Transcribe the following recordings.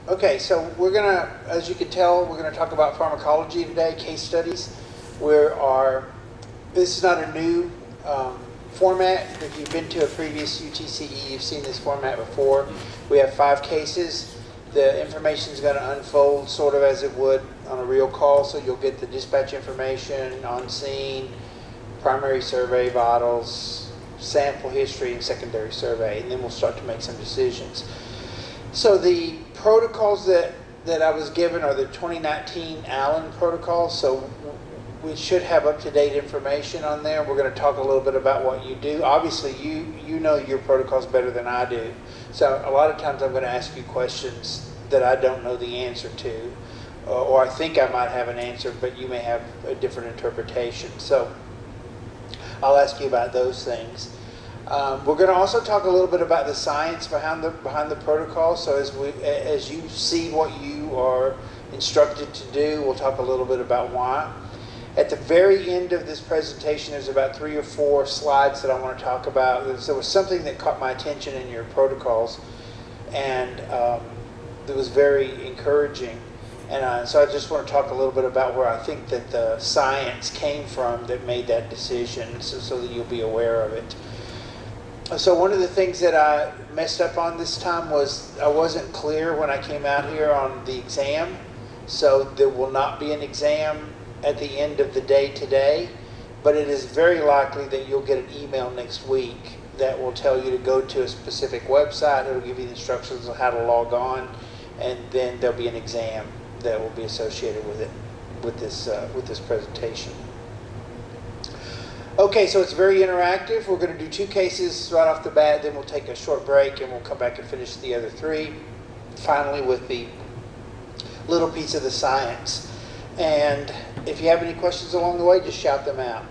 Okay, so we're gonna, as you can tell, we're gonna talk about pharmacology today, case studies. This is not a new format. If you've been to a previous UTCE, you've seen this format before. We have 5 cases. The information is going to unfold sort of as it would on a real call, so you'll get the dispatch information, on scene, primary survey vitals, sample history, and secondary survey, and then we'll start to make some decisions. So the protocols that I was given are the 2019 Allen protocols, so we should have up-to-date information on there. We're going to talk a little bit about what you do. Obviously, you know your protocols better than I do, so a lot of times I'm going to ask you questions that I don't know the answer to, or I think I might have an answer, but you may have a different interpretation. So I'll ask you about those things. We're going to also talk a little bit about the science behind the protocol. So as you see what you are instructed to do, we'll talk a little bit about why. At the very end of this presentation, there's about 3 or 4 slides that I want to talk about. There was something that caught my attention in your protocols, and it was very encouraging. And so I just want to talk a little bit about where I think that the science came from that made that decision, so that you'll be aware of it. So one of the things that I messed up on this time was I wasn't clear when I came out here on the exam. So there will not be an exam at the end of the day today, but it is very likely that you'll get an email next week that will tell you to go to a specific website. It'll give you the instructions on how to log on, and then there'll be an exam that will be associated with it, with this presentation. Okay, so it's very interactive. We're going to do 2 cases right off the bat, then we'll take a short break and we'll come back and finish the other 3. Finally, with the little piece of the science. And if you have any questions along the way, just shout them out.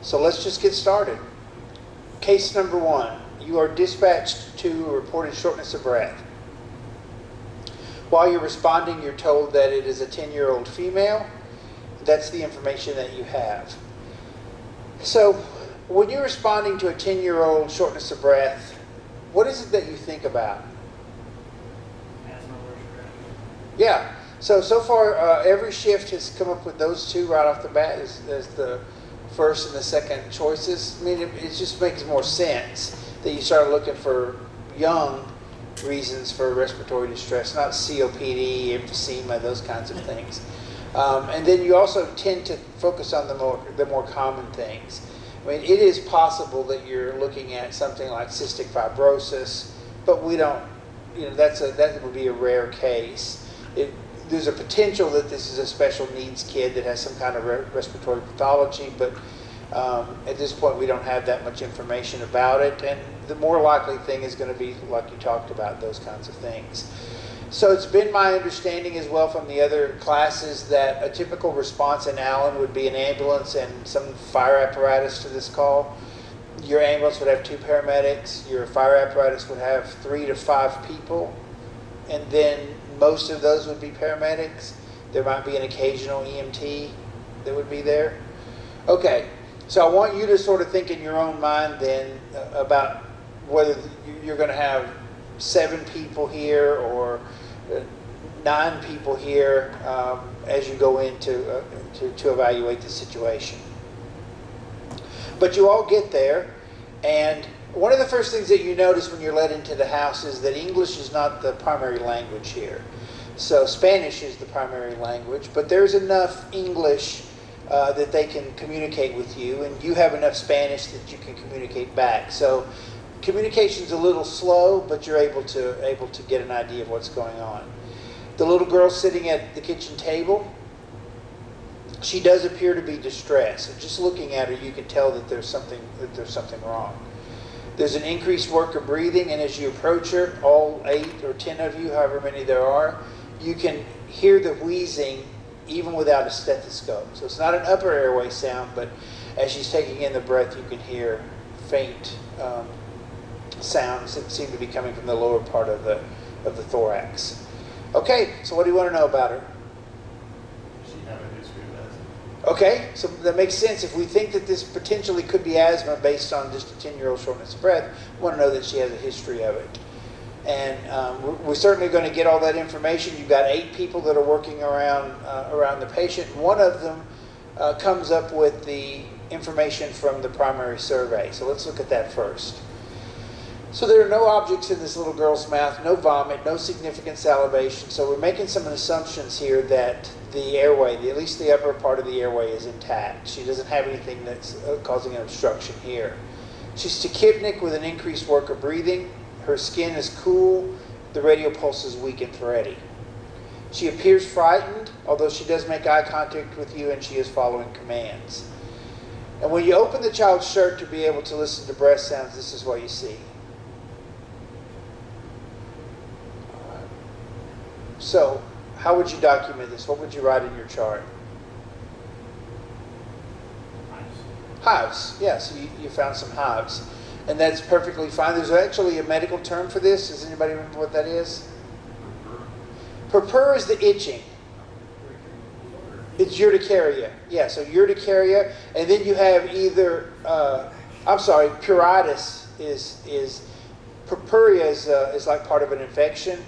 So let's just get started. Case number 1. You are dispatched to a reported shortness of breath. While you're responding, you're told that it is a 10-year-old female. That's the information that you have. So when you're responding to a 10-year-old shortness of breath, what is it that you think about? Asthma or stress. Yeah. So far, every shift has come up with those 2 right off the bat as the first and the second choices. I mean, it just makes more sense that you start looking for young reasons for respiratory distress, not COPD, emphysema, those kinds of things. And then you also tend to focus on the more common things. I mean, it is possible that you're looking at something like cystic fibrosis, but we don't, that would be a rare case. There's a potential that this is a special needs kid that has some kind of respiratory pathology, but at this point we don't have that much information about it, and the more likely thing is going to be like you talked about, those kinds of things. So it's been my understanding as well from the other classes that a typical response in Allen would be an ambulance and some fire apparatus to this call. Your ambulance would have 2 paramedics, your fire apparatus would have 3 to 5 people, and then most of those would be paramedics. There might be an occasional EMT that would be there. Okay, so I want you to sort of think in your own mind then about whether you're going to have 7 people here or 9 people here as you go in to evaluate the situation. But you all get there, and one of the first things that you notice when you're led into the house is that English is not the primary language here. So Spanish is the primary language, but there's enough English that they can communicate with you, and you have enough Spanish that you can communicate back. So communication's a little slow, but you're able to get an idea of what's going on. The little girl sitting at the kitchen table, she does appear to be distressed. So just looking at her, you can tell that there's something wrong. There's an increased work of breathing, and as you approach her, all 8 or 10 of you, however many there are, you can hear the wheezing even without a stethoscope. So it's not an upper airway sound, but as she's taking in the breath, you can hear faint sounds that seem to be coming from the lower part of the thorax. Okay, so what do you want to know about her? Does she have a history of asthma? Okay, so that makes sense. If we think that this potentially could be asthma based on just a 10-year-old shortness of breath, we want to know that she has a history of it. And we're certainly going to get all that information. You've got 8 people that are working around the patient. One of them comes up with the information from the primary survey. So let's look at that first. So there are no objects in this little girl's mouth, no vomit, no significant salivation. So we're making some assumptions here that the airway, at least the upper part of the airway, is intact. She doesn't have anything that's causing an obstruction here. She's tachypnic with an increased work of breathing. Her skin is cool. The radial pulse is weak and thready. She appears frightened, although she does make eye contact with you and she is following commands. And when you open the child's shirt to be able to listen to breath sounds, this is what you see. So, how would you document this? What would you write in your chart? Hives. Yeah, so you found some hives. And that's perfectly fine. There's actually a medical term for this. Does anybody remember what that is? Purpur is the itching. It's urticaria. Yeah, so urticaria. And then you have either, pruritus is purpurea is like part of an infection.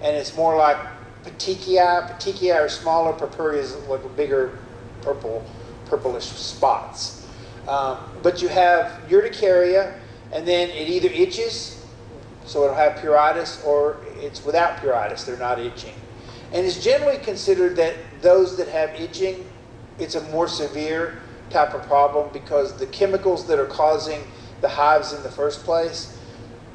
And it's more like petechia. Petechia are smaller. Purpurea is like bigger purplish spots. But you have urticaria, and then it either itches, so it'll have pruritus, or it's without pruritus, they're not itching. And it's generally considered that those that have itching, it's a more severe type of problem because the chemicals that are causing the hives in the first place,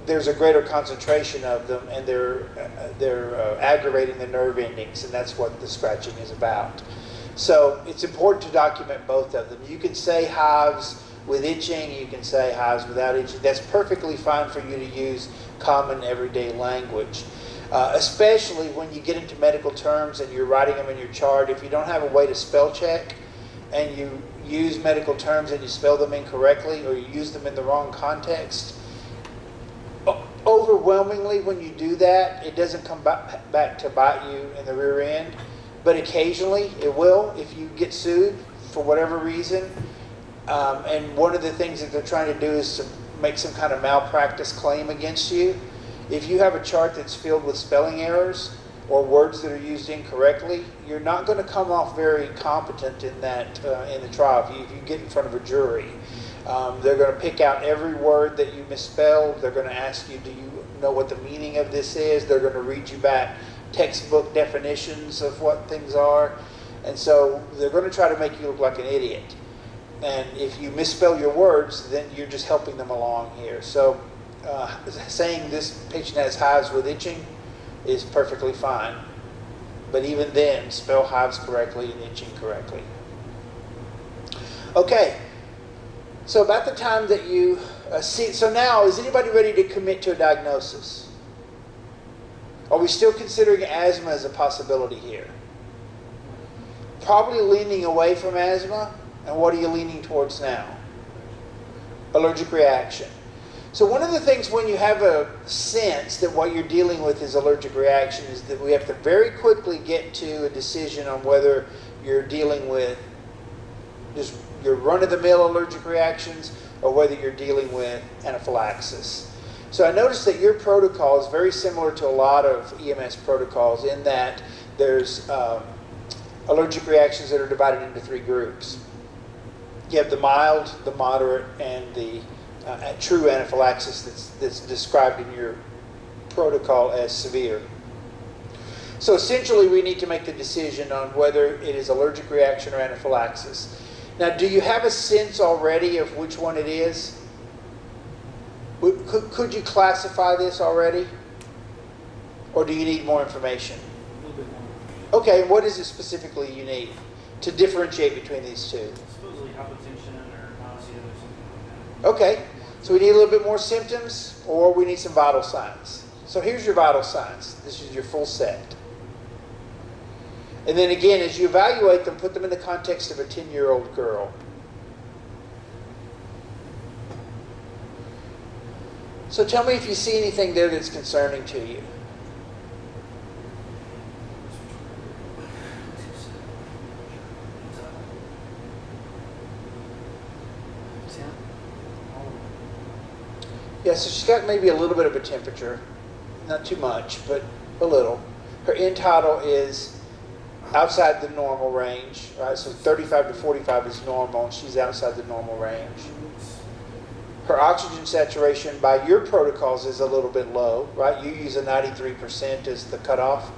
there's a greater concentration of them, and they're aggravating the nerve endings, and that's what the scratching is about. So it's important to document both of them. You can say hives with itching, you can say hives without itching. That's perfectly fine for you to use common everyday language. Especially when you get into medical terms and you're writing them in your chart. If you don't have a way to spell check and you use medical terms and you spell them incorrectly or you use them in the wrong context, overwhelmingly when you do that, it doesn't come back to bite you in the rear end. But occasionally it will if you get sued for whatever reason. And one of the things that they're trying to do is to make some kind of malpractice claim against you. If you have a chart that's filled with spelling errors or words that are used incorrectly, you're not going to come off very competent in that in the trial. If you get in front of a jury, they're going to pick out every word that you misspelled. They're going to ask you, do you know what the meaning of this is? They're going to read you back textbook definitions of what things are. And so they're going to try to make you look like an idiot. And if you misspell your words, then you're just helping them along here. So saying this patient has hives with itching is perfectly fine. But even then, spell hives correctly and itching correctly. Okay. So about the time that you see, so now, is anybody ready to commit to a diagnosis? Are we still considering asthma as a possibility here? Probably leaning away from asthma. And what are you leaning towards now? Allergic reaction. So one of the things when you have a sense that what you're dealing with is allergic reaction is that we have to very quickly get to a decision on whether you're dealing with just your run-of-the-mill allergic reactions or whether you're dealing with anaphylaxis. So I noticed that your protocol is very similar to a lot of EMS protocols in that there's allergic reactions that are divided into 3 groups. You have the mild, the moderate, and the true anaphylaxis that's described in your protocol as severe. So essentially we need to make the decision on whether it is allergic reaction or anaphylaxis. Now, do you have a sense already of which one it is? Could you classify this already? Or do you need more information? A little bit more. Okay, what is it specifically you need to differentiate between these two? Supposedly hypotension or nausea or something like that. Okay, so we need a little bit more symptoms, or we need some vital signs. So here's your vital signs. This is your full set. And then again, as you evaluate them, put them in the context of a 10-year-old girl. So tell me if you see anything there that's concerning to you. Yeah, so she's got maybe a little bit of a temperature. not too much, but a little. Her end tidal is outside the normal range, right? So 35 to 45 is normal, and she's outside the normal range. Her oxygen saturation by your protocols is a little bit low, right? You use a 93% as the cutoff,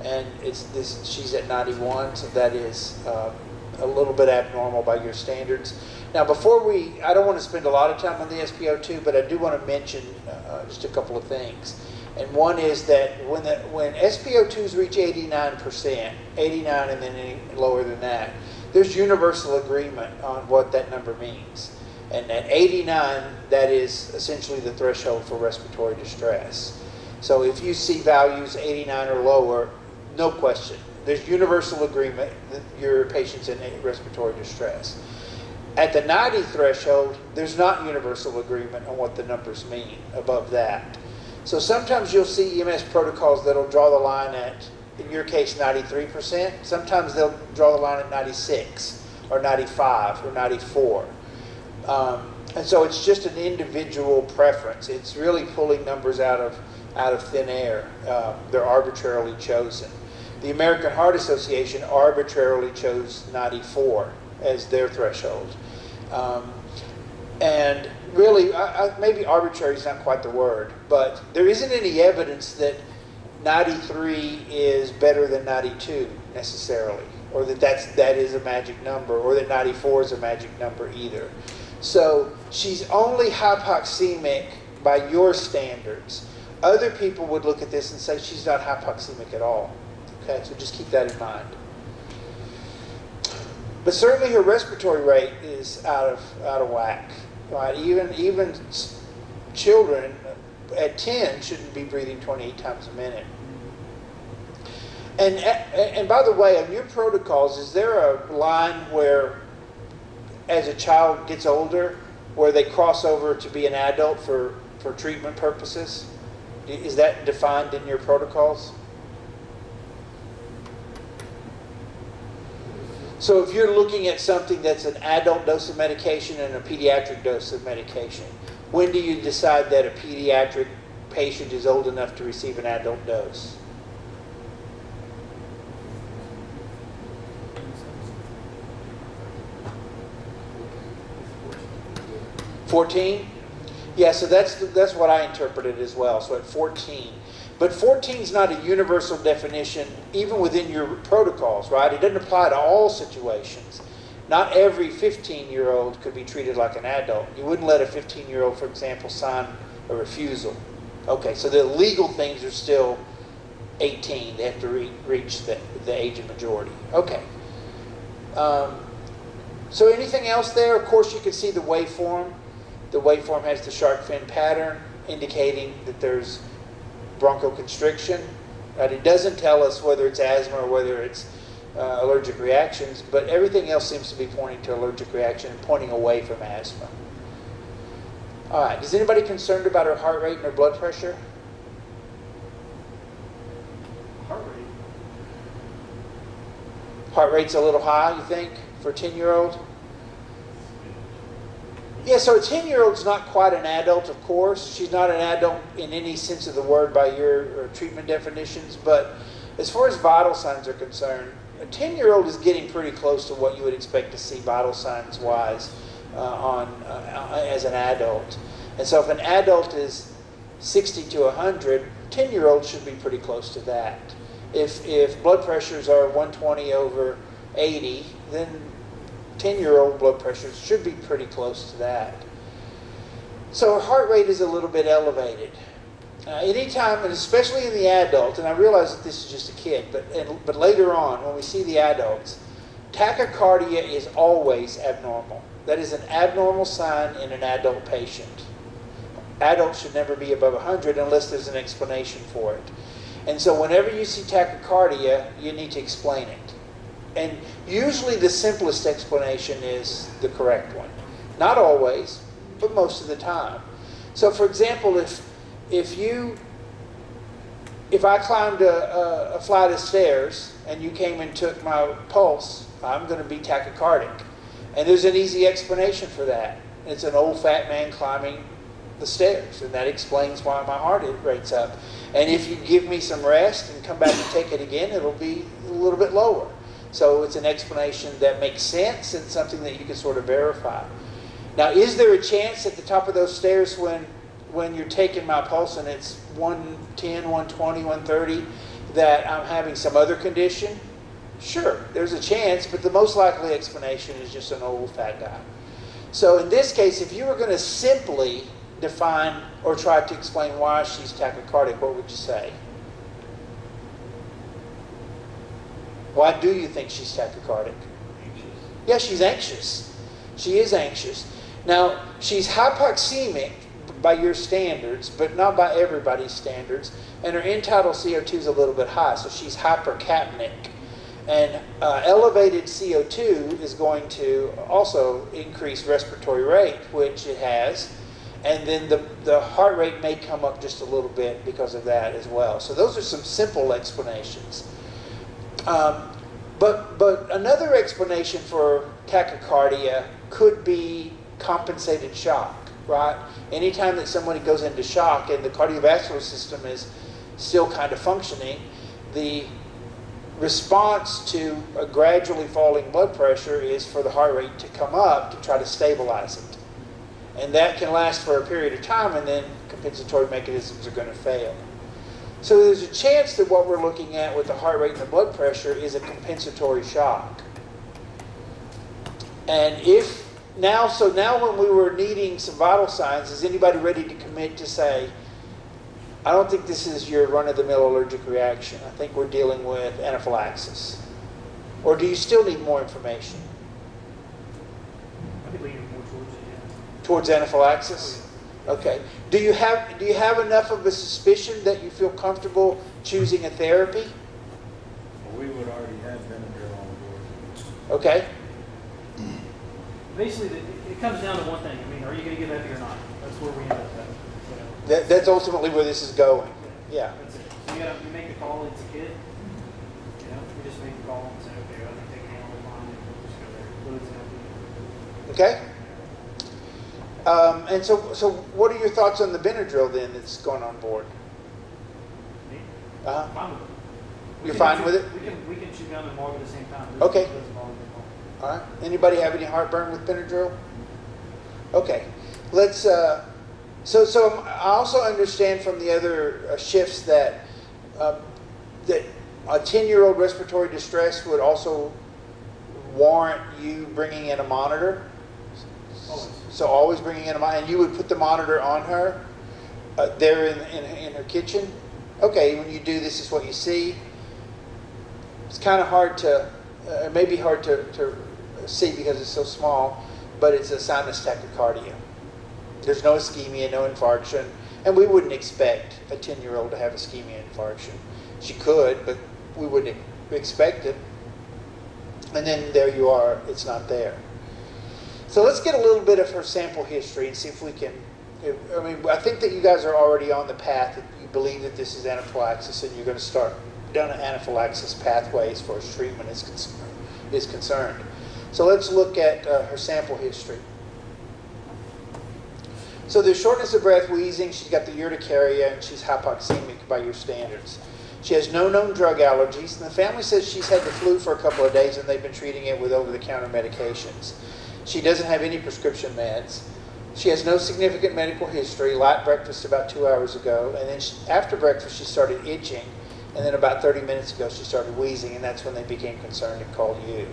and she's at 91, so that is a little bit abnormal by your standards. Now, I don't want to spend a lot of time on the SpO2, but I do want to mention just a couple of things. And one is that when SpO2s reach 89%, 89 and then any lower than that, there's universal agreement on what that number means. And at 89, that is essentially the threshold for respiratory distress. So if you see values 89 or lower, no question. There's universal agreement that your patient's in respiratory distress. At the 90 threshold, there's not universal agreement on what the numbers mean above that. So sometimes you'll see EMS protocols that'll draw the line at, in your case, 93%. Sometimes they'll draw the line at 96 or 95 or 94. And so it's just an individual preference. It's really pulling numbers out of thin air. They're arbitrarily chosen. The American Heart Association arbitrarily chose 94 as their threshold. And really, maybe arbitrary is not quite the word, but there isn't any evidence that 93 is better than 92 necessarily, or that is a magic number, or that 94 is a magic number either. So she's only hypoxemic by your standards. Other people would look at this and say she's not hypoxemic at all. Okay, so just keep that in mind. But certainly her respiratory rate is out of whack. Right? Even children at 10 shouldn't be breathing 28 times a minute. And by the way, on your protocols, is there a line where, as a child gets older, where they cross over to be an adult for treatment purposes? Is that defined in your protocols? So if you're looking at something that's an adult dose of medication and a pediatric dose of medication, when do you decide that a pediatric patient is old enough to receive an adult dose? 14? Yeah, so that's what I interpreted as well. So at 14. But 14 is not a universal definition, even within your protocols, right? It doesn't apply to all situations. Not every 15-year-old could be treated like an adult. You wouldn't let a 15-year-old, for example, sign a refusal. Okay, so the legal things are still 18. They have to reach the age of majority. Okay. So anything else there? Of course, you can see the waveform. The waveform has the shark fin pattern, indicating that there's bronchoconstriction. Right? It doesn't tell us whether it's asthma or whether it's allergic reactions, but everything else seems to be pointing to allergic reaction and pointing away from asthma. All right, is anybody concerned about her heart rate and her blood pressure? Heart rate. Heart rate's a little high, you think, for a 10-year-old? Yeah, so a 10-year-old's not quite an adult, of course. She's not an adult in any sense of the word by your treatment definitions, but as far as vital signs are concerned, a 10-year-old is getting pretty close to what you would expect to see vital signs-wise as an adult. And so if an adult is 60 to 100, 10-year-old should be pretty close to that. If blood pressures are 120 over 80, then 10-year-old blood pressures should be pretty close to that. So her heart rate is a little bit elevated. Anytime, and especially in the adult, and I realize that this is just a kid, but later on, when we see the adults, tachycardia is always abnormal. That is an abnormal sign in an adult patient. Adults should never be above 100 unless there's an explanation for it. And so whenever you see tachycardia, you need to explain it. And usually the simplest explanation is the correct one. Not always, but most of the time. So for example, if I climbed a flight of stairs and you came and took my pulse, I'm going to be tachycardic. And there's an easy explanation for that. It's an old fat man climbing the stairs, and that explains why my heart rate's up. And if you give me some rest and come back and take it again, it'll be a little bit lower. So it's an explanation that makes sense and something that you can sort of verify. Now, is there a chance at the top of those stairs when you're taking my pulse and it's 110, 120, 130 that I'm having some other condition? Sure, there's a chance, but the most likely explanation is just an old fat guy. So in this case, if you were going to simply define or try to explain why she's tachycardic, what would you say? Why do you think she's tachycardic? Anxious. Yeah, she's anxious. She is anxious. Now, she's hypoxemic by your standards, but not by everybody's standards, and her end-tidal CO2 is a little bit high, so she's hypercapnic. And elevated CO2 is going to also increase respiratory rate, which it has, and then the heart rate may come up just a little bit because of that as well. So those are some simple explanations. But another explanation for tachycardia could be compensated shock, right? Anytime that somebody goes into shock and the cardiovascular system is still kind of functioning, the response to a gradually falling blood pressure is for the heart rate to come up to try to stabilize it. And that can last for a period of time, and then compensatory mechanisms are going to fail. So there's a chance that what we're looking at with the heart rate and the blood pressure is a compensatory shock. And now when we were needing some vital signs, is anybody ready to commit to say, I don't think this is your run-of-the-mill allergic reaction. I think we're dealing with anaphylaxis. Or do you still need more information? I could lean more towards it, yeah. Towards anaphylaxis? Okay. Do you have enough of a suspicion that you feel comfortable choosing a therapy? Well, we would already have Benadryl on board. Okay. Basically, it comes down to one thing. I mean, are you going to give epi or not? That's where we end up at. That's ultimately where this is going. Yeah. That's it. So you make the call, it's a kid. You know, we just make the call and say, okay, I'm going to take an animal line and we'll just go there. What is it going to be? Okay. And so what are your thoughts on the Benadryl then that's going on board? Me? Uh-huh. Fine with it. You're fine with it? We can chew gum and marg at the same time. Okay. It doesn't bother me at all. All right. Anybody have any heartburn with Benadryl? Okay. Let's. So I also understand from the other shifts that that a 10-year-old respiratory distress would also warrant you bringing in a monitor. Always. So always bringing in a monitor, and you would put the monitor on her there in her kitchen. Okay, when you do this is what you see. It's kind of hard to, it may be hard to see because it's so small, but it's a sinus tachycardia. There's no ischemia, no infarction, and we wouldn't expect a 10-year-old to have ischemia infarction. She could, but we wouldn't expect it. And then there you are, it's not there. So let's get a little bit of her sample history and see if we can, I think that you guys are already on the path that you believe that this is anaphylaxis and you're going to start down an anaphylaxis pathway as far as treatment is concerned. So let's look at her sample history. So there's shortness of breath, wheezing, she's got the urticaria, and she's hypoxemic by your standards. She has no known drug allergies, and the family says she's had the flu for a couple of days and they've been treating it with over-the-counter medications. She doesn't have any prescription meds. She has no significant medical history, light breakfast about 2 hours ago, and then after breakfast she started itching, and then about 30 minutes ago she started wheezing, and that's when they became concerned and called you.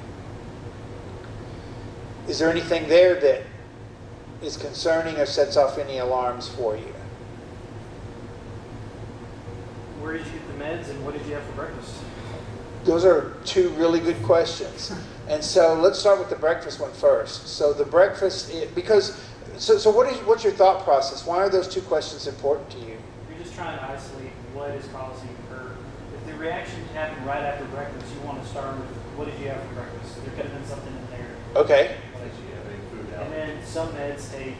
Is there anything there that is concerning or sets off any alarms for you? Where did you get the meds and what did you have for breakfast? Those are two really good questions. And so let's start with the breakfast one first. So the breakfast, what's your thought process? Why are those two questions important to you? You're just trying to isolate what is causing her. If the reaction happened right after breakfast, you want to start with what did you have for breakfast? There could have been something in there. Okay. And then some meds take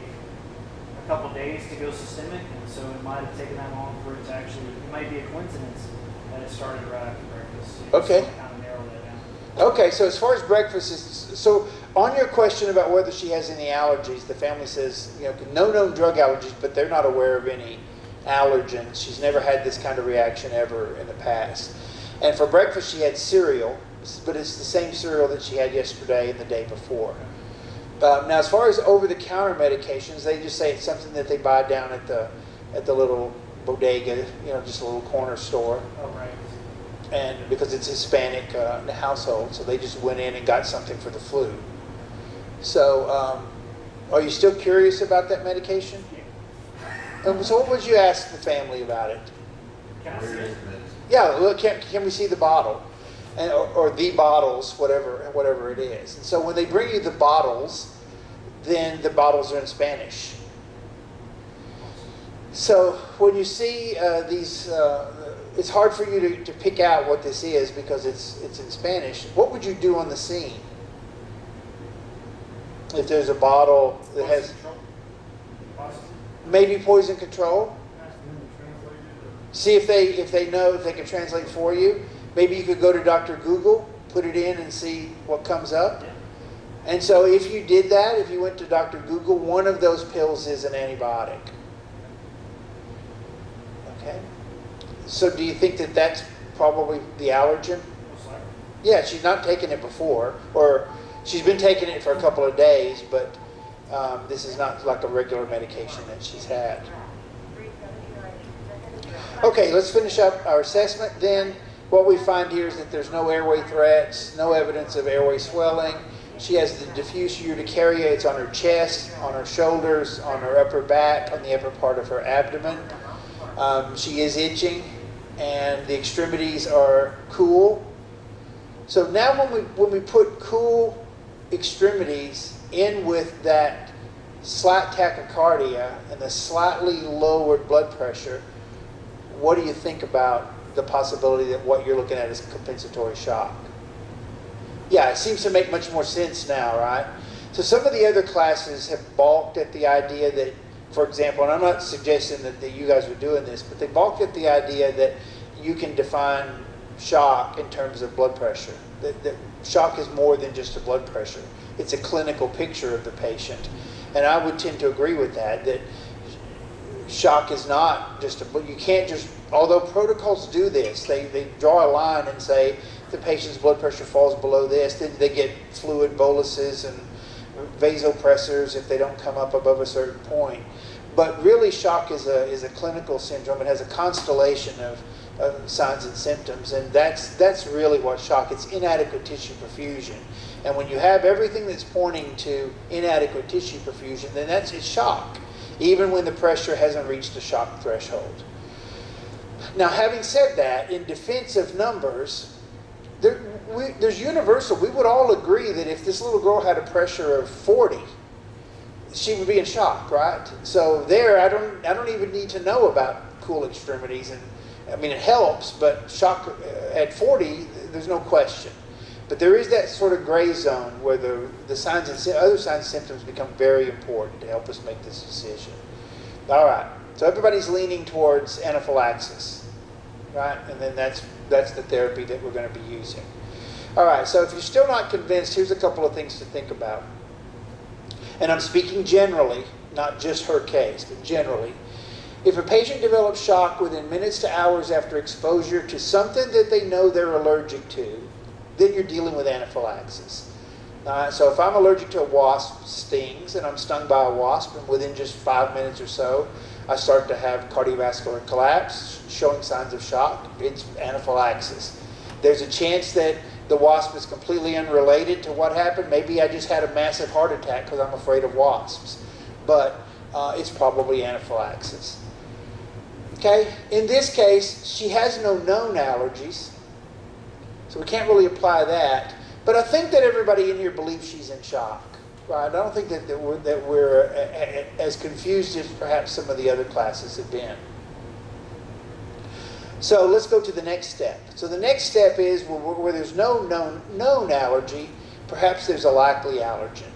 a couple days to go systemic, and so it might have taken that long for it to actually, it might be a coincidence that it started right after breakfast. So you Okay. just kind of narrow that down. Okay, so as far as breakfast is, so on your question about whether she has any allergies, the family says, no known drug allergies, but they're not aware of any allergens. She's never had this kind of reaction ever in the past. And for breakfast, she had cereal, but it's the same cereal that she had yesterday and the day before. Now, as far as over-the-counter medications, they just say it's something that they buy down at the little bodega, just a little corner store. Oh, right. And because it's Hispanic household, so they just went in and got something for the flu. So, are you still curious about that medication? So what would you ask the family about it? Can I see it? Yeah, look, can we see the bottle? Or the bottles, whatever it is. And so when they bring you the bottles, then the bottles are in Spanish. So when you see these, it's hard for you to pick out what this is because it's in Spanish. What would you do on the scene? If there's a bottle that has maybe poison control, see if they know if they can translate for you. Maybe you could go to Dr. Google, put it in and see what comes up. Yeah. And so if you did that, if you went to Dr. Google, one of those pills is an antibiotic. Okay? So do you think that that's probably the allergen? Most likely. Yeah, she's not taken it before, or she's been taking it for a couple of days, but this is not like a regular medication that she's had. Okay, let's finish up our assessment then. What we find here is that there's no airway threats, no evidence of airway swelling. She has the diffuse urticaria. It's on her chest, on her shoulders, on her upper back, on the upper part of her abdomen. She is itching, and the extremities are cool. So now when we put cool extremities in with that slight tachycardia and the slightly lowered blood pressure, what do you think about the possibility that what you're looking at is compensatory shock? Yeah, it seems to make much more sense now, right? So some of the other classes have balked at the idea that, for example, and I'm not suggesting that you guys were doing this, but they balked at the idea that you can define shock in terms of blood pressure. That shock is more than just a blood pressure. It's a clinical picture of the patient. And I would tend to agree with that shock is not just you can't just, although protocols do this, they draw a line and say the patient's blood pressure falls below this, then they get fluid boluses and vasopressors if they don't come up above a certain point. But really shock is a clinical syndrome. It has a constellation of signs and symptoms, and that's really what shock. It's inadequate tissue perfusion. And when you have everything that's pointing to inadequate tissue perfusion, then it's shock, even when the pressure hasn't reached the shock threshold. Now, having said that, in defense of numbers, there's universal. We would all agree that if this little girl had a pressure of 40, she would be in shock, right? So there, I don't even need to know about cool extremities, and I mean it helps, but shock at 40, there's no question. But there is that sort of gray zone where the signs and other signs and symptoms become very important to help us make this decision. All right, so everybody's leaning towards anaphylaxis, right? And then that's the therapy that we're going to be using. All right, so if you're still not convinced, here's a couple of things to think about. And I'm speaking generally, not just her case, but generally. If a patient develops shock within minutes to hours after exposure to something that they know they're allergic to, then you're dealing with anaphylaxis. So if I'm allergic to a wasp stings and I'm stung by a wasp, and within just 5 minutes or so, I start to have cardiovascular collapse, showing signs of shock, it's anaphylaxis. There's a chance that the wasp is completely unrelated to what happened. Maybe I just had a massive heart attack because I'm afraid of wasps. But it's probably anaphylaxis. Okay, in this case, she has no known allergies, so we can't really apply that. But I think that everybody in here believes she's in shock, right? I don't think that we're as confused as perhaps some of the other classes have been. So let's go to the next step. So the next step is where there's no known allergy, perhaps there's a likely allergen.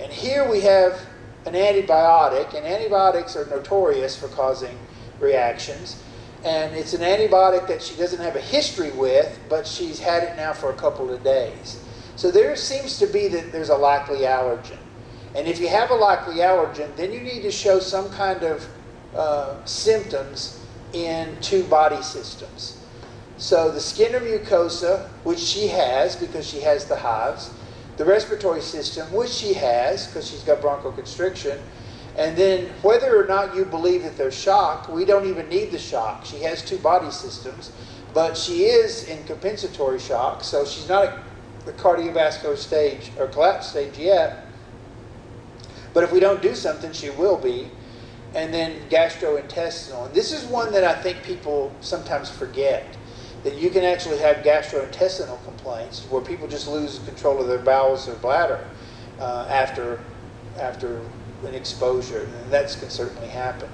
And here we have an antibiotic, and antibiotics are notorious for causing reactions. And it's an antibiotic that she doesn't have a history with, but she's had it now for a couple of days. So there seems to be that there's a likely allergen. And if you have a likely allergen, then you need to show some kind of symptoms in 2 body systems. So the skin or mucosa, which she has because she has the hives, the respiratory system, which she has because she's got bronchoconstriction, and then whether or not you believe that they're shock, we don't even need the shock. She has 2 body systems, but she is in compensatory shock, so she's not at the cardiovascular stage or collapse stage yet. But if we don't do something, she will be. And then gastrointestinal. And this is one that I think people sometimes forget, that you can actually have gastrointestinal complaints where people just lose control of their bowels or bladder after an exposure. And that can certainly happen.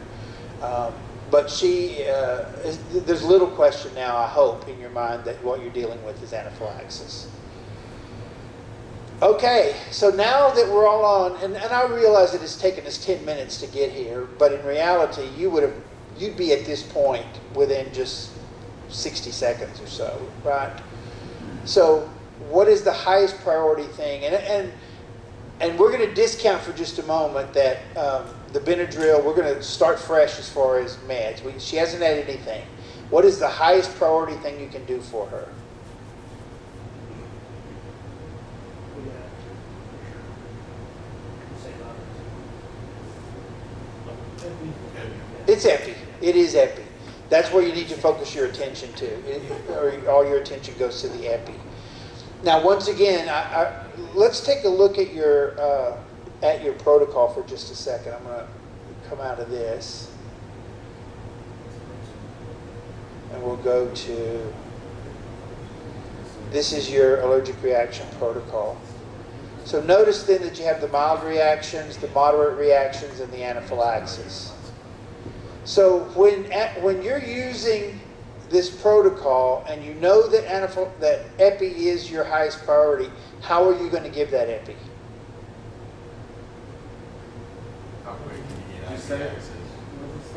But there's little question now, I hope, in your mind that what you're dealing with is anaphylaxis. Okay, so now that we're all on, and I realize that it's taken us 10 minutes to get here, but in reality, you'd be at this point within just 60 seconds or so, right? So what is the highest priority thing? And we're going to discount for just a moment that the Benadryl, we're going to start fresh as far as meds. She hasn't had anything. What is the highest priority thing you can do for her? It's epi. It is epi. That's where you need to focus your attention to, or all your attention goes to the epi. Now, once again, let's take a look at your protocol for just a second. I'm going to come out of this, and we'll go to. This is your allergic reaction protocol. So notice then that you have the mild reactions, the moderate reactions, and the anaphylaxis. So when you're using this protocol and you know that epi is your highest priority, how are you going to give that epi? How quick can you get Just IV say it. access?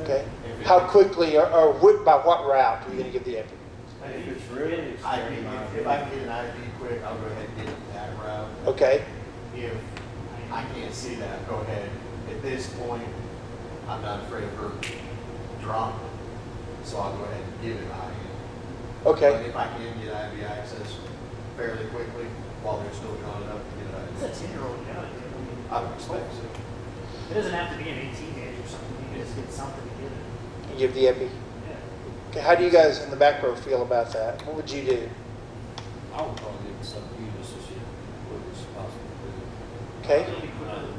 Okay. How quickly or by what route are you going to give the epi? If it's really If extreme, I can get an IV quick, I'll go ahead and get it that route. Okay. If I can't see that, go ahead. At this point, I'm not afraid of her dropping, so I'll go ahead and give it IV. Okay. But if I can get IV access fairly quickly while they're still drawing up, get it It's a IV. 10-year-old guy. I would expect so. It doesn't have to be an 18 gauge or something. You can just get something to get it. You give the epi. Yeah. Okay. How do you guys in the back row feel about that? What would you do? I would probably give it something just to see what was possible to do. Okay. It'll be quicker.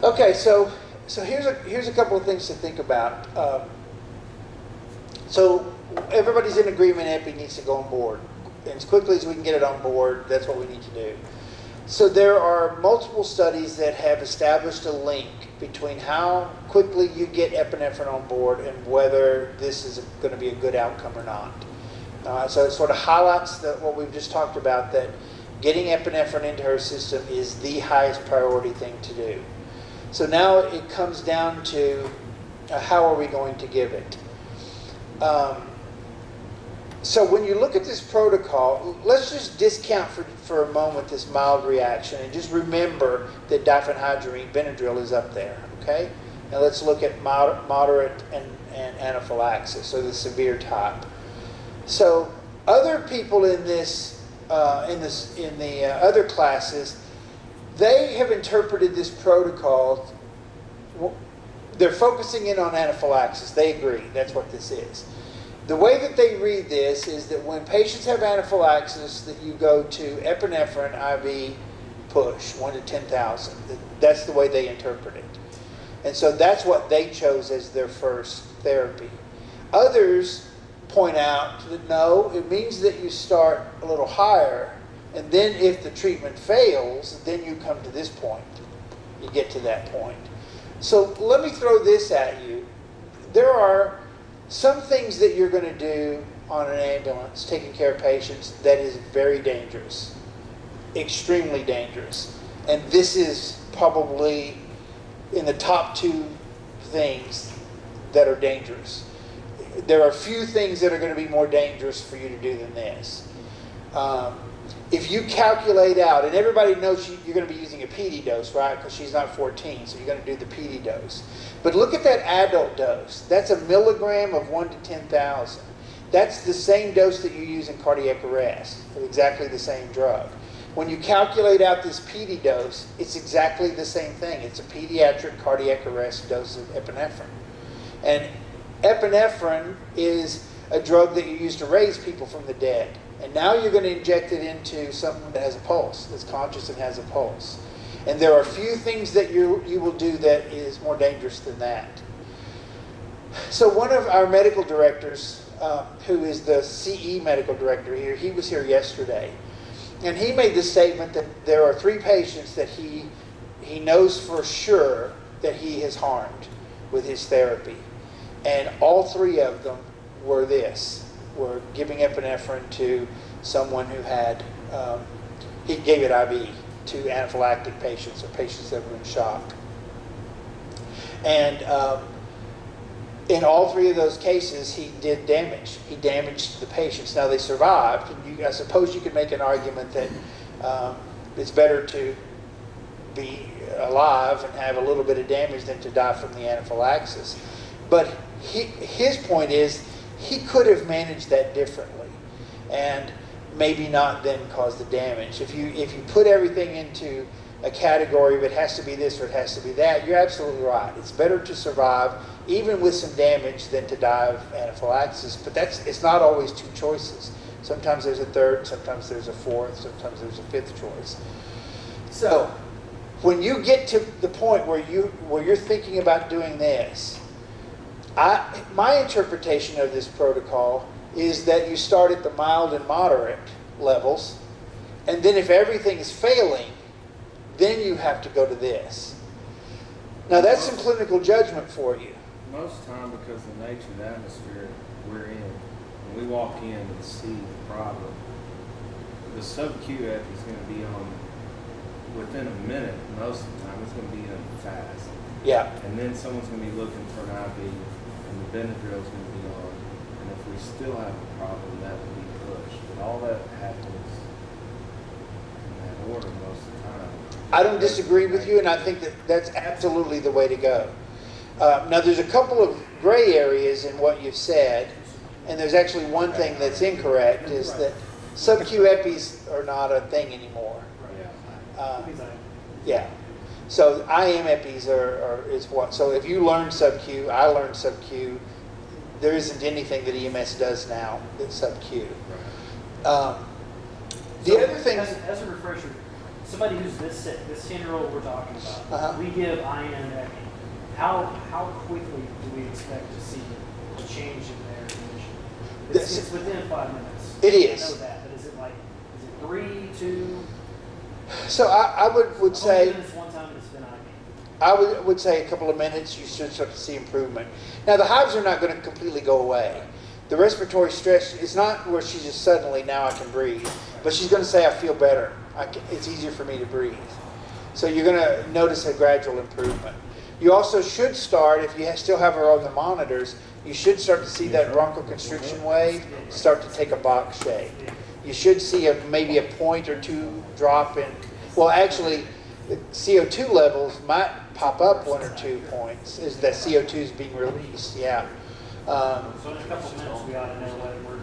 Okay, so here's a couple of things to think about. So everybody's in agreement epi needs to go on board. And as quickly as we can get it on board, that's what we need to do. So there are multiple studies that have established a link between how quickly you get epinephrine on board and whether this is going to be a good outcome or not. So it sort of highlights what we've just talked about, that getting epinephrine into her system is the highest priority thing to do. So now it comes down to how are we going to give it? So when you look at this protocol, let's just discount for a moment this mild reaction and just remember that diphenhydramine, Benadryl, is up there, okay? Now let's look at moderate and anaphylaxis, or the severe type. So other people in the other classes, they have interpreted this protocol. They're focusing in on anaphylaxis. They agree. That's what this is. The way that they read this is that when patients have anaphylaxis, that you go to epinephrine IV push, 1 to 10,000. That's the way they interpret it. And so that's what they chose as their first therapy. Others point out that no, it means that you start a little higher, and then if the treatment fails, then you come to this point. You get to that point. So let me throw this at you. There are some things that you're going to do on an ambulance, taking care of patients, that is very dangerous. Extremely dangerous. And this is probably in the top 2 things that are dangerous. there are few things that are going to be more dangerous for you to do than this. If you calculate out, and everybody knows you're going to be using a PD dose, right? Because she's not 14, so you're going to do the PD dose. But look at that adult dose. That's a milligram of 1 to 10,000. That's the same dose that you use in cardiac arrest for exactly the same drug. When you calculate out this PD dose, it's exactly the same thing. It's a pediatric cardiac arrest dose of epinephrine. And epinephrine is a drug that you use to raise people from the dead. And now you're going to inject it into someone that has a pulse, that's conscious and has a pulse. And there are few things that you will do that is more dangerous than that. So one of our medical directors, who is the CE medical director here, he was here yesterday. And he made the statement that there are 3 patients that he knows for sure that he has harmed with his therapy. And all 3 of them were giving epinephrine to someone who had, he gave it IV to anaphylactic patients or patients that were in shock. And in all 3 of those cases, he did damage. He damaged the patients. Now, they survived. And I suppose you could make an argument that it's better to be alive and have a little bit of damage than to die from the anaphylaxis. But his point is, he could have managed that differently and maybe not then cause the damage. If you put everything into a category of it has to be this or it has to be that, you're absolutely right. It's better to survive even with some damage than to die of anaphylaxis, but it's not always 2 choices. Sometimes there's a 3rd, sometimes there's a 4th, sometimes there's a 5th choice. So when you get to the point where you're thinking about doing this, my interpretation of this protocol is that you start at the mild and moderate levels, and then if everything is failing, then you have to go to this. Now that's some clinical judgment for you. Most time, because of the nature of the atmosphere we're in, when we walk in and see the problem, the sub-Q epi is going to be on within a minute most of the time. It's going to be on fast. Yeah. And then someone's going to be looking for an IV, and the Benadryl is going to be on. And if we still have a problem, that will be pushed. But all that happens in that order most of the time. I don't disagree with you, and I think that that's absolutely the way to go. Now, there's a couple of gray areas in what you've said, and there's actually one thing that's incorrect, is that sub-Q epis are not a thing anymore. Yeah. So IM epis is what. So if you learn sub-Q, I learned sub-Q, there isn't anything that EMS does now that's sub-Q. The other thing, as a refresher, somebody who's this sick, this 10-year-old we're talking about, we give IM epi. How quickly do we expect to see a change in their condition? It's within 5 minutes. It is. I know that, but is it 3, 2? So I would say, One time it's been IV. I would say a couple of minutes, you should start to see improvement. Now, the hives are not going to completely go away. The respiratory stress is not where she just suddenly, now I can breathe. But she's going to say, I feel better. It's easier for me to breathe. So you're going to notice a gradual improvement. You also should start, if you still have her on the monitors, you should start to see that bronchoconstriction wave start to take a box shape. You should see maybe a point or 2 drop in, well, actually, the CO2 levels might pop up 1 or 2 points as that CO2 is being released, yeah. So in a couple of minutes, we ought to know whether we're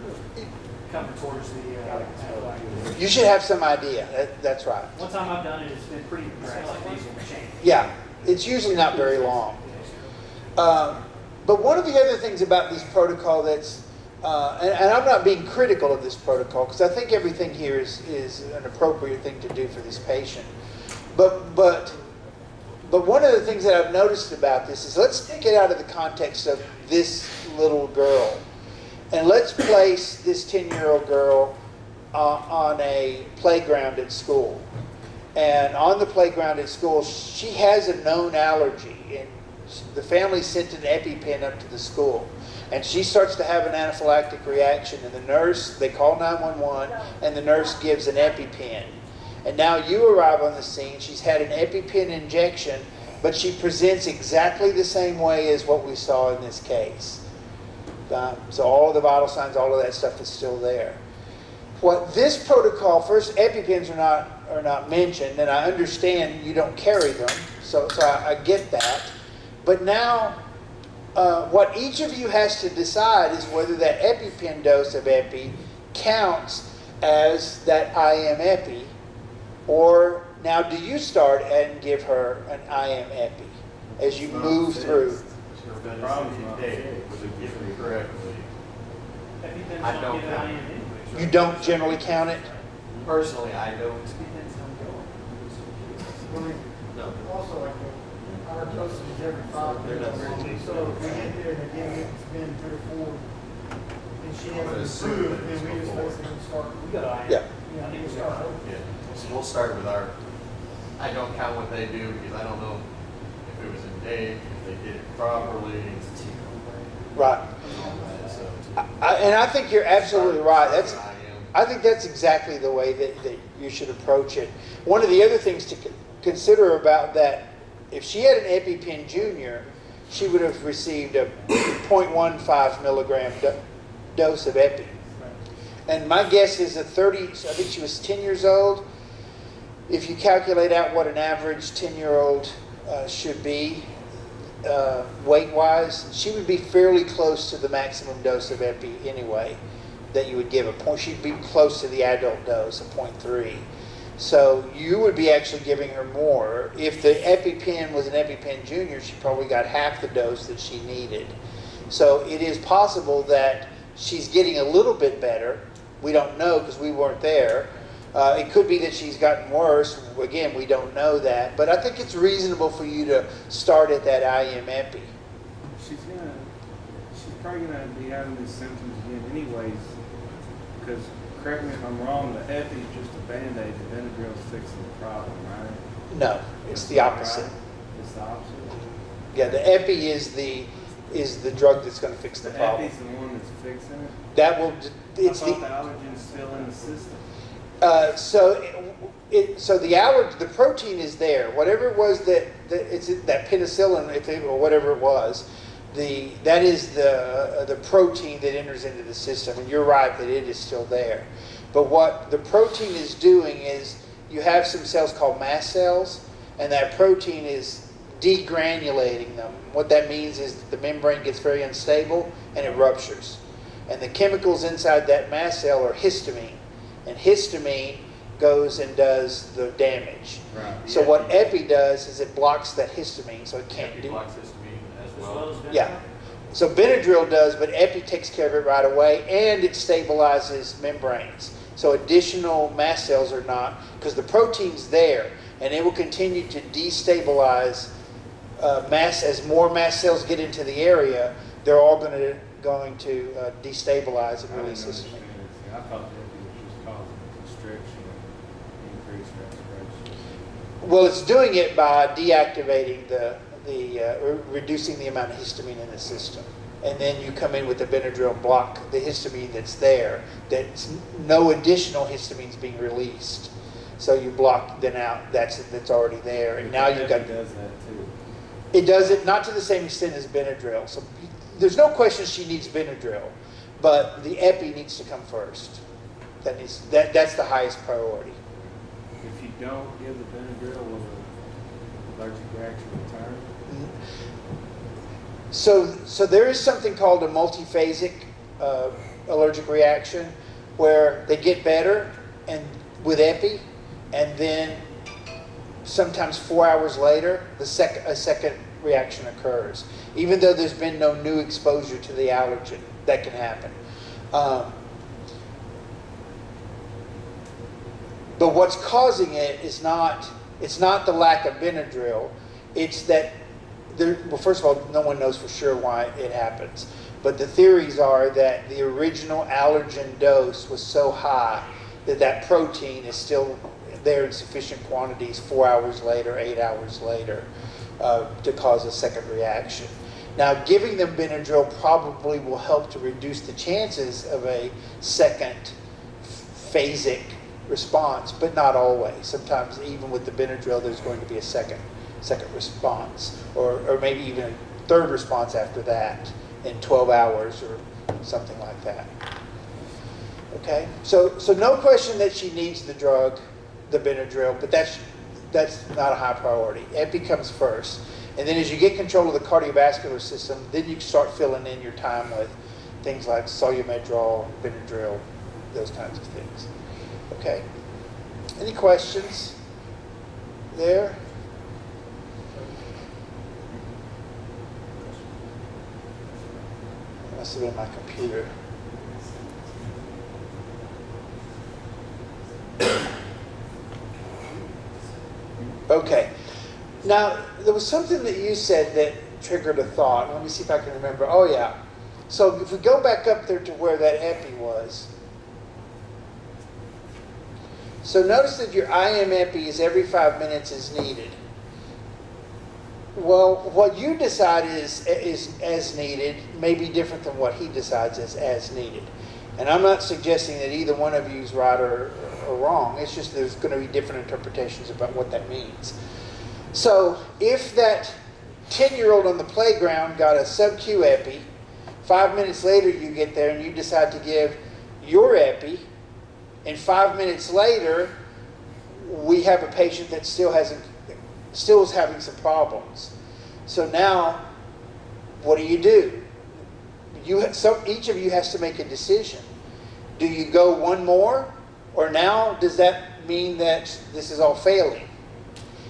coming towards the anaphylactic. You should have some idea, that's right. One time I've done it, it's been pretty drastic. These will change. Yeah, it's usually not very long. But one of the other things about this protocol that's, and I'm not being critical of this protocol, because I think everything here is an appropriate thing to do for this patient. But one of the things that I've noticed about this is, let's take it out of the context of this little girl. And let's place this 10-year-old girl on a playground at school. And on the playground at school, she has a known allergy. And the family sent an EpiPen up to the school. And she starts to have an anaphylactic reaction. And the nurse, they call 911, and the nurse gives an EpiPen. And now you arrive on the scene. She's had an EpiPen injection, but she presents exactly the same way as what we saw in this case. So all the vital signs, all of that stuff is still there. What this protocol, first, EpiPens are not mentioned, and I understand you don't carry them, so I get that. But now, what each of you has to decide is whether that EpiPen dose of Epi counts as that IM Epi, or now do you start and give her an IM Epi as you move through? The problem's not fixed. Was it given correctly? EpiPens I don't don't give an count. IM anyways, right? You don't generally count it? Personally, I don't. EpiPens don't go. I mean, No. also like our dosage is every 5 They're not minutes. really- So if we get there and again it's been 3 or 4, and she I'm gonna hasn't assume improved, that it's then we just before. basically start. We got IM. Yeah. Yeah, I think we we start got over. Yeah, so we'll start with our, I don't count what they do because I don't know if it was in date, if they did it properly. Right. So, And I think you're absolutely right. That's, I am. I think that's exactly the way that you should approach it. One of the other things to consider about that, if she had an EpiPen Junior, she would have received a 0.15 milligram dose of Epi. And my guess is I think she was 10 years old. If you calculate out what an average 10-year-old should be, weight-wise, she would be fairly close to the maximum dose of Epi anyway that you would give a point. She'd be close to the adult dose of 0.3. So you would be actually giving her more. If the EpiPen was an EpiPen Junior, she probably got half the dose that she needed. So it is possible that she's getting a little bit better. We don't know because we weren't there. It could be that she's gotten worse. Again, we don't know that. But I think it's reasonable for you to start at that IM Epi. She's probably gonna be having these symptoms again anyways, because, correct me if I'm wrong, the Epi is just a Band-Aid, the Benadryl's fixing the problem, right? No, it's the opposite. Right? It's the opposite? Yeah, the Epi is the drug that's going to fix the The problem. Epi's the one that's fixing it? That will. It's I thought the. the allergen's still in the system. So the protein is there. Whatever it was it's that penicillin, or whatever it was, that is the protein that enters into the system. And you're right that it is still there. But what the protein is doing is you have some cells called mast cells, and that protein is degranulating them. What that means is that the membrane gets very unstable and it ruptures. And the chemicals inside that mast cell are histamine. And histamine goes and does the damage. Right. So what Epi does is it blocks that histamine, so it can't Epi do. blocks histamine as As well well. as Benadryl? Yeah. So Benadryl does, but Epi takes care of it right away, and it stabilizes membranes. So additional mast cells are not, because the protein's there, and it will continue to destabilize mass as more mast cells get into the area. They're all going to destabilize and I didn't release histamine. understand it. I thought the Epi was just causing constriction and increased respiration. Well, it's doing it by deactivating reducing the amount of histamine in the system. And then you come in with the Benadryl and block the histamine that's there. That's no additional histamine's being released. So you block then out that's already there. And now you've got. Epi does that too. It does it not to the same extent as Benadryl. So there's no question she needs Benadryl, but the Epi needs to come first. That's the highest priority. If you don't give the Benadryl, will the allergic reaction return? So there is something called a multiphasic allergic reaction, where they get better and with Epi, and then sometimes 4 hours later, a second reaction occurs. Even though there's been no new exposure to the allergen, that can happen. But what's causing it is it's not the lack of Benadryl. It's that, well, first of all, no one knows for sure why it happens. But the theories are that the original allergen dose was so high that protein is still there in sufficient quantities 4 hours later, 8 hours later, to cause a second reaction. Now, giving them Benadryl probably will help to reduce the chances of a second phasic response, but not always. Sometimes, even with the Benadryl, there's going to be a second response, or maybe even a third response after that in 12 hours or something like that. Okay, so no question that she needs the drug, the Benadryl, but that's not a high priority. Epi comes first. And then as you get control of the cardiovascular system, then you start filling in your time with things like Solumedrol, Benadryl, those kinds of things. Okay. Any questions there? Must have been my computer. Okay. Now, there was something that you said that triggered a thought. Let me see if I can remember. Oh, yeah. So if we go back up there to where that epi was. So notice that your IM epi is every 5 minutes as needed. Well, what you decide is as needed may be different than what he decides is as needed. And I'm not suggesting that either one of you is right or wrong. It's just there's going to be different interpretations about what that means. So if that 10-year-old on the playground got a sub-Q epi, 5 minutes later you get there and you decide to give your epi, and 5 minutes later we have a patient that still is having some problems. So now, what do? Each of you has to make a decision. Do you go one more, or now does that mean that this is all failing?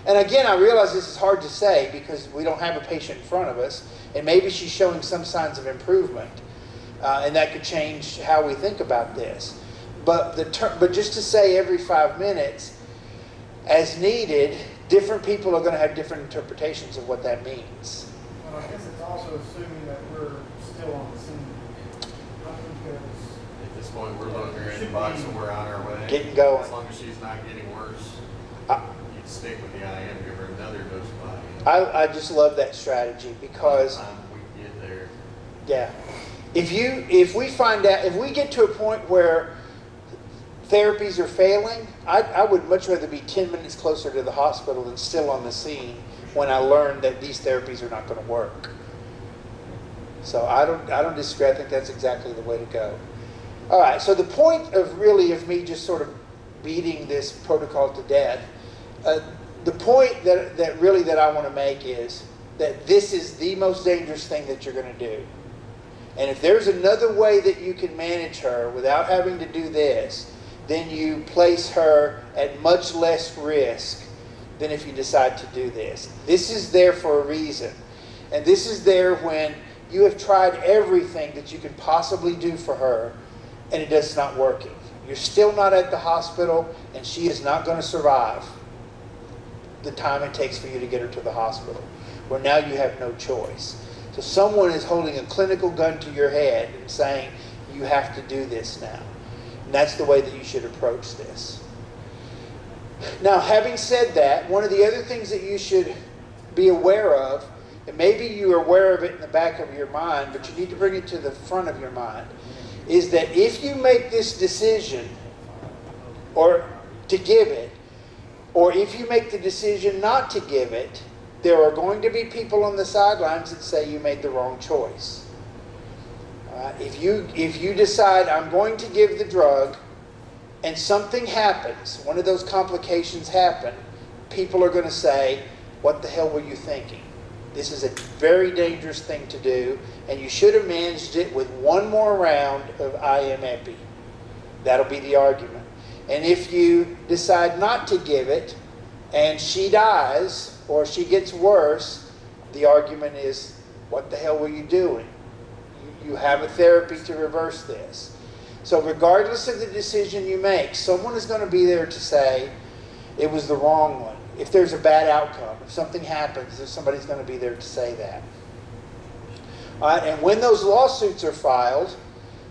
And again, I realize this is hard to say because we don't have a patient in front of us, and maybe she's showing some signs of improvement, and that could change how we think about this. But just to say every 5 minutes, as needed, different people are going to have different interpretations of what that means. Well, I guess it's also assuming that we're still on the scene. Because At this point, we're loading her in the box and we're on our way. Getting going. As long as she's not getting worse, you'd stick with the IM, give her another dose of IM. I just love that strategy because, By the time we get there, yeah, if we get to a point where therapies are failing, I would much rather be 10 minutes closer to the hospital than still on the scene when I learn that these therapies are not going to work. So I don't disagree. I think that's exactly the way to go. All right. So the point of me just sort of beating this protocol to death, the point that I want to make is that this is the most dangerous thing that you're going to do. And if there's another way that you can manage her without having to do this, then you place her at much less risk than if you decide to do this. This is there for a reason. And this is there when you have tried everything that you can possibly do for her and it is not working. You're still not at the hospital and she is not going to survive the time it takes for you to get her to the hospital, where now you have no choice. So someone is holding a clinical gun to your head and saying, you have to do this now. And that's the way that you should approach this. Now, having said that, one of the other things that you should be aware of, and maybe you are aware of it in the back of your mind, but you need to bring it to the front of your mind, is that if you make this decision or to give it, or if you make the decision not to give it, there are going to be people on the sidelines that say you made the wrong choice. If you decide I'm going to give the drug and something happens, one of those complications happen, people are going to say, what the hell were you thinking? This is a very dangerous thing to do, and you should have managed it with one more round of IM epi. That'll be the argument. And if you decide not to give it and she dies or she gets worse, the argument is, what the hell were you doing? You have a therapy to reverse this. So regardless of the decision you make, someone is going to be there to say it was the wrong one. If there's a bad outcome, if something happens, somebody's going to be there to say that. All right, and when those lawsuits are filed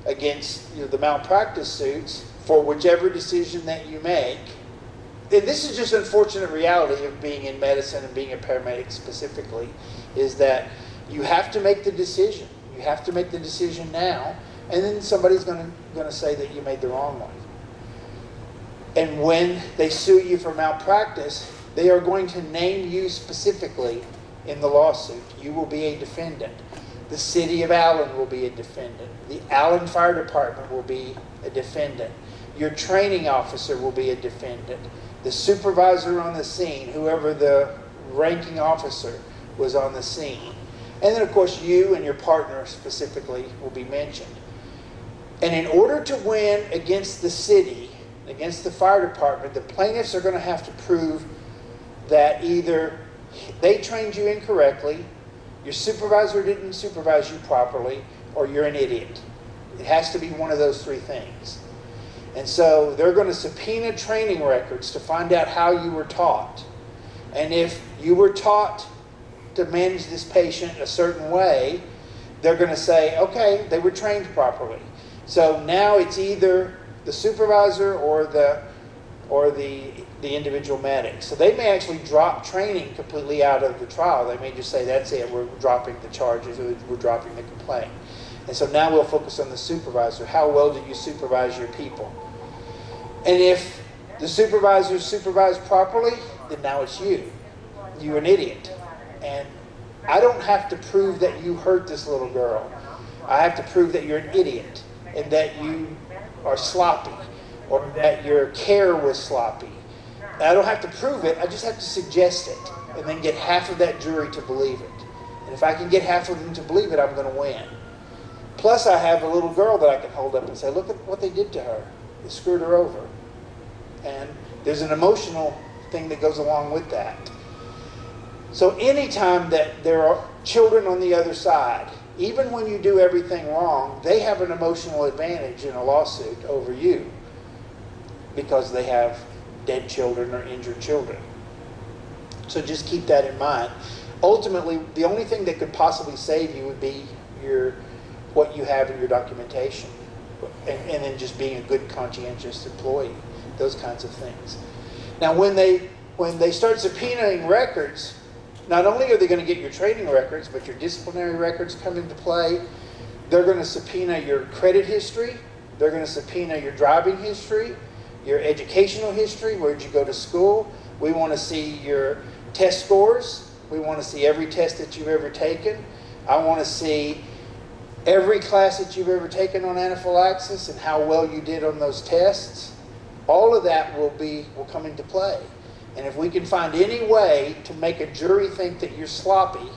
against the malpractice suits for whichever decision that you make, and this is just an unfortunate reality of being in medicine and being a paramedic specifically, is that you have to make the decision. You have to make the decision now, and then somebody's going to say that you made the wrong one. And when they sue you for malpractice, they are going to name you specifically in the lawsuit. You will be a defendant. The city of Allen will be a defendant. The Allen Fire Department will be a defendant. Your training officer will be a defendant. The supervisor on the scene, whoever the ranking officer was on the scene. And then, of course, you and your partner specifically will be mentioned. And in order to win against the city, against the fire department, the plaintiffs are going to have to prove that either they trained you incorrectly, your supervisor didn't supervise you properly, or you're an idiot. It has to be one of those three things. And so they're going to subpoena training records to find out how you were taught. And if you were taught to manage this patient a certain way, they're going to say, okay, they were trained properly. So now it's either the supervisor or the individual medic. So they may actually drop training completely out of the trial. They may just say, that's it, we're dropping the charges, we're dropping the complaint. And so now we'll focus on the supervisor. How well do you supervise your people? And if the supervisor supervised properly, then now it's you. You're an idiot. And I don't have to prove that you hurt this little girl. I have to prove that you're an idiot and that you are sloppy or that your care was sloppy. I don't have to prove it. I just have to suggest it and then get half of that jury to believe it. And if I can get half of them to believe it, I'm going to win. Plus, I have a little girl that I can hold up and say, look at what they did to her. They screwed her over. And there's an emotional thing that goes along with that. So anytime that there are children on the other side, even when you do everything wrong, they have an emotional advantage in a lawsuit over you because they have dead children or injured children. So just keep that in mind. Ultimately, the only thing that could possibly save you would be what you have in your documentation, and then just being a good, conscientious employee, those kinds of things. Now, when they start subpoenaing records, not only are they going to get your training records, but your disciplinary records come into play. They're going to subpoena your credit history. They're going to subpoena your driving history, your educational history, where'd you go to school. We want to see your test scores. We want to see every test that you've ever taken. I want to see every class that you've ever taken on anaphylaxis and how well you did on those tests. All of that will come into play. And if we can find any way to make a jury think that you're sloppy,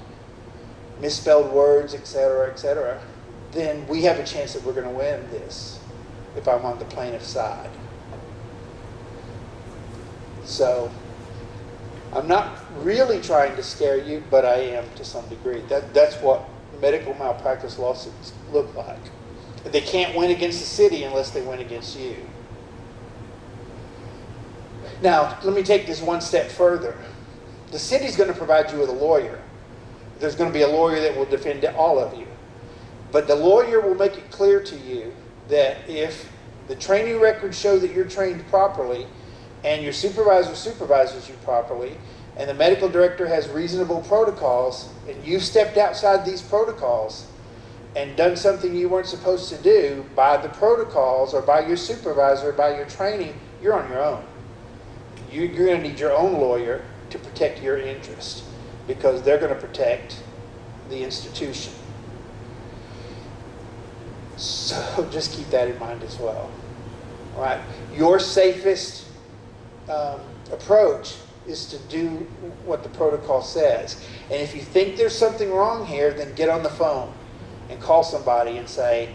misspelled words, etc., then we have a chance that we're going to win this if I'm on the plaintiff's side. So I'm not really trying to scare you, but I am to some degree. That's what medical malpractice lawsuits look like. They can't win against the city unless they win against you. Now, let me take this one step further. The city's going to provide you with a lawyer. There's going to be a lawyer that will defend all of you. But the lawyer will make it clear to you that if the training records show that you're trained properly, and your supervisor supervises you properly, and the medical director has reasonable protocols, and you've stepped outside these protocols and done something you weren't supposed to do by the protocols or by your supervisor or by your training, you're on your own. You're going to need your own lawyer to protect your interest because they're going to protect the institution. So just keep that in mind as well. All right? Your safest approach is to do what the protocol says. And if you think there's something wrong here, then get on the phone and call somebody and say,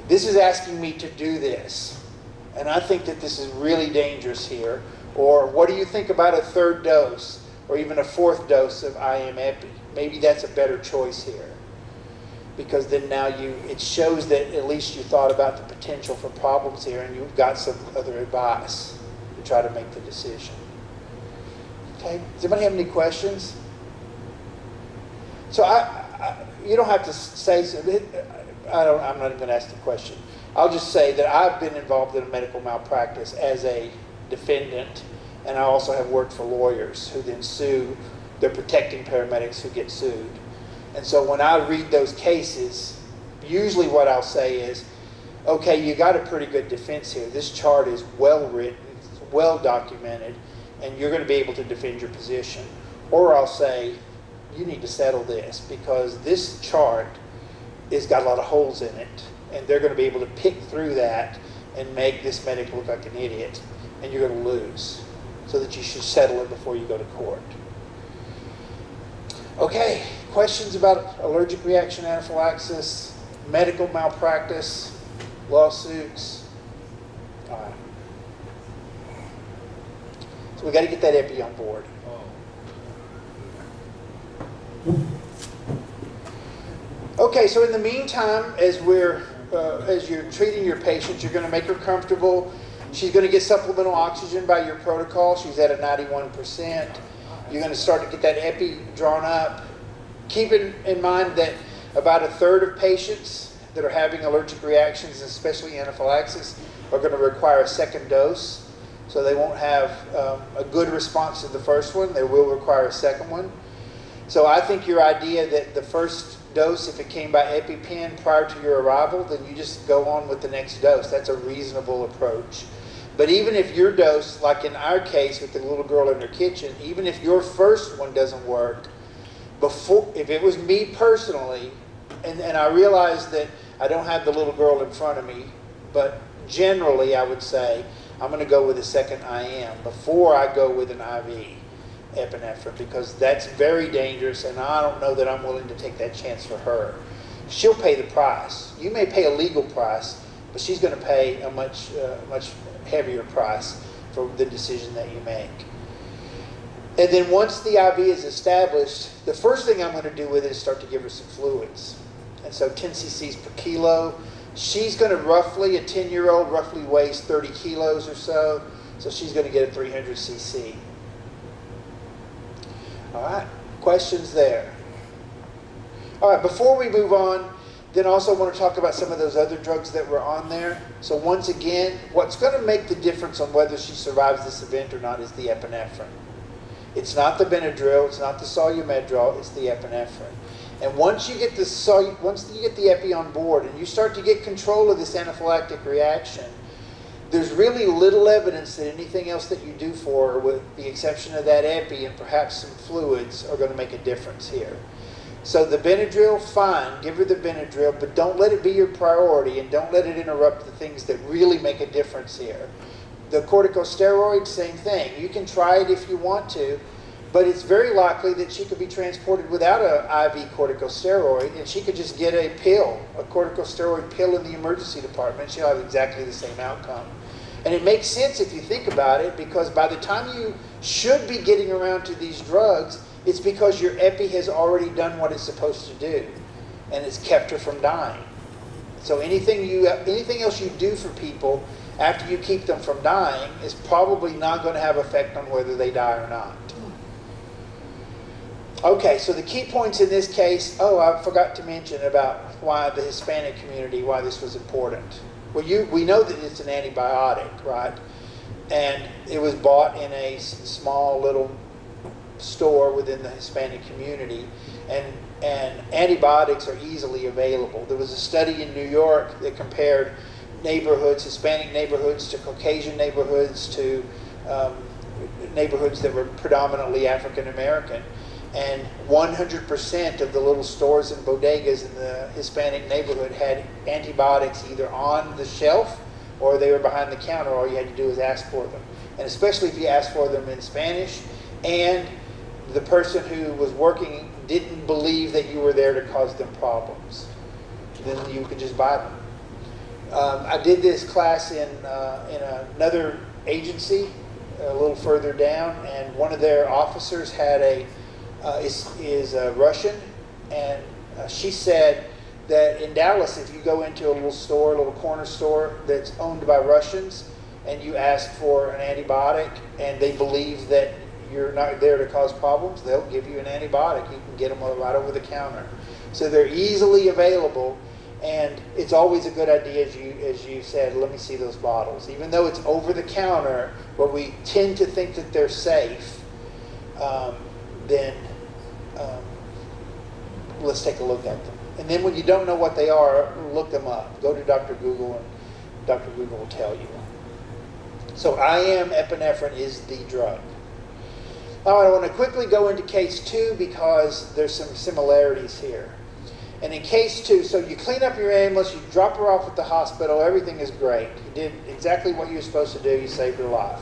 this is asking me to do this. And I think that this is really dangerous here. Or what do you think about a third dose or even a fourth dose of IM epi? Maybe that's a better choice here. Because then now it shows that at least you thought about the potential for problems here and you've got some other advice to try to make the decision. Okay, does anybody have any questions? So you don't have to say so. I'm not even going to ask the question. I'll just say that I've been involved in a medical malpractice as a defendant, and I also have worked for lawyers who then sue. They're protecting paramedics who get sued. And so when I read those cases, usually what I'll say is, okay, you got a pretty good defense here. This chart is well written, it's well documented, and you're going to be able to defend your position. Or I'll say, you need to settle this because this chart has got a lot of holes in it, and they're going to be able to pick through that and make this medic look like an idiot, and you're going to lose. So that you should settle it before you go to court. Okay, questions about allergic reaction anaphylaxis, medical malpractice, lawsuits? All right. So we got to get that epi on board. Okay, so in the meantime, as you're treating your patient, you're going to make her comfortable. She's going to get supplemental oxygen by your protocol. She's at a 91%. You're going to start to get that epi drawn up. Keeping in mind that about a third of patients that are having allergic reactions, especially anaphylaxis, are going to require a second dose. So they won't have a good response to the first one. They will require a second one. So I think your idea that the first dose, if it came by EpiPen prior to your arrival, then you just go on with the next dose. That's a reasonable approach. But even if your dose, like in our case with the little girl in her kitchen, even if your first one doesn't work, if it was me personally, and I realize that I don't have the little girl in front of me, but generally I would say I'm going to go with a second IM before I go with an IV epinephrine, because that's very dangerous, and I don't know that I'm willing to take that chance for her. She'll pay the price. You may pay a legal price, but she's going to pay a much heavier price for the decision that you make. And then once the IV is established, the first thing I'm going to do with it is start to give her some fluids. And so 10 cc's per kilo. She's going to roughly, a 10-year-old roughly weighs 30 kilos or so, so she's going to get a 300 cc. All right, questions there? All right, before we move on, then also want to talk about some of those other drugs that were on there. So once again, what's going to make the difference on whether she survives this event or not is the epinephrine. It's not the Benadryl, it's not the Solumedrol, it's the epinephrine. And once you get the epi on board and you start to get control of this anaphylactic reaction, there's really little evidence that anything else that you do for her, with the exception of that epi and perhaps some fluids, are going to make a difference here. So the Benadryl, fine, give her the Benadryl, but don't let it be your priority and don't let it interrupt the things that really make a difference here. The corticosteroids, same thing. You can try it if you want to, but it's very likely that she could be transported without an IV corticosteroid, and she could just get a pill, a corticosteroid pill in the emergency department. She'll have exactly the same outcome. And it makes sense if you think about it, because by the time you should be getting around to these drugs, it's because your epi has already done what it's supposed to do, and it's kept her from dying. So anything else you do for people after you keep them from dying is probably not going to have effect on whether they die or not. Okay, so the key points in this case, I forgot to mention about why the Hispanic community, why this was important. Well, we know that it's an antibiotic, right? And it was bought in a small little store within the Hispanic community, and antibiotics are easily available. There was a study in New York that compared neighborhoods, Hispanic neighborhoods to Caucasian neighborhoods to neighborhoods that were predominantly African American. And 100% of the little stores and bodegas in the Hispanic neighborhood had antibiotics either on the shelf or they were behind the counter. All you had to do was ask for them. And especially if you asked for them in Spanish, and the person who was working didn't believe that you were there to cause them problems, then you could just buy them. I did this class in another agency a little further down, and one of their officers had is Russian, and she said that in Dallas, if you go into a little corner store that's owned by Russians, and you ask for an antibiotic, and they believe that you're not there to cause problems, they'll give you an antibiotic. You can get them right over the counter. So they're easily available, and it's always a good idea, as you said, let me see those bottles. Even though it's over the counter, where we tend to think that they're safe, then let's take a look at them. And then when you don't know what they are, look them up. Go to Dr. Google, and Dr. Google will tell you. So IM epinephrine is the drug. All right, I want to quickly go into case 2 because there's some similarities here. And in case 2, so you clean up your ambulance, you drop her off at the hospital, everything is great. You did exactly what you were supposed to do, you saved her life.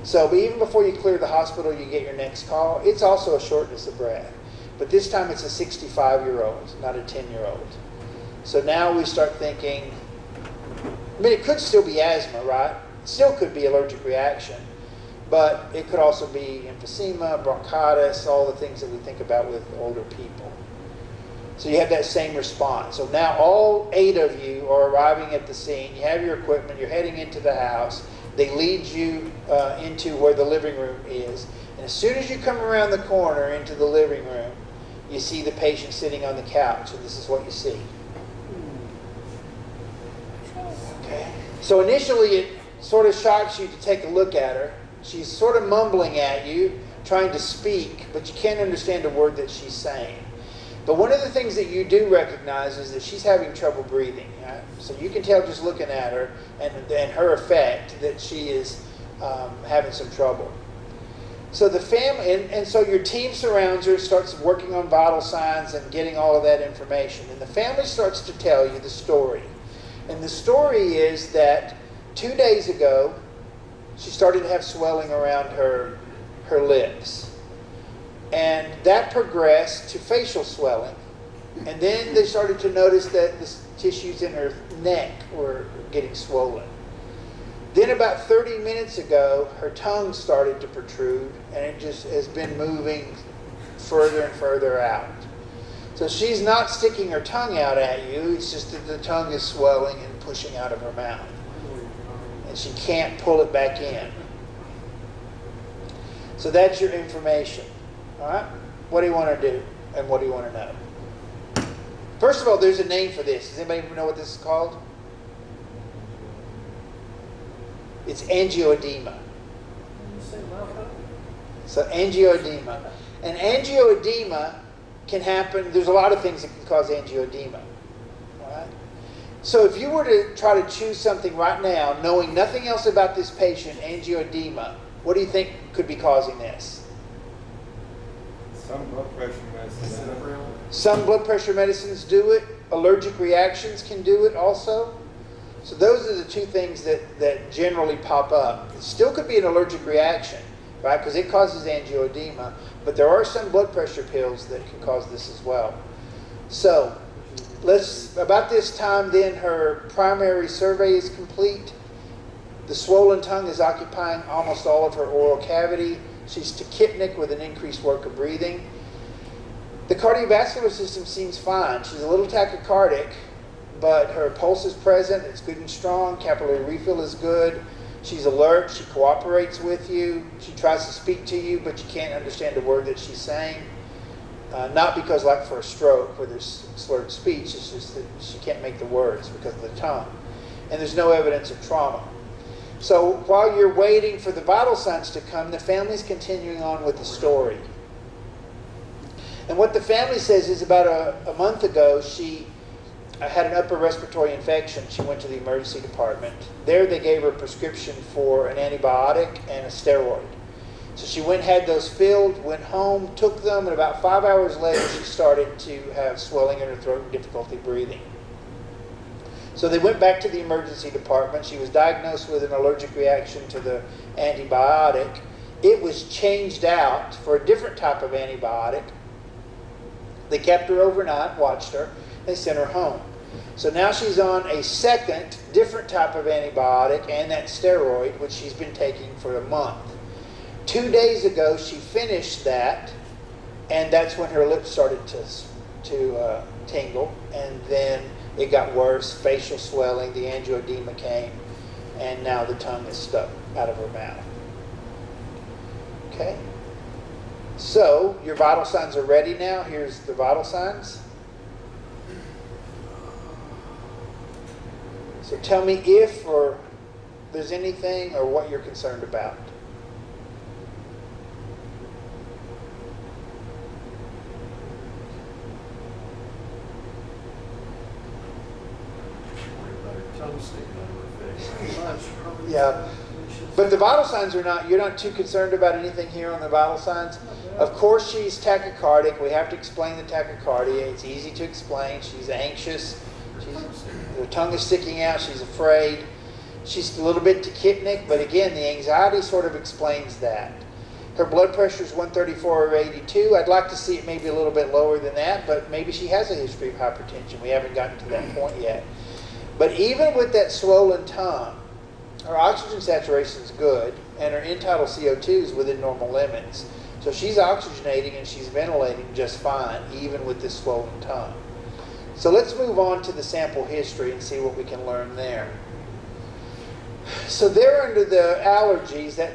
So, but even before you clear the hospital, you get your next call. It's also a shortness of breath. But this time it's a 65-year-old, not a 10-year-old. So now we start thinking, I mean, it could still be asthma, right? It still could be allergic reaction. But it could also be emphysema, bronchitis, all the things that we think about with older people. So you have that same response. So now all 8 of you are arriving at the scene. You have your equipment. You're heading into the house. They lead you into where the living room is. And as soon as you come around the corner into the living room, you see the patient sitting on the couch. And this is what you see. Okay. So initially it sort of shocks you to take a look at her. She's sort of mumbling at you, trying to speak, but you can't understand a word that she's saying. But one of the things that you do recognize is that she's having trouble breathing. Right? So you can tell just looking at her and her effect that she is having some trouble. So the family, and so your team surrounds her, starts working on vital signs and getting all of that information. And the family starts to tell you the story. And the story is that 2 days ago, she started to have swelling around her lips. And that progressed to facial swelling. And then they started to notice that the tissues in her neck were getting swollen. Then about 30 minutes ago, her tongue started to protrude, and it just has been moving further and further out. So she's not sticking her tongue out at you, it's just that the tongue is swelling and pushing out of her mouth. And she can't pull it back in. So that's your information. All right? What do you want to do? And what do you want to know? First of all, there's a name for this. Does anybody know what this is called? It's angioedema. So angioedema. And angioedema can happen. There's a lot of things that can cause angioedema. All right? So if you were to try to choose something right now, knowing nothing else about this patient, angioedema, what do you think could be causing this? Some blood pressure medicine. Some blood pressure medicines do it. Allergic reactions can do it also. So those are the 2 things that generally pop up. It still could be an allergic reaction, right? Because it causes angioedema. But there are some blood pressure pills that can cause this as well. So about this time then, her primary survey is complete. The swollen tongue is occupying almost all of her oral cavity. She's tachypnic with an increased work of breathing. The cardiovascular system seems fine. She's a little tachycardic, but her pulse is present. It's good and strong. Capillary refill is good. She's alert. She cooperates with you. She tries to speak to you, but you can't understand a word that she's saying. Not because, like for a stroke, where there's slurred speech. It's just that she can't make the words because of the tongue. And there's no evidence of trauma. So while you're waiting for the vital signs to come, the family's continuing on with the story. And what the family says is about a month ago, she had an upper respiratory infection. She went to the emergency department. There they gave her a prescription for an antibiotic and a steroid. So she went and had those filled, went home, took them, and about 5 hours later she started to have swelling in her throat and difficulty breathing. So they went back to the emergency department. She was diagnosed with an allergic reaction to the antibiotic. It was changed out for a different type of antibiotic. They kept her overnight, watched her. They sent her home. So now she's on a second, different type of antibiotic and that steroid, which she's been taking for a month. 2 days ago, she finished that, and that's when her lips started to tingle, and then it got worse, facial swelling, the angioedema came, and now the tongue is stuck out of her mouth. Okay? So, your vital signs are ready now. Here's the vital signs. So tell me if or there's anything or what you're concerned about. Tongue sticking out of her face. Yeah. But the vital signs are not, you're not too concerned about anything here on the vital signs? Of course she's tachycardic. We have to explain the tachycardia. It's easy to explain. She's anxious. Her tongue is sticking out. She's afraid. She's a little bit tachypnic, but again, the anxiety sort of explains that. Her blood pressure is 134/82. I'd like to see it maybe a little bit lower than that, but maybe she has a history of hypertension. We haven't gotten to that point yet. But even with that swollen tongue, her oxygen saturation is good, and her end-tidal CO2 is within normal limits. So she's oxygenating and she's ventilating just fine, even with this swollen tongue. So let's move on to the sample history and see what we can learn there. So there under the allergies, that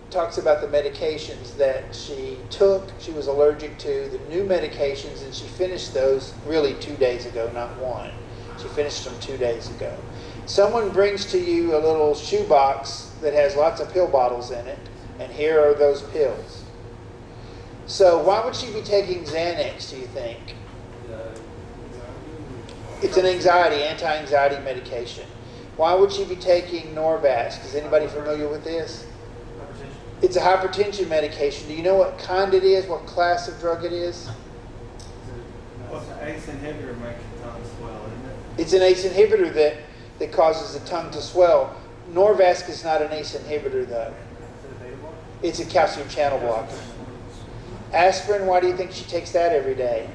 talks about the medications that she took, she was allergic to, the new medications, and she finished those really 2 days ago, not one. She finished them 2 days ago. Someone brings to you a little shoebox that has lots of pill bottles in it, and here are those pills. So why would she be taking Xanax, do you think? It's an anti-anxiety medication. Why would she be taking Norvasc? Is anybody familiar with this? Hypertension. It's a hypertension medication. Do you know what kind it is, what class of drug it is? Well, the ACE inhibitor makes your tongue swell, isn't it? It's an ACE inhibitor that causes the tongue to swell. Norvasc is not an ACE inhibitor, though. It's a calcium channel blocker. Aspirin, why do you think she takes that every day?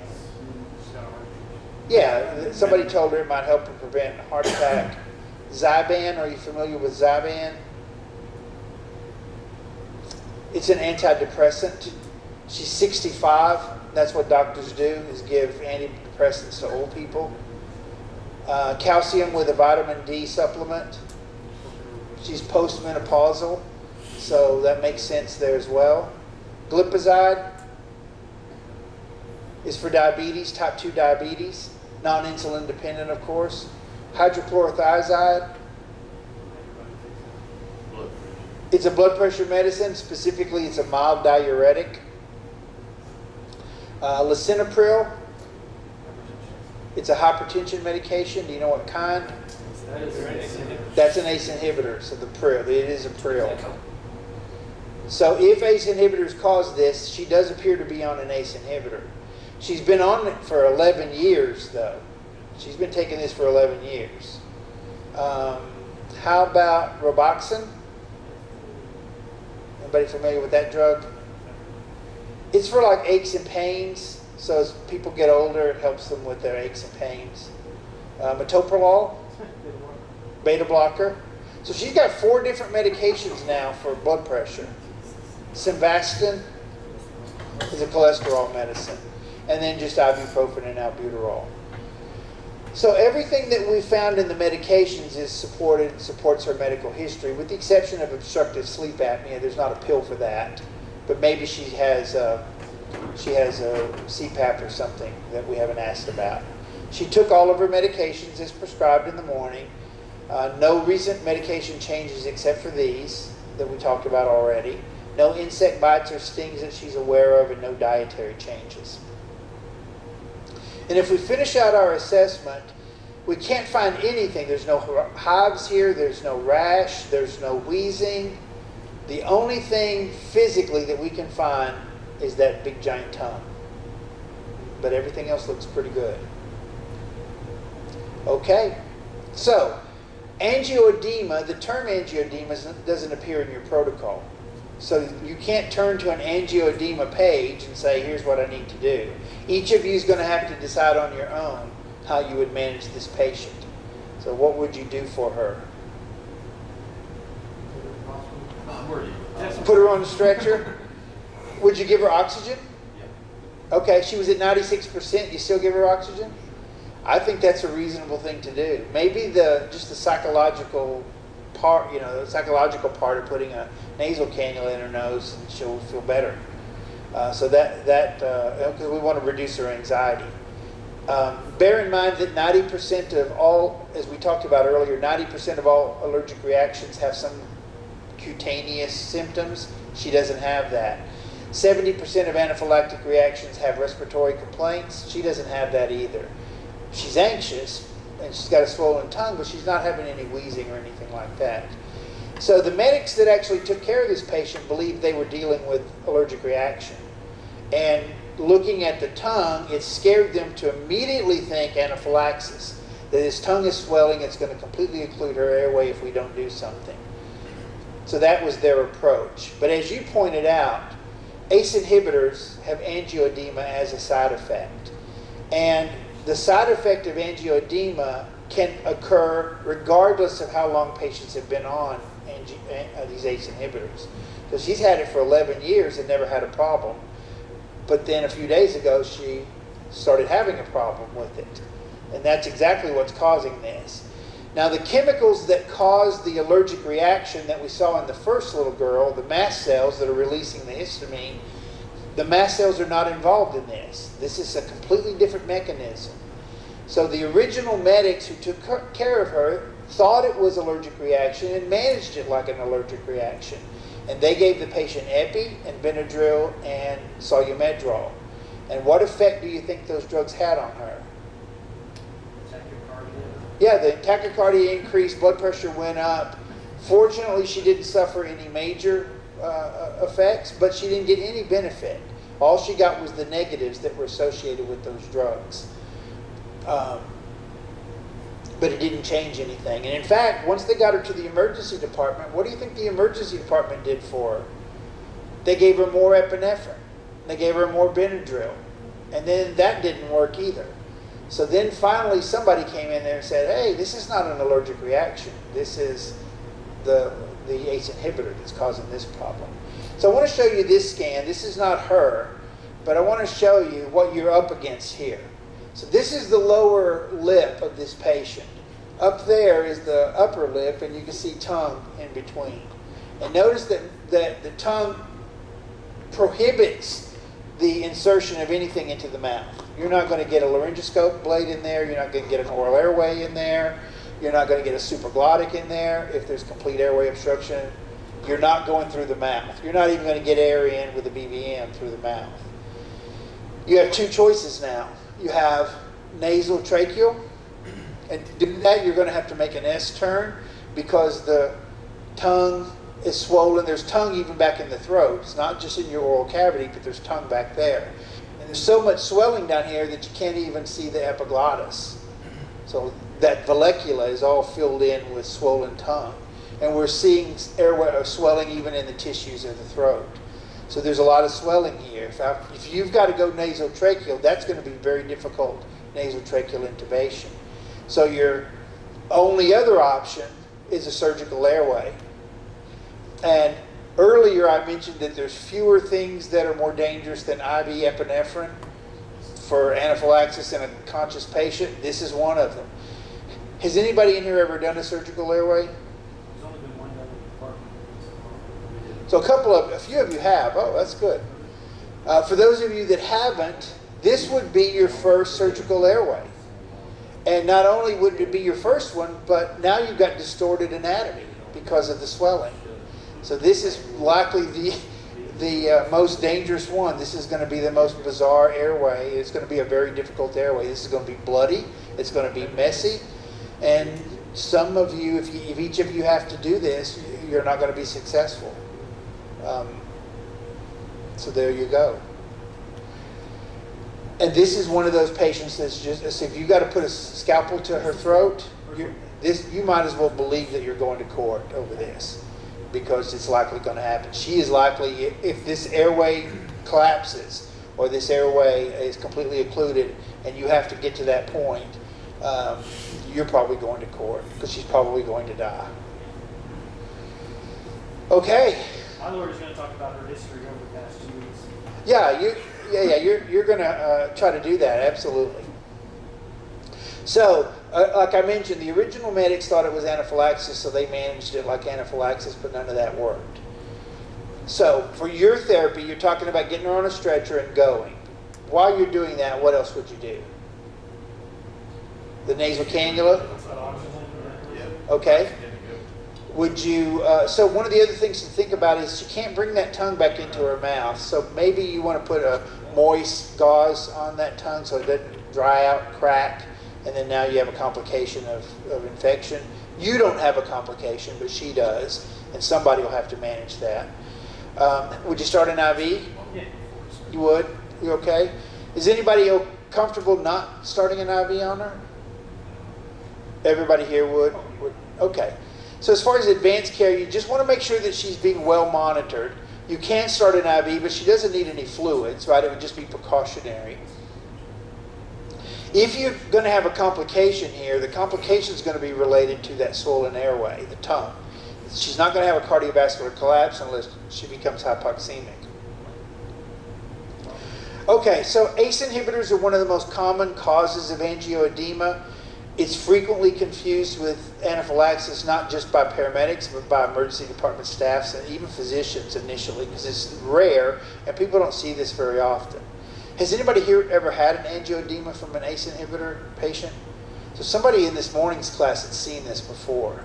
Yeah, somebody told her it might help her prevent a heart attack. Zyban, are you familiar with Zyban? It's an antidepressant. She's 65. That's what doctors do, is give antidepressants to old people. Calcium with a vitamin D supplement. She's postmenopausal, so that makes sense there as well. Glipizide is for diabetes, type 2 diabetes, non-insulin dependent, of course. Hydrochlorothiazide, it's a blood pressure medicine. Specifically, it's a mild diuretic. Lisinopril, it's a hypertension medication. Do you know what kind? That's an ACE inhibitor, so the pril, it is a pril. So if ACE inhibitors cause this, she does appear to be on an ACE inhibitor. She's been on it for 11 years, though. She's been taking this for 11 years. How about Roboxin? Anybody familiar with that drug? It's for like aches and pains. So as people get older, it helps them with their aches and pains. Metoprolol, beta blocker. So she's got 4 different medications now for blood pressure. Simvastatin is a cholesterol medicine. And then just ibuprofen and albuterol. So everything that we found in the medications is supports her medical history, with the exception of obstructive sleep apnea. There's not a pill for that, but maybe she has a CPAP or something that we haven't asked about. She took all of her medications as prescribed in the morning. No recent medication changes except for these that we talked about already. No insect bites or stings that she's aware of, and no dietary changes. And if we finish out our assessment, we can't find anything. There's no hives here, there's no rash, there's no wheezing. The only thing physically that we can find is that big giant tongue. But everything else looks pretty good. Okay, so angioedema, the term angioedema doesn't appear in your protocol. So you can't turn to an angioedema page and say, here's what I need to do. Each of you is going to have to decide on your own how you would manage this patient. So what would you do for her? Put her on the stretcher? Would you give her oxygen? Yeah. Okay, she was at 96%. You still give her oxygen? I think that's a reasonable thing to do. Maybe just the psychological part, the psychological part of putting a nasal cannula in her nose, and she'll feel better. So because we want to reduce her anxiety. Bear in mind that 90% of all, as we talked about earlier, 90% of all allergic reactions have some cutaneous symptoms. She doesn't have that. 70% of anaphylactic reactions have respiratory complaints. She doesn't have that either. She's anxious, and she's got a swollen tongue, but she's not having any wheezing or anything like that. So the medics that actually took care of this patient believed they were dealing with allergic reaction. And looking at the tongue, it scared them to immediately think anaphylaxis, that his tongue is swelling, it's going to completely occlude her airway if we don't do something. So that was their approach. But as you pointed out, ACE inhibitors have angioedema as a side effect. And the side effect of angioedema can occur regardless of how long patients have been on these ACE inhibitors. So she's had it for 11 years and never had a problem. But then a few days ago, she started having a problem with it. And that's exactly what's causing this. Now, the chemicals that cause the allergic reaction that we saw in the first little girl, the mast cells that are releasing the histamine, the mast cells are not involved in this. This is a completely different mechanism. So the original medics who took care of her thought it was allergic reaction and managed it like an allergic reaction. And they gave the patient epi and Benadryl and Solumedrol. And what effect do you think those drugs had on her? Yeah, the tachycardia increased, blood pressure went up. Fortunately, she didn't suffer any major effects, but she didn't get any benefit. All she got was the negatives that were associated with those drugs. But it didn't change anything. And in fact, once they got her to the emergency department, what do you think the emergency department did for her? They gave her more epinephrine. They gave her more Benadryl. And then that didn't work either. So then finally somebody came in there and said, hey, this is not an allergic reaction. This is the ACE inhibitor that's causing this problem. So I want to show you this scan. This is not her, but I want to show you what you're up against here. So this is the lower lip of this patient. Up there is the upper lip, and you can see tongue in between. And notice that the tongue prohibits the insertion of anything into the mouth. You're not going to get a laryngoscope blade in there. You're not going to get an oral airway in there. You're not going to get a supraglottic in there if there's complete airway obstruction. You're not going through the mouth. You're not even going to get air in with a BVM through the mouth. You have two choices now. You have nasal tracheal, and to do that you're going to have to make an S turn because the tongue is swollen. There's tongue even back in the throat. It's not just in your oral cavity, but there's tongue back there. And there's so much swelling down here that you can't even see the epiglottis. So that vallecula is all filled in with swollen tongue. And we're seeing airway swelling even in the tissues of the throat. So there's a lot of swelling here. If you've got to go nasotracheal, that's going to be very difficult nasotracheal intubation. So your only other option is a surgical airway. And earlier I mentioned that there's fewer things that are more dangerous than IV epinephrine for anaphylaxis in a conscious patient. This is one of them. Has anybody in here ever done a surgical airway? There's only been one other department. So a few of you have. Oh, that's good. For those of you that haven't, this would be your first surgical airway. And not only would it be your first one, but now you've got distorted anatomy because of the swelling. So this is likely the most dangerous one. This is going to be the most bizarre airway. It's going to be a very difficult airway. This is going to be bloody. It's going to be messy. And some of you, if each of you have to do this, you're not going to be successful. So there you go. And this is one of those patients that's just, if you got to put a scalpel to her throat, you might as well believe that you're going to court over this, because it's likely going to happen. She is likely, if this airway collapses or this airway is completely occluded and you have to get to that point, you're probably going to court because she's probably going to die. Okay. My lawyer's going to talk about her history over the past 2 weeks. You're going to try to do that, absolutely. So, like I mentioned, the original medics thought it was anaphylaxis, so they managed it like anaphylaxis, but none of that worked. So, for your therapy, you're talking about getting her on a stretcher and going. While you're doing that, what else would you do? The nasal cannula? Okay. Would you, so one of the other things to think about is she can't bring that tongue back into her mouth, so maybe you want to put a moist gauze on that tongue so it doesn't dry out, crack, and then now you have a complication of infection. You don't have a complication, but she does, and somebody will have to manage that. Would you start an IV? Yeah. You would? You okay? Is anybody comfortable not starting an IV on her? Everybody here would? Okay. So as far as advanced care, you just want to make sure that she's being well monitored. You can start an IV, but she doesn't need any fluids, right? It would just be precautionary. If you're going to have a complication here, the complication is going to be related to that swollen airway, the tongue. She's not going to have a cardiovascular collapse unless she becomes hypoxemic. Okay, so ACE inhibitors are one of the most common causes of angioedema. It's frequently confused with anaphylaxis, not just by paramedics, but by emergency department staffs and even physicians initially, because it's rare and people don't see this very often. Has anybody here ever had an angioedema from an ACE inhibitor patient? So somebody in this morning's class had seen this before.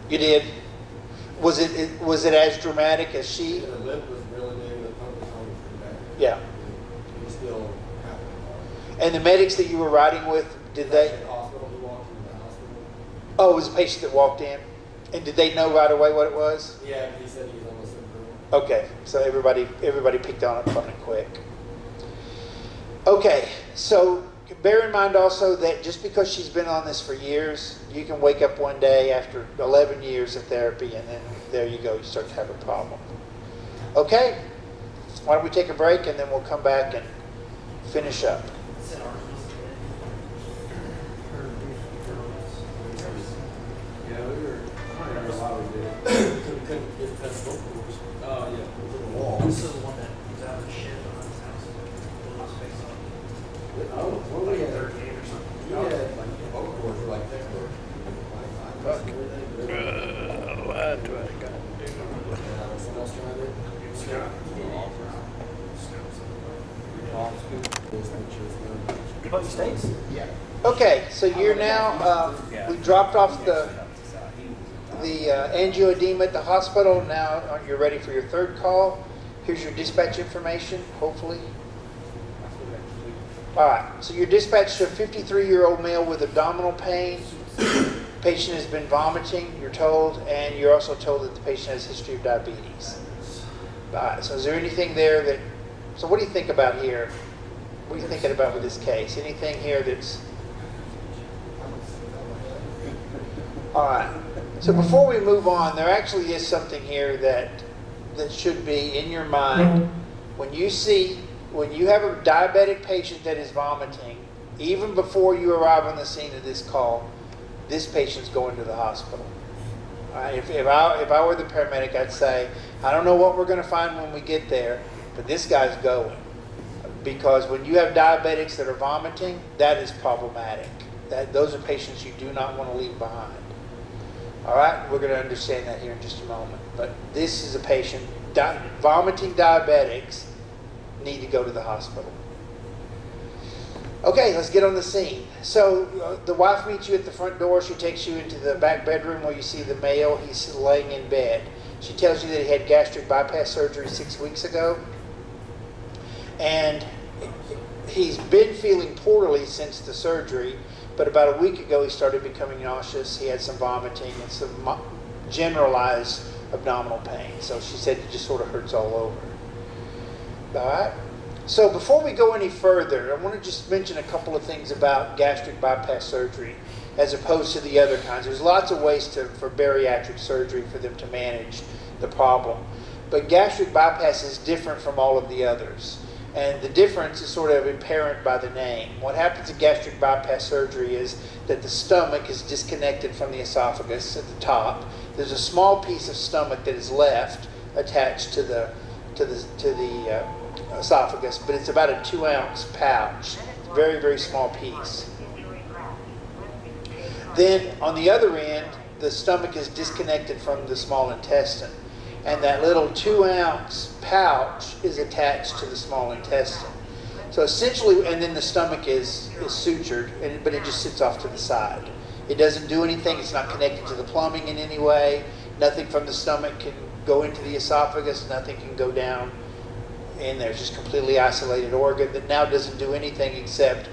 You did? Was it as dramatic as she? The lip was really big, the pump was only pretty bad. Yeah. It was still happening. And the medics that you were riding with, did they? At the hospital, he walked into the hospital. Oh, it was a patient that walked in? And did they know right away what it was? Yeah, he said he was almost improved. Okay, so everybody picked on it on it quick. Okay, so bear in mind also that just because she's been on this for years, you can wake up one day after 11 years of therapy and then there you go, you start to have a problem. Okay, why don't we take a break and then we'll come back and finish up. Yeah, we were, I don't remember why we did it. Couldn't get past both doors. Oh, yeah. It was in the wall. This is the one that was out of the shed behind his house. Blew his face off. Oh, well, we had, 38 or something. we had, like, both doors were like that door. Fuck. What do I got to do? Someone else trying it? But states? Yeah. Okay, so you're now, we dropped off the angioedema at the hospital. Now you're ready for your third call. Here's your dispatch information, hopefully. All right, so you're dispatched to a 53-year-old male with abdominal pain. Patient has been vomiting, you're told, and you're also told that the patient has a history of diabetes. All right, so is there anything there that, so what do you think about here? What are you thinking about with this case? Anything here that's... All right. So before we move on, there actually is something here that should be in your mind. When you have a diabetic patient that is vomiting, even before you arrive on the scene of this call, this patient's going to the hospital. All right. If I were the paramedic, I'd say, I don't know what we're going to find when we get there, but this guy's going. Because when you have diabetics that are vomiting, that is problematic. Those are patients you do not want to leave behind. All right, we're going to understand that here in just a moment. But this is a patient, vomiting diabetics need to go to the hospital. Okay, let's get on the scene. So the wife meets you at the front door. She takes you into the back bedroom where you see the male. He's laying in bed. She tells you that he had gastric bypass surgery 6 weeks ago. And he's been feeling poorly since the surgery, but about a week ago he started becoming nauseous. He had some vomiting and some generalized abdominal pain. So she said it just sort of hurts all over. All right. So before we go any further, I want to just mention a couple of things about gastric bypass surgery as opposed to the other kinds. There's lots of ways for bariatric surgery for them to manage the problem. But gastric bypass is different from all of the others. And the difference is sort of apparent by the name. What happens in gastric bypass surgery is that the stomach is disconnected from the esophagus at the top. There's a small piece of stomach that is left attached to the esophagus, but it's about a 2-ounce pouch. Very, very small piece. Then on the other end, the stomach is disconnected from the small intestine. And that little 2-ounce pouch is attached to the small intestine. So essentially, and then the stomach is sutured, but it just sits off to the side. It doesn't do anything. It's not connected to the plumbing in any way. Nothing from the stomach can go into the esophagus. Nothing can go down in there. It's just completely isolated organ that now doesn't do anything except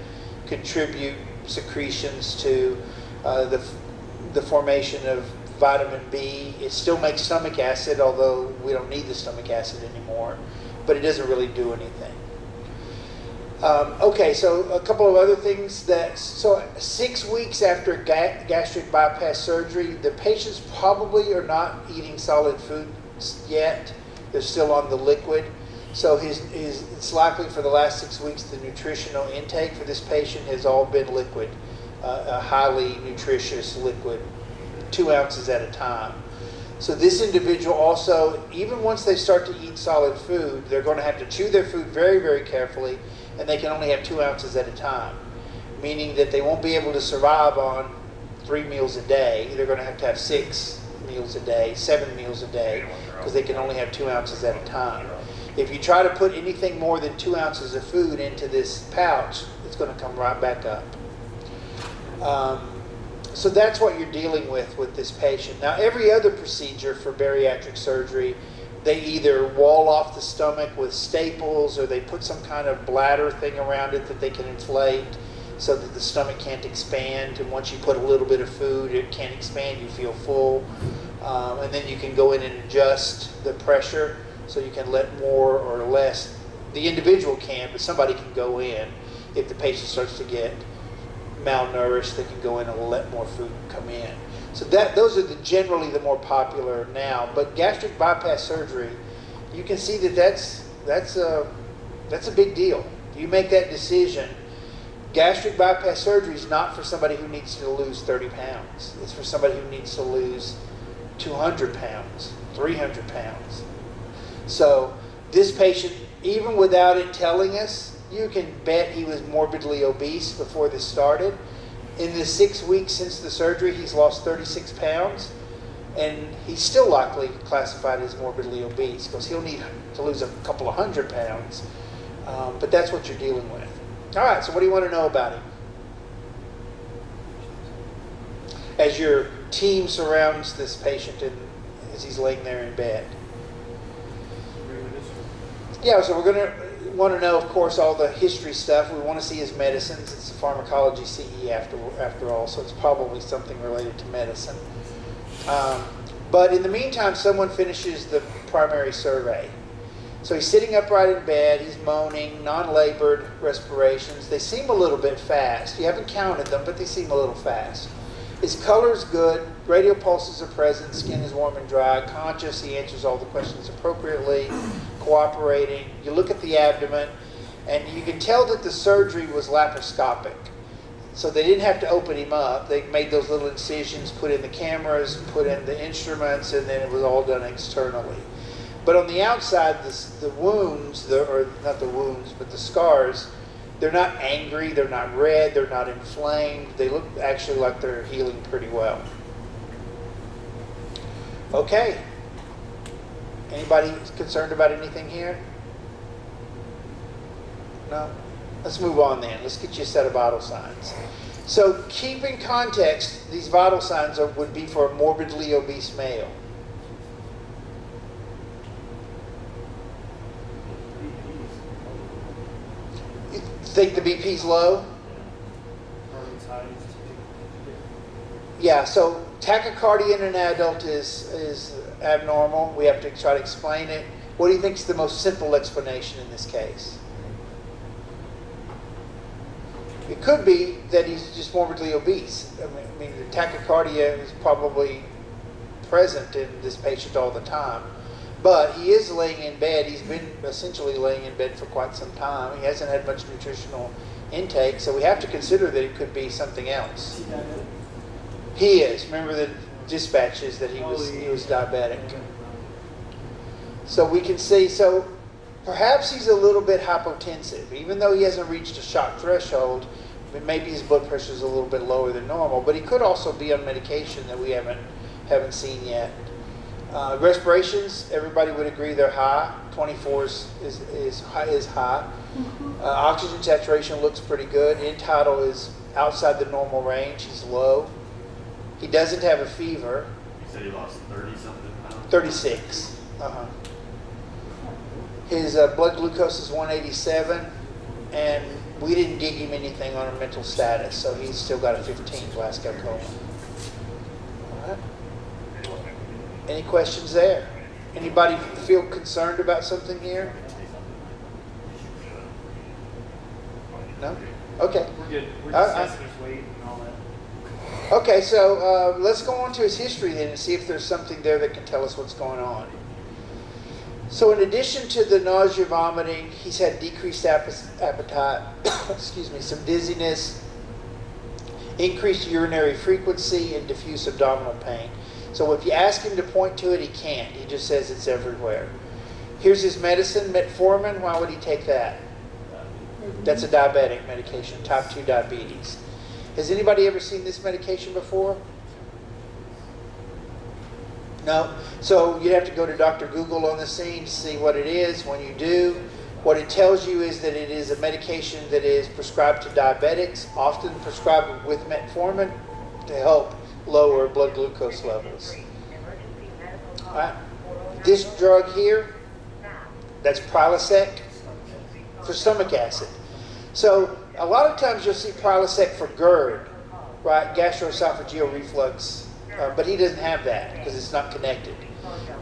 contribute secretions to the formation of vitamin B. It still makes stomach acid, although we don't need the stomach acid anymore, but it doesn't really do anything. Okay, so a couple of other things so 6 weeks after gastric bypass surgery, the patients probably are not eating solid food yet. They're still on the liquid. So it's likely for the last 6 weeks the nutritional intake for this patient has all been liquid, a highly nutritious liquid, 2 ounces at a time. So this individual also, even once they start to eat solid food, they're going to have to chew their food very, very carefully, and they can only have 2 ounces at a time, meaning that they won't be able to survive on 3 meals a day. They're going to have 6 meals a day, 7 meals a day, because they can only have 2 ounces at a time. If you try to put anything more than 2 ounces of food into this pouch, it's going to come right back up. So that's what you're dealing with this patient. Now, every other procedure for bariatric surgery, they either wall off the stomach with staples, or they put some kind of bladder thing around it that they can inflate so that the stomach can't expand. And once you put a little bit of food, it can't expand, you feel full. And then you can go in and adjust the pressure so you can let more or less. The individual can, but somebody can go in. If the patient starts to get malnourished, they can go in and let more food come in. So those are generally the more popular now. But gastric bypass surgery, you can see that's a big deal. If you make that decision, gastric bypass surgery is not for somebody who needs to lose 30 pounds. It's for somebody who needs to lose 200 pounds, 300 pounds. So this patient, even without it telling us, you can bet he was morbidly obese before this started. In the 6 weeks since the surgery, he's lost 36 pounds, and he's still likely classified as morbidly obese because he'll need to lose a couple of 100 pounds. But that's what you're dealing with. All right, so what do you want to know about him? As your team surrounds this patient and as he's laying there in bed. Yeah, so we're going to want to know, of course, all the history stuff. We want to see his medicines. It's a pharmacology CE after all, so it's probably something related to medicine. But in the meantime, someone finishes the primary survey. So he's sitting upright in bed. He's moaning, non-labored respirations. They seem a little bit fast. You haven't counted them, but they seem a little fast. His color's good. Radial pulses are present. Skin is warm and dry. Conscious. He answers all the questions appropriately. Cooperating. You look at the abdomen, and you can tell that the surgery was laparoscopic. So they didn't have to open him up. They made those little incisions, put in the cameras, put in the instruments, and then it was all done externally. But on the outside, the wounds, or not the wounds, but the scars, they're not angry, they're not red, they're not inflamed. They look actually like they're healing pretty well. Okay. Anybody concerned about anything here? No? Let's move on then. Let's get you a set of vital signs. So keep in context, these vital signs would be for a morbidly obese male. You think the BP's low? Yeah, so tachycardia in an adult is abnormal. We have to try to explain it. What do you think is the most simple explanation in this case? It could be that he's just morbidly obese. I mean, the tachycardia is probably present in this patient all the time. But he is laying in bed. He's been essentially laying in bed for quite some time. He hasn't had much nutritional intake, so we have to consider that it could be something else. He is. Remember the dispatches that he was diabetic. So we can see, so perhaps he's a little bit hypotensive. Even though he hasn't reached a shock threshold, maybe his blood pressure is a little bit lower than normal, but he could also be on medication that we haven't seen yet. Respirations, everybody would agree they're high. 24 is high. Oxygen saturation looks pretty good. End tidal is outside the normal range. He's low. He doesn't have a fever. You said he lost 30-something pounds? 36. His blood glucose is 187, and We didn't dig him anything on a mental status, so he's still got a 15 Glasgow coma. All right. Any questions there? Anybody feel concerned about something here? No? Okay. We're good. We're All just right. assessing his weight and all that. Okay, so let's go on to his history then and see if there's something there that can tell us what's going on. So in addition to the nausea, vomiting, he's had decreased appetite, excuse me, some dizziness, increased urinary frequency, and diffuse abdominal pain. So if you ask him to point to it, he can't. He just says it's everywhere. Here's his medicine, metformin. Why would he take that? That's a diabetic medication, type 2 diabetes. Has anybody ever seen this medication before? No? So you'd have to go to Dr. Google on the scene to see what it is. When you do, what it tells you is that it is a medication that is prescribed to diabetics, often prescribed with metformin to help lower blood glucose levels. All right. This drug here, that's Prilosec for stomach acid. So a lot of times you'll see Prilosec for GERD, right? Gastroesophageal reflux. But he doesn't have that because it's not connected.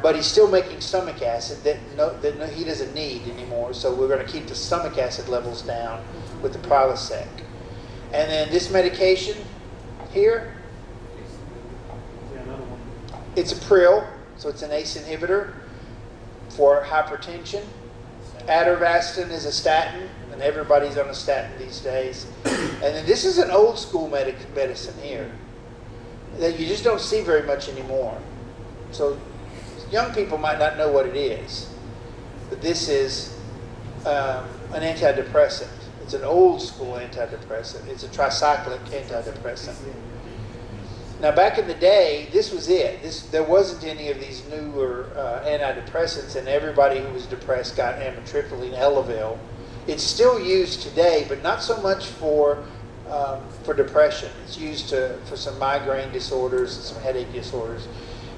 But he's still making stomach acid that he doesn't need anymore. So we're going to keep the stomach acid levels down with the Prilosec. And then this medication here, Yeah, another one. it's April, so it's an ACE inhibitor for hypertension. Atorvastatin is a statin, and everybody's on a statin these days. And then this is an old school medicine here that you just don't see very much anymore. So young people might not know what it is, but this is an antidepressant. It's an old school antidepressant. It's a tricyclic antidepressant. Now back in the day, this was it. There wasn't any of these newer antidepressants, and everybody who was depressed got amitriptyline, Elavil. It's still used today, but not so much for depression. It's used for some migraine disorders and some headache disorders.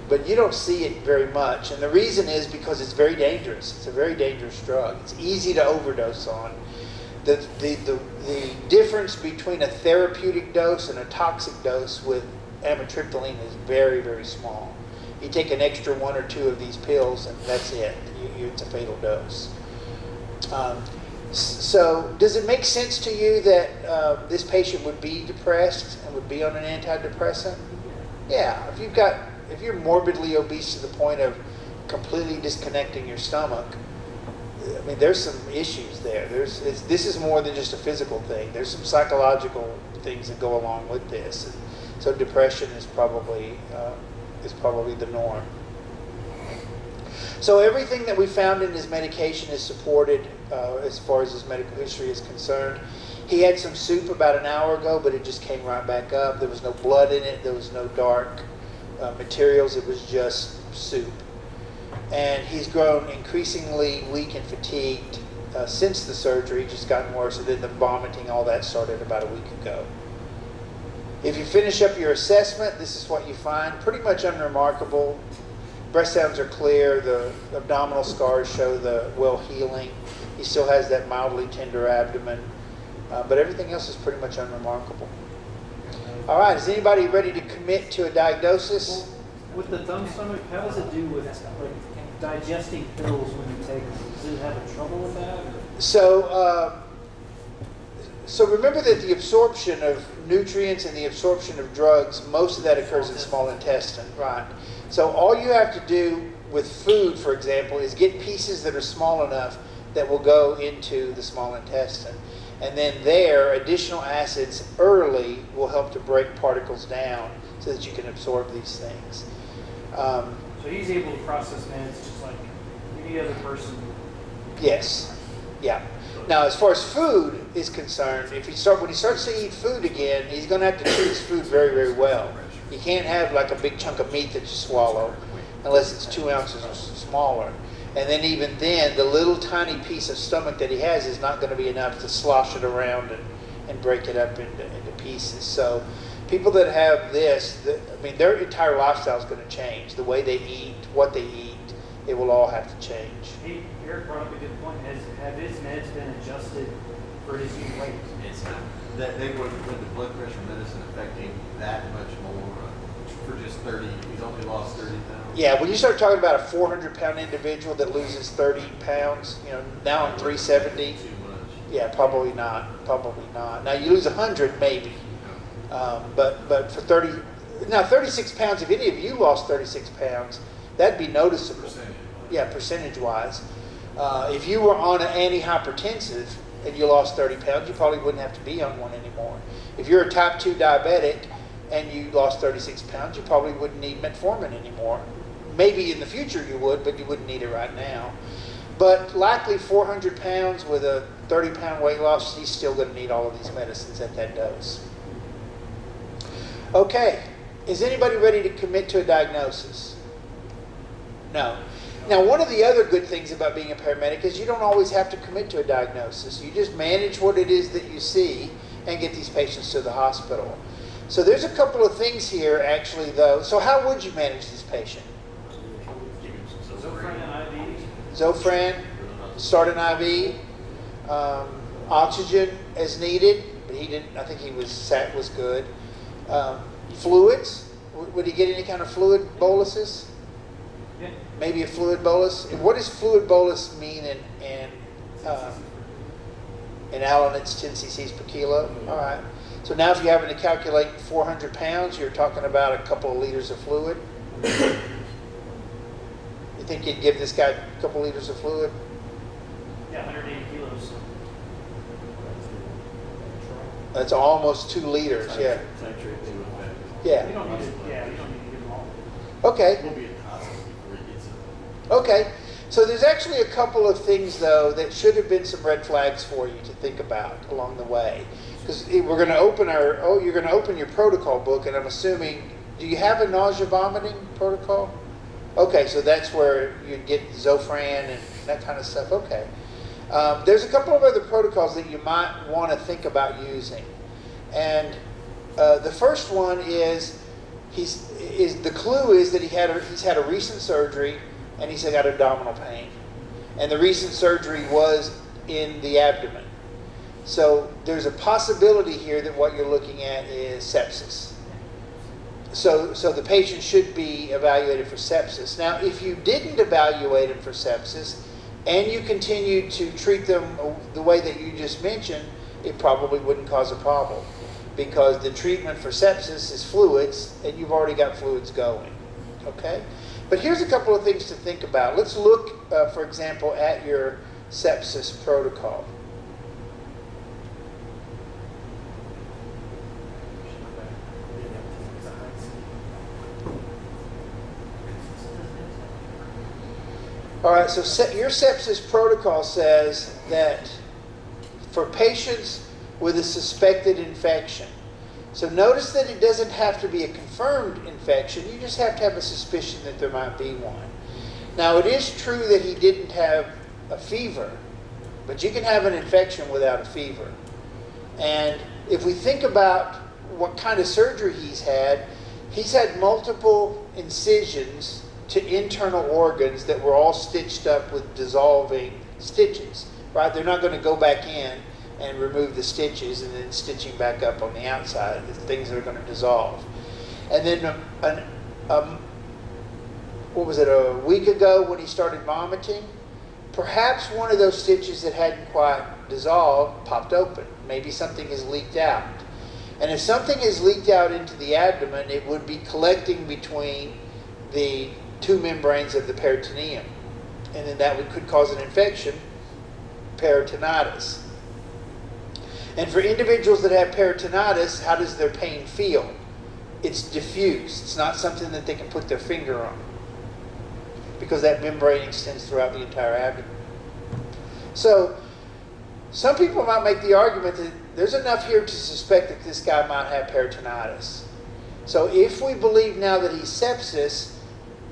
But you don't see it very much. And the reason is because it's very dangerous. It's a very dangerous drug. It's easy to overdose on. The difference between a therapeutic dose and a toxic dose with amitriptyline is very, very small. You take an extra 1 or 2 of these pills and that's it. It's a fatal dose. So does it make sense to you that this patient would be depressed and would be on an antidepressant? Yeah. If you're morbidly obese to the point of completely disconnecting your stomach, I mean, there's some issues there. This is more than just a physical thing. There's some psychological things that go along with this. And so depression is probably the norm. So everything that we found in his medication is supported as far as his medical history is concerned. He had some soup about an hour ago, but it just came right back up. There was no blood in it. There was no dark materials. It was just soup. And he's grown increasingly weak and fatigued since the surgery. Just gotten worse. And then the vomiting, all that started about a week ago. If you finish up your assessment, this is what you find. Pretty much unremarkable. Breast sounds are clear. The abdominal scars show the well healing. He still has that mildly tender abdomen. But everything else is pretty much unremarkable. All right, is anybody ready to commit to a diagnosis? With the thumb stomach, how does it do with digesting pills when you take them? Does it have a trouble with that? Or? So remember that the absorption of nutrients and the absorption of drugs, most of that occurs in the small intestine, right? So all you have to do with food, for example, is get pieces that are small enough that will go into the small intestine. And then there, additional acids early will help to break particles down so that you can absorb these things. So he's able to process meds just like any other person. Yes. Yeah. Now, as far as food is concerned, when he starts to eat food again, he's going to have to chew his food very, very well. You can't have like a big chunk of meat that you swallow unless it's 2 ounces or smaller. And then even then, the little tiny piece of stomach that he has is not going to be enough to slosh it around and break it up into pieces. So people that have this, their entire lifestyle is going to change. The way they eat, what they eat, it will all have to change. Eric brought up a good point. Have his meds been adjusted for his new weight. It's not, that they would, with the blood pressure medicine affecting that much more, for just 30, he's only lost 30 pounds. Yeah, when you start talking about a 400-pound individual that loses 30 pounds, now I'm 370. Too much. Yeah, probably not. Probably not. Now you lose 100, maybe. But for 36 pounds, if any of you lost 36 pounds, that'd be noticeable. Percentage. Yeah, percentage-wise. If you were on an antihypertensive and you lost 30 pounds, you probably wouldn't have to be on one anymore. If you're a type 2 diabetic and you lost 36 pounds, you probably wouldn't need metformin anymore. Maybe in the future you would, but you wouldn't need it right now. But likely 400 pounds with a 30-pound weight loss, he's still going to need all of these medicines at that dose. Okay, is anybody ready to commit to a diagnosis? No. Now, one of the other good things about being a paramedic is you don't always have to commit to a diagnosis. You just manage what it is that you see and get these patients to the hospital. So there's a couple of things here, actually, though. So how would you manage this patient? Give him some Zofran and IV. Zofran, start an IV, oxygen as needed, but he didn't. I think he was good. Fluids. Would he get any kind of fluid boluses? Yeah. Maybe a fluid bolus. And what does fluid bolus mean in Allen? It's 10 cc's per kilo. All right. So now, if you're having to calculate 400 pounds, you're talking about a couple of liters of fluid. You think you'd give this guy a couple liters of fluid? Yeah, 180 kilos. That's almost 2 liters. Yeah. Titrate to effect. Yeah. You don't need to, you don't need to give them all. Okay. We'll be at the hospital before he gets it. Okay. So there's actually a couple of things, though, that should have been some red flags for you to think about along the way. Because we're going to open you're going to open your protocol book, and I'm assuming, do you have a nausea vomiting protocol? Okay, so that's where you get Zofran and that kind of stuff. Okay. There's a couple of other protocols that you might want to think about using. And the first one is, the clue is that he's had a recent surgery and he's got abdominal pain. And the recent surgery was in the abdomen. So there's a possibility here that what you're looking at is sepsis. So the patient should be evaluated for sepsis. Now, if you didn't evaluate him for sepsis and you continued to treat them the way that you just mentioned, it probably wouldn't cause a problem, because the treatment for sepsis is fluids, and you've already got fluids going. Okay? But here's a couple of things to think about. Let's look, for example, at your sepsis protocol. All right, so your sepsis protocol says that for patients with a suspected infection, so notice that it doesn't have to be a confirmed infection, you just have to have a suspicion that there might be one. Now, it is true that he didn't have a fever, but you can have an infection without a fever. And if we think about what kind of surgery he's had multiple incisions to internal organs that were all stitched up with dissolving stitches, right? They're not going to go back in and remove the stitches and then stitching back up on the outside, the things that are going to dissolve. And then a week ago when he started vomiting, perhaps one of those stitches that hadn't quite dissolved popped open. Maybe something has leaked out. And if something is leaked out into the abdomen, it would be collecting between the 2 membranes of the peritoneum. And then that could cause an infection, peritonitis. And for individuals that have peritonitis, how does their pain feel? It's diffuse. It's not something that they can put their finger on, because that membrane extends throughout the entire abdomen. So some people might make the argument that there's enough here to suspect that this guy might have peritonitis. So if we believe now that he's sepsis,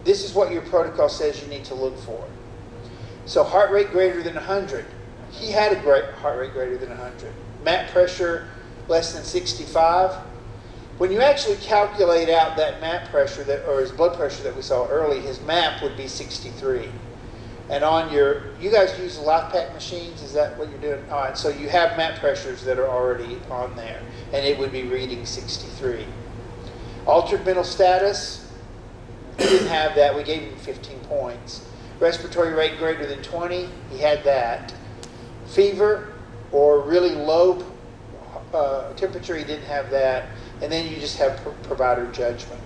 this is what your protocol says you need to look for. So heart rate greater than 100. He had a great heart rate greater than 100. MAP pressure less than 65. When you actually calculate out that MAP pressure, or his blood pressure that we saw early, his MAP would be 63. And on you guys use life pack machines, is that what you're doing? All right, so you have map pressures that are already on there, and it would be reading 63. Altered mental status, he didn't have that, we gave him 15 points. Respiratory rate greater than 20, he had that. Fever or really low temperature, he didn't have that. And then you just have provider judgment.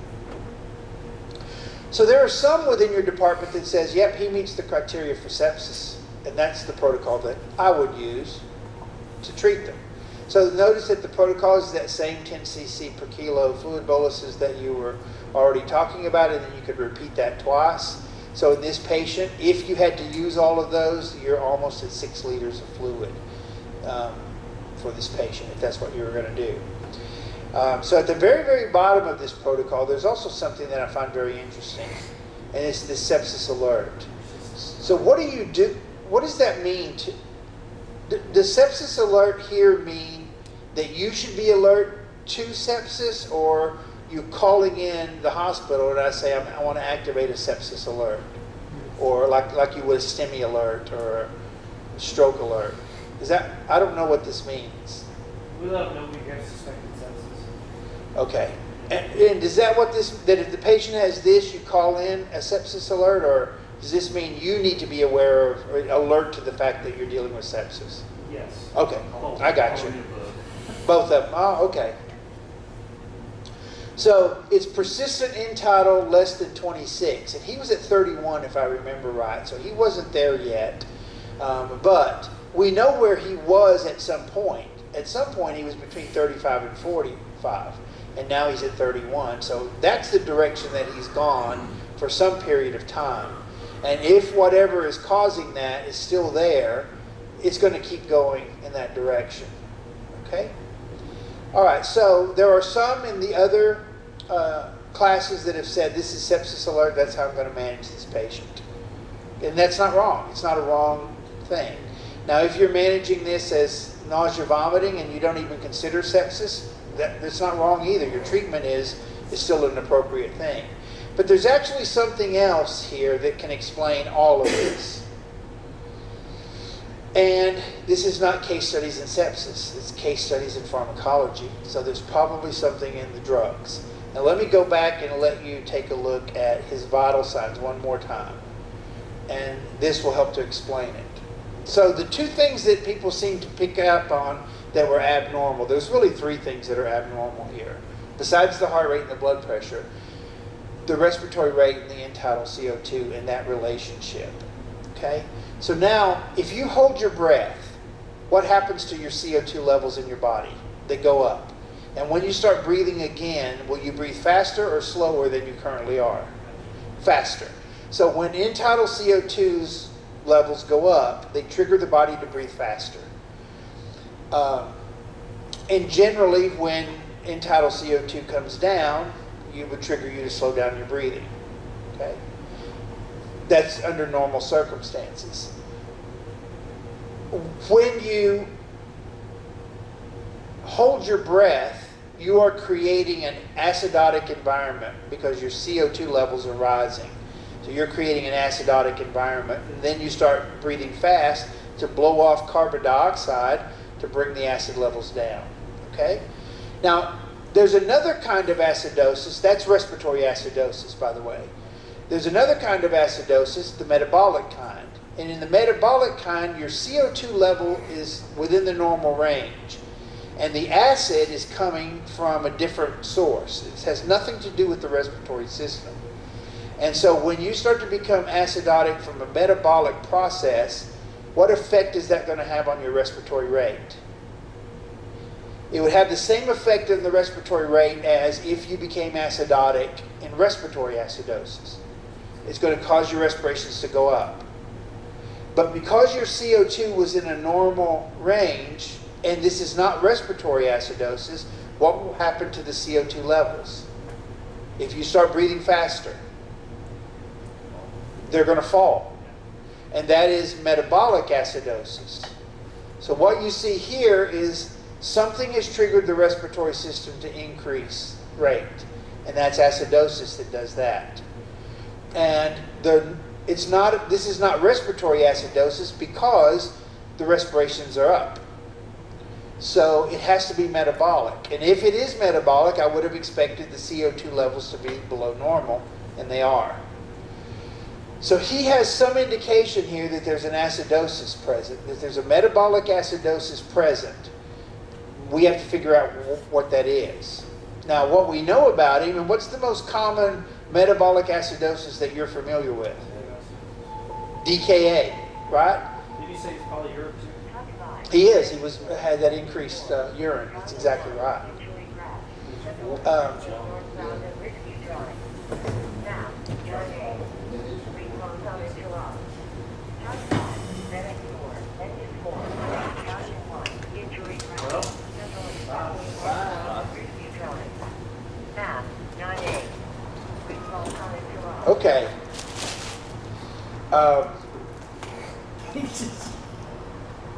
So there are some within your department that says, yep, he meets the criteria for sepsis. And that's the protocol that I would use to treat them. So notice that the protocol is that same 10 cc per kilo fluid boluses that you were already talking about, and then you could repeat that twice. So in this patient, if you had to use all of those, you're almost at 6 liters of fluid for this patient, if that's what you were going to do. So at the very, very bottom of this protocol, there's also something that I find very interesting, and it's this sepsis alert. So what do you do? What does that mean? Does sepsis alert here mean that you should be alert to sepsis, or you calling in the hospital and I say, I want to activate a sepsis alert, or like you would a STEMI alert or a stroke alert? I don't know what this means. We let them know we have suspected sepsis. Okay. And is that that if the patient has this, you call in a sepsis alert, or does this mean you need to be aware of, or alert to the fact that you're dealing with sepsis? Yes. Okay, I got you. Both of them. Oh, okay. So it's persistent end tidal less than 26, and he was at 31 if I remember right, so he wasn't there yet. But we know where he was at some point. At some point he was between 35 and 45, and now he's at 31. So that's the direction that he's gone for some period of time. And if whatever is causing that is still there, it's going to keep going in that direction. Okay? All right, so there are some in the other classes that have said this is sepsis alert, that's how I'm going to manage this patient. And that's not wrong. It's not a wrong thing. Now, if you're managing this as nausea, vomiting, and you don't even consider sepsis, that's not wrong either. Your treatment is still an appropriate thing. But there's actually something else here that can explain all of this. And this is not case studies in sepsis. It's case studies in pharmacology. So there's probably something in the drugs. Now let me go back and let you take a look at his vital signs one more time. And this will help to explain it. So the two things that people seem to pick up on that were abnormal, there's really three things that are abnormal here. Besides the heart rate and the blood pressure, the respiratory rate and the end tidal CO2 and that relationship. Okay? So now, if you hold your breath, what happens to your CO2 levels in your body? They go up. And when you start breathing again, will you breathe faster or slower than you currently are? Faster. So when end tidal CO2's levels go up, they trigger the body to breathe faster. And generally, when end tidal CO2 comes down, it would trigger you to slow down your breathing. Okay? That's under normal circumstances. When you hold your breath, you are creating an acidotic environment because your CO2 levels are rising. So you're creating an acidotic environment, and then you start breathing fast to blow off carbon dioxide to bring the acid levels down. Okay? Now, there's another kind of acidosis. That's respiratory acidosis, by the way. There's another kind of acidosis, the metabolic kind. And in the metabolic kind, your CO2 level is within the normal range. And the acid is coming from a different source. It has nothing to do with the respiratory system. And so when you start to become acidotic from a metabolic process, what effect is that going to have on your respiratory rate? It would have the same effect on the respiratory rate as if you became acidotic in respiratory acidosis. It's going to cause your respirations to go up. But because your CO2 was in a normal range, and this is not respiratory acidosis, what will happen to the CO2 levels? If you start breathing faster, they're going to fall. And that is metabolic acidosis. So what you see here is something has triggered the respiratory system to increase rate. And that's acidosis that does that. And this is not respiratory acidosis because the respirations are up. So it has to be metabolic. And if it is metabolic, I would have expected the CO2 levels to be below normal, and they are. So he has some indication here that there's an acidosis present, that there's a metabolic acidosis present. We have to figure out what that is. Now, what we know about him, and what's the most common metabolic acidosis that you're familiar with? DKA, right? Did you say he's probably Europe too? He is. He had that increased urine. That's exactly right. Okay.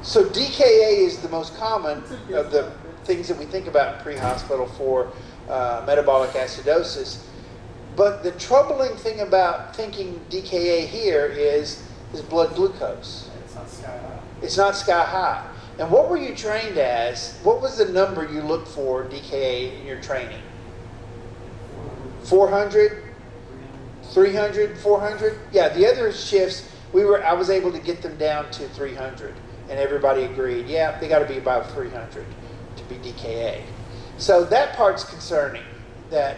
So DKA is the most common of the things that we think about in pre-hospital for metabolic acidosis. But the troubling thing about thinking DKA here is blood glucose. It's not sky high. It's not sky high. And what were you trained as? What was the number you looked for DKA in your training? 400? 300? 400? Yeah, the other shifts, I was able to get them down to 300. And everybody agreed, yeah, they got to be about 300 to be DKA. So that part's concerning, that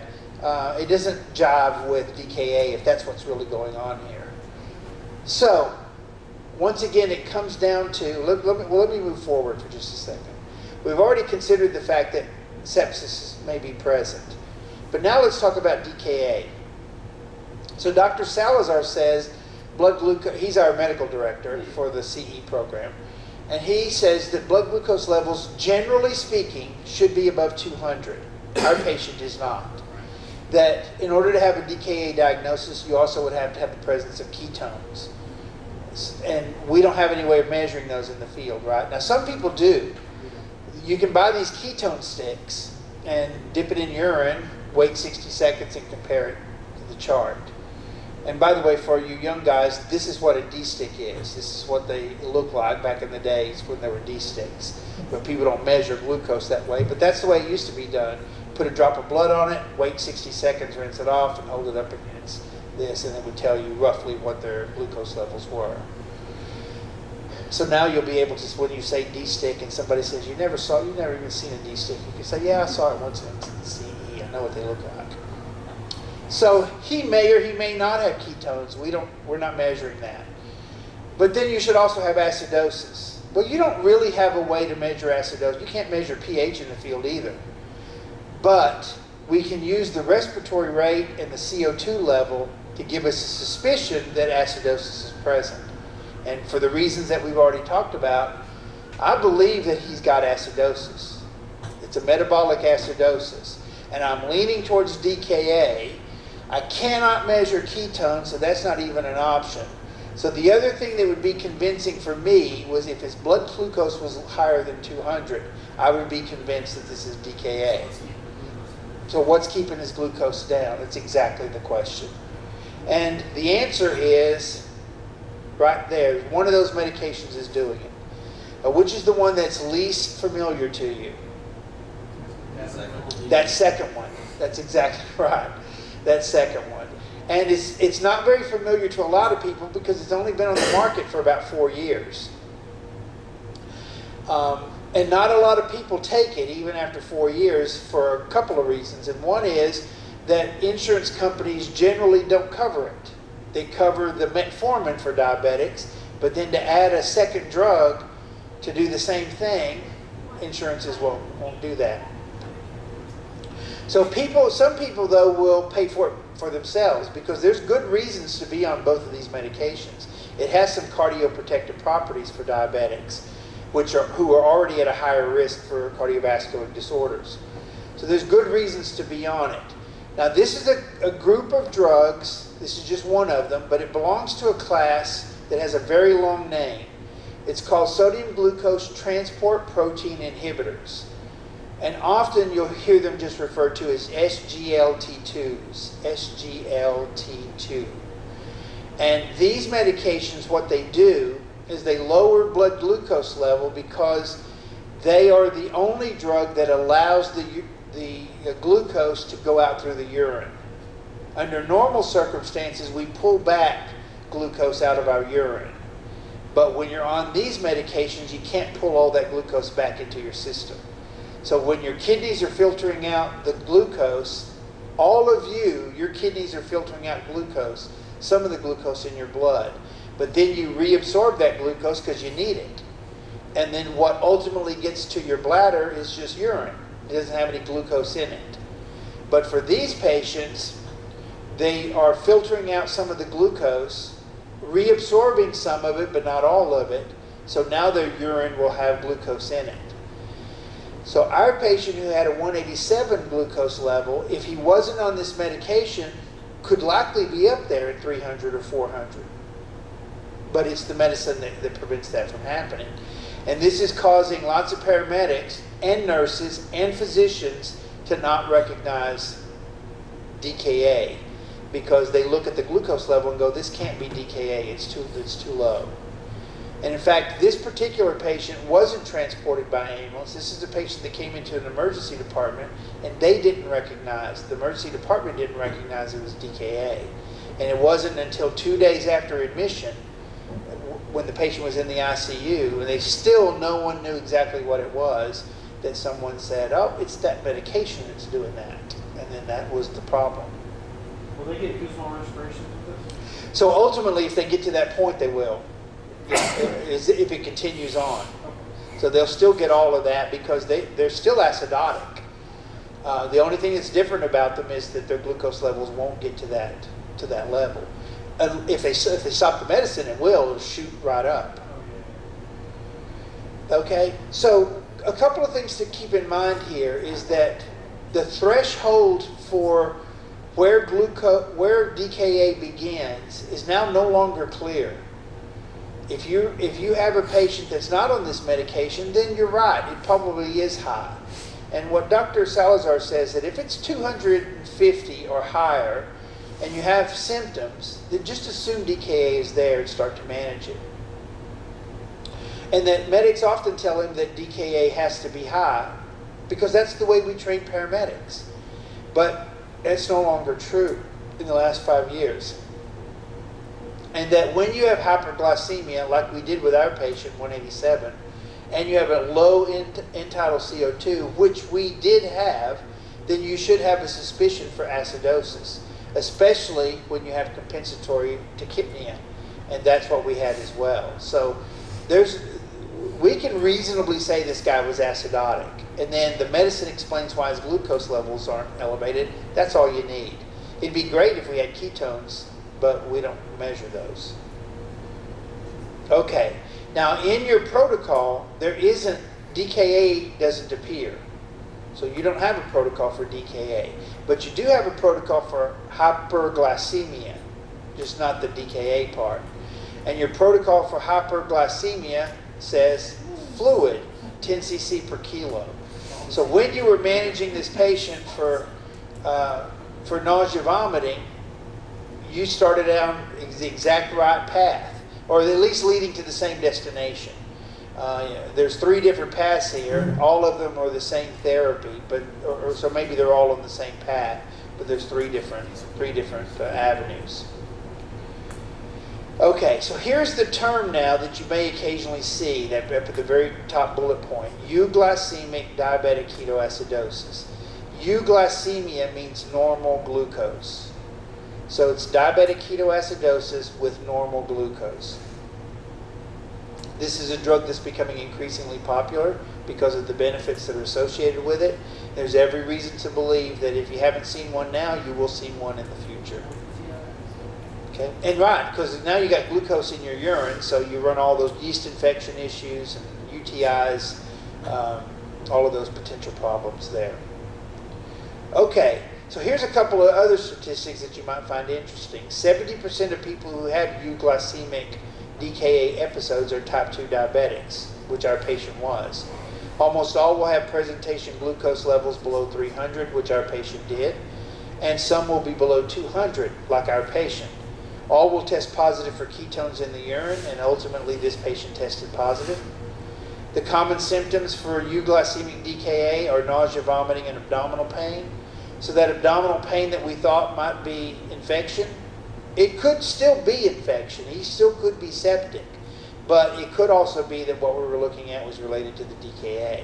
it doesn't jive with DKA if that's what's really going on here. So, once again, it comes down to, let me move forward for just a second. We've already considered the fact that sepsis may be present. But now let's talk about DKA. So Dr. Salazar says blood glucose, he's our medical director for the CE program, and he says that blood glucose levels, generally speaking, should be above 200. Our patient is not. That in order to have a DKA diagnosis, you also would have to have the presence of ketones. And we don't have any way of measuring those in the field, right? Now, some people do. You can buy these ketone sticks and dip it in urine, wait 60 seconds, and compare it to the chart. And by the way, for you young guys, this is what a D-stick is. This is what they look like back in the days when there were D-sticks. But people don't measure glucose that way, but that's the way it used to be done. Put a drop of blood on it, wait 60 seconds, rinse it off, and hold it up against this, and it would tell you roughly what their glucose levels were. So now you'll be able to, when you say D-stick and somebody says, you've never even seen a D-stick, you can say, yeah, I saw it once in CE. I know what they look like. So he may or he may not have ketones. We're not measuring that. But then you should also have acidosis. Well, you don't really have a way to measure acidosis. You can't measure pH in the field either. But we can use the respiratory rate and the CO2 level to give us a suspicion that acidosis is present. And for the reasons that we've already talked about, I believe that he's got acidosis. It's a metabolic acidosis. And I'm leaning towards DKA. I cannot measure ketones, so that's not even an option. So the other thing that would be convincing for me was if his blood glucose was higher than 200, I would be convinced that this is DKA. So what's keeping his glucose down? That's exactly the question. And the answer is right there. One of those medications is doing it. Which is the one that's least familiar to you? That second one. That's exactly right. That second one. And it's not very familiar to a lot of people because it's only been on the market for about 4 years. And not a lot of people take it even after 4 years for a couple of reasons. And one is that insurance companies generally don't cover it. They cover the metformin for diabetics, but then to add a second drug to do the same thing, insurances won't do that. So some people though will pay for it for themselves because there's good reasons to be on both of these medications. It has some cardioprotective properties for diabetics, who are already at a higher risk for cardiovascular disorders. So there's good reasons to be on it. Now this is a group of drugs. This is just one of them, but it belongs to a class that has a very long name. It's called sodium glucose transport protein inhibitors. And often you'll hear them just referred to as SGLT2s, SGLT2. And these medications, what they do is they lower blood glucose level because they are the only drug that allows the glucose to go out through the urine. Under normal circumstances, we pull back glucose out of our urine. But when you're on these medications, you can't pull all that glucose back into your system. So when your kidneys are filtering out the glucose, all of you, your kidneys are filtering out glucose, some of the glucose in your blood. But then you reabsorb that glucose because you need it. And then what ultimately gets to your bladder is just urine. It doesn't have any glucose in it. But for these patients, they are filtering out some of the glucose, reabsorbing some of it, but not all of it. So now their urine will have glucose in it. So our patient who had a 187 glucose level, if he wasn't on this medication, could likely be up there at 300 or 400. But it's the medicine that prevents that from happening. And this is causing lots of paramedics and nurses and physicians to not recognize DKA because they look at the glucose level and go, this can't be DKA, it's too low. And in fact, this particular patient wasn't transported by ambulance. This is a patient that came into an emergency department and the emergency department didn't recognize it was DKA. And it wasn't until 2 days after admission, when the patient was in the ICU, and no one knew exactly what it was, that someone said, oh, it's that medication that's doing that. And then that was the problem. Will they get goosebump respiration with this? So ultimately, if they get to that point, they will. If it continues on. So they'll still get all of that because they're still acidotic. The only thing that's different about them is that their glucose levels won't get to that level. If they stop the medicine, it'll shoot right up. Okay, so a couple of things to keep in mind here is that the threshold for where DKA begins is now no longer clear. If you have a patient that's not on this medication, then you're right, it probably is high. And what Dr. Salazar says that if it's 250 or higher, and you have symptoms, then just assume DKA is there and start to manage it. And that medics often tell him that DKA has to be high because that's the way we train paramedics. But that's no longer true in the last 5 years. And that when you have hyperglycemia, like we did with our patient, 187, and you have a low end-tidal CO2, which we did have, then you should have a suspicion for acidosis, especially when you have compensatory tachypnea, and that's what we had as well. So we can reasonably say this guy was acidotic, and then the medicine explains why his glucose levels aren't elevated. That's all you need. It'd be great if we had ketones, but we don't measure those. Okay, now in your protocol, DKA doesn't appear. So you don't have a protocol for DKA. But you do have a protocol for hyperglycemia, just not the DKA part. And your protocol for hyperglycemia says fluid, 10 cc per kilo. So when you were managing this patient for nausea vomiting, you started down the exact right path, or at least leading to the same destination. There's 3 different paths here. All of them are the same therapy, so maybe they're all on the same path, but there's three different avenues. Okay, so here's the term now that you may occasionally see that up at the very top bullet point: euglycemic diabetic ketoacidosis. Euglycemia means normal glucose. So it's diabetic ketoacidosis with normal glucose. This is a drug that's becoming increasingly popular because of the benefits that are associated with it. There's every reason to believe that if you haven't seen one now, you will see one in the future. Okay, and right, because now you got glucose in your urine, so you run all those yeast infection issues and UTIs, all of those potential problems there. Okay, so here's a couple of other statistics that you might find interesting. 70% of people who have euglycemic DKA episodes are type 2 diabetics, which our patient was. Almost all will have presentation glucose levels below 300, which our patient did, and some will be below 200, like our patient. All will test positive for ketones in the urine, and ultimately this patient tested positive. The common symptoms for euglycemic DKA are nausea, vomiting, and abdominal pain. So that abdominal pain that we thought might be infection, it could still be infection. He still could be septic. But it could also be that what we were looking at was related to the DKA.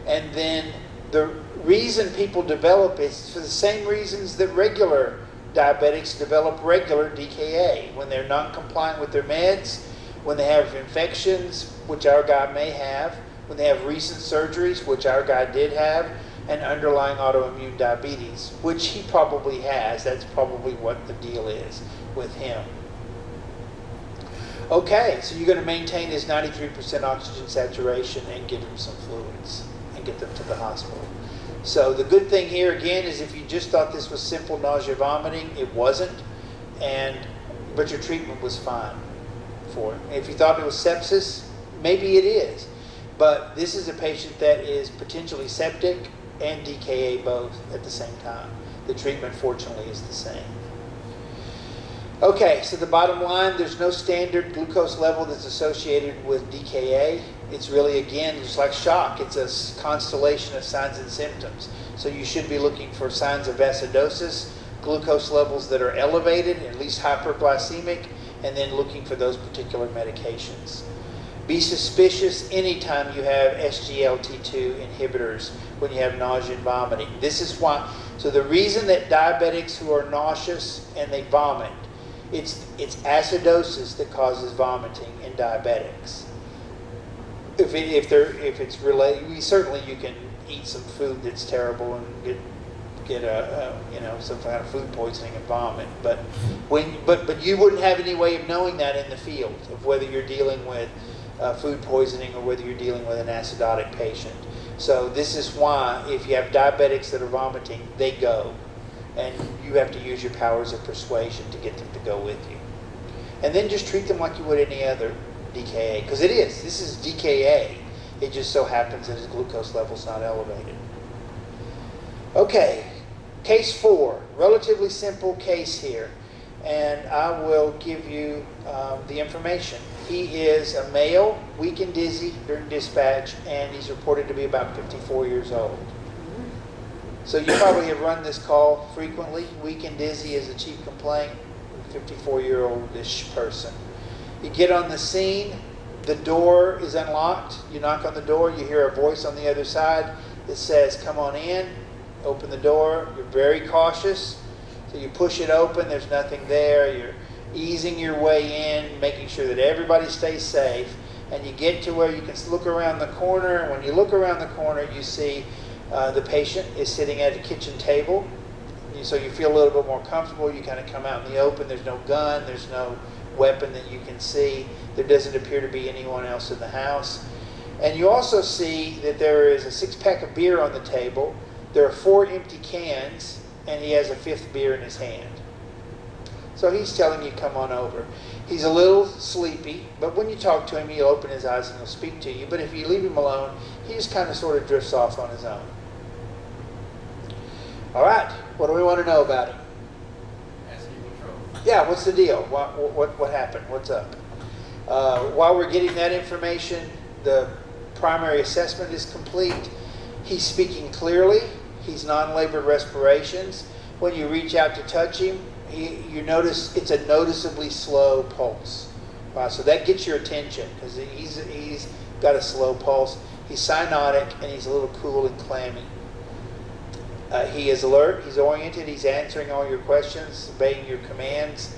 And then the reason people develop is for the same reasons that regular diabetics develop regular DKA. When they're non-compliant with their meds, when they have infections, which our guy may have, when they have recent surgeries, which our guy did have, and underlying autoimmune diabetes, which he probably has. That's probably what the deal is with him. Okay, so you're going to maintain his 93% oxygen saturation and give him some fluids and get them to the hospital. So the good thing here again is if you just thought this was simple nausea, vomiting, it wasn't, but your treatment was fine for it. If you thought it was sepsis, maybe it is, but this is a patient that is potentially septic and DKA both at the same time. The treatment, fortunately, is the same. Okay, so the bottom line, there's no standard glucose level that's associated with DKA. It's really, again, just like shock. It's a constellation of signs and symptoms. So you should be looking for signs of acidosis, glucose levels that are elevated, at least hyperglycemic, and then looking for those particular medications. Be suspicious anytime you have SGLT2 inhibitors when you have nausea and vomiting. This is why. So the reason that diabetics who are nauseous and they vomit, it's acidosis that causes vomiting in diabetics. If it's related, certainly you can eat some food that's terrible and get some kind of food poisoning and vomit. But you wouldn't have any way of knowing that in the field of whether you're dealing with food poisoning or whether you're dealing with an acidotic patient. So this is why if you have diabetics that are vomiting, they go. And you have to use your powers of persuasion to get them to go with you. And then just treat them like you would any other DKA. Because this is DKA. It just so happens that his glucose level's not elevated. Okay, case 4. Relatively simple case here. And I will give you the information. He is a male, weak and dizzy during dispatch, and he's reported to be about 54 years old. So you probably have run this call frequently. Weak and dizzy is a chief complaint. 54-year-old-ish person. You get on the scene. The door is unlocked. You knock on the door. You hear a voice on the other side that says, "Come on in." Open the door. You're very cautious. So you push it open. There's nothing there. You're easing your way in, making sure that everybody stays safe. And you get to where you can look around the corner. And when you look around the corner, you see the patient is sitting at a kitchen table. So you feel a little bit more comfortable. You kind of come out in the open. There's no gun. There's no weapon that you can see. There doesn't appear to be anyone else in the house. And you also see that there is a 6-pack of beer on the table. There are 4 empty cans, and he has a 5th beer in his hand. So he's telling you, come on over. He's a little sleepy, but when you talk to him, he'll open his eyes and he'll speak to you. But if you leave him alone, he just kind of sort of drifts off on his own. All right, what do we want to know about him? Asking control. Yeah, what's the deal? What happened? What's up? While we're getting that information, the primary assessment is complete. He's speaking clearly. He's non-labored respirations. When you reach out to touch him, you notice it's a noticeably slow pulse. Wow, so that gets your attention because he's got a slow pulse. He's cyanotic and he's a little cool and clammy. He is alert, he's oriented, he's answering all your questions, obeying your commands,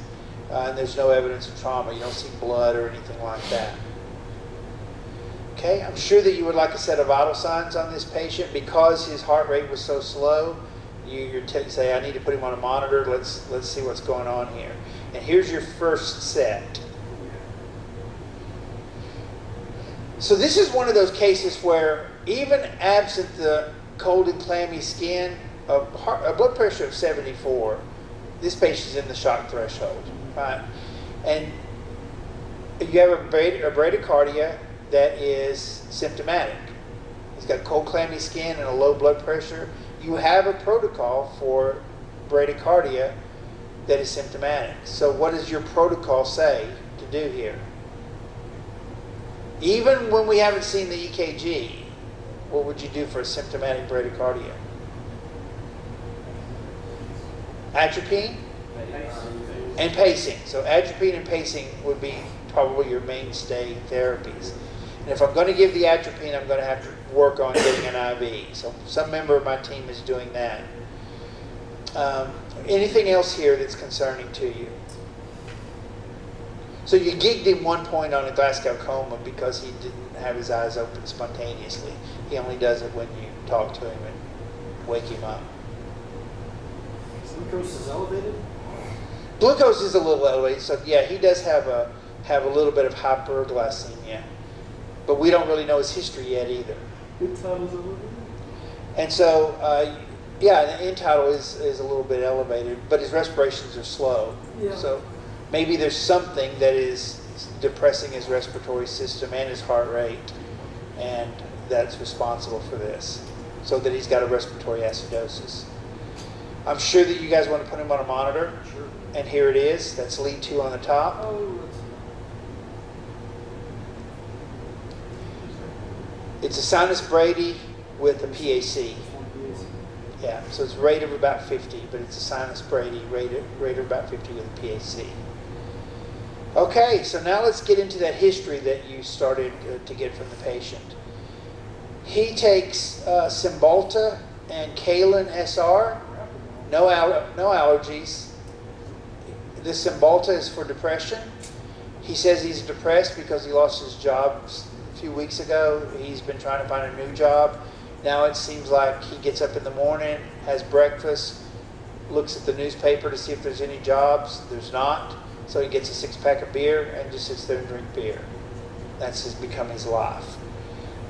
and there's no evidence of trauma. You don't see blood or anything like that. Okay, I'm sure that you would like a set of vital signs on this patient because his heart rate was so slow. You say, I need to put him on a monitor. Let's see what's going on here. And here's your first set. So this is one of those cases where even absent the cold and clammy skin, a blood pressure of 74, this patient's in the shock threshold, right? And you have a bradycardia that is symptomatic. He's got cold, clammy skin and a low blood pressure. You have a protocol for bradycardia that is symptomatic. So what does your protocol say to do here? Even when we haven't seen the EKG, what would you do for a symptomatic bradycardia? Atropine and pacing. So atropine and pacing would be probably your mainstay therapies. And if I'm going to give the atropine, I'm going to have to work on getting an IV. So some member of my team is doing that. Anything else here that's concerning to you? So you gigged him one point on a Glasgow coma because he didn't have his eyes open spontaneously. He only does it when you talk to him and wake him up. Glucose is elevated? Glucose is a little elevated, so yeah, he does have a little bit of hyperglycemia. But we don't really know his history yet either. End-tidal's elevated? And so, yeah, the end-tidal is a little bit elevated, but his respirations are slow. Yeah. So maybe there's something that is depressing his respiratory system and his heart rate, and that's responsible for this, so that he's got a respiratory acidosis. I'm sure that you guys want to put him on a monitor. Sure. And here it is. That's lead 2 on the top. Oh, that's It's a sinus brady with a PAC. one PAC. Yeah, so it's rate of about 50, but it's a sinus brady rate of about 50 with a PAC. Okay, so now let's get into that history that you started to get from the patient. He takes Cymbalta and Kalen SR. No allergies. The Cymbalta is for depression. He says he's depressed because he lost his job a few weeks ago. He's been trying to find a new job. Now it seems like he gets up in the morning, has breakfast, looks at the newspaper to see if there's any jobs. There's not. So he gets a 6-pack of beer and just sits there and drinks beer. That's become his life.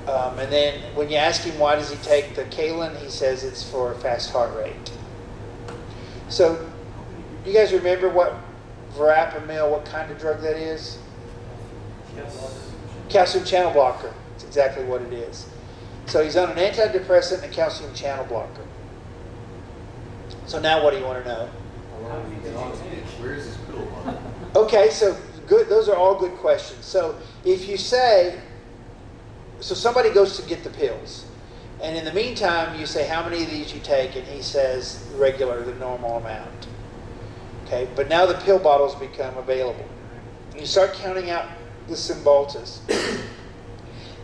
And then when you ask him why does he take the Kalen, he says it's for fast heart rate. So you guys remember what verapamil, what kind of drug that is? Yes. Calcium channel blocker. That's exactly what it is. So he's on an antidepressant and a calcium channel blocker. So now what do you want to know? Where is this pill on? Okay, so good. Those are all good questions. So if you say, so somebody goes to get the pills, and in the meantime you say how many of these you take, and he says regular, the normal amount. Okay, but now the pill bottles become available. You start counting out the Cymbaltas,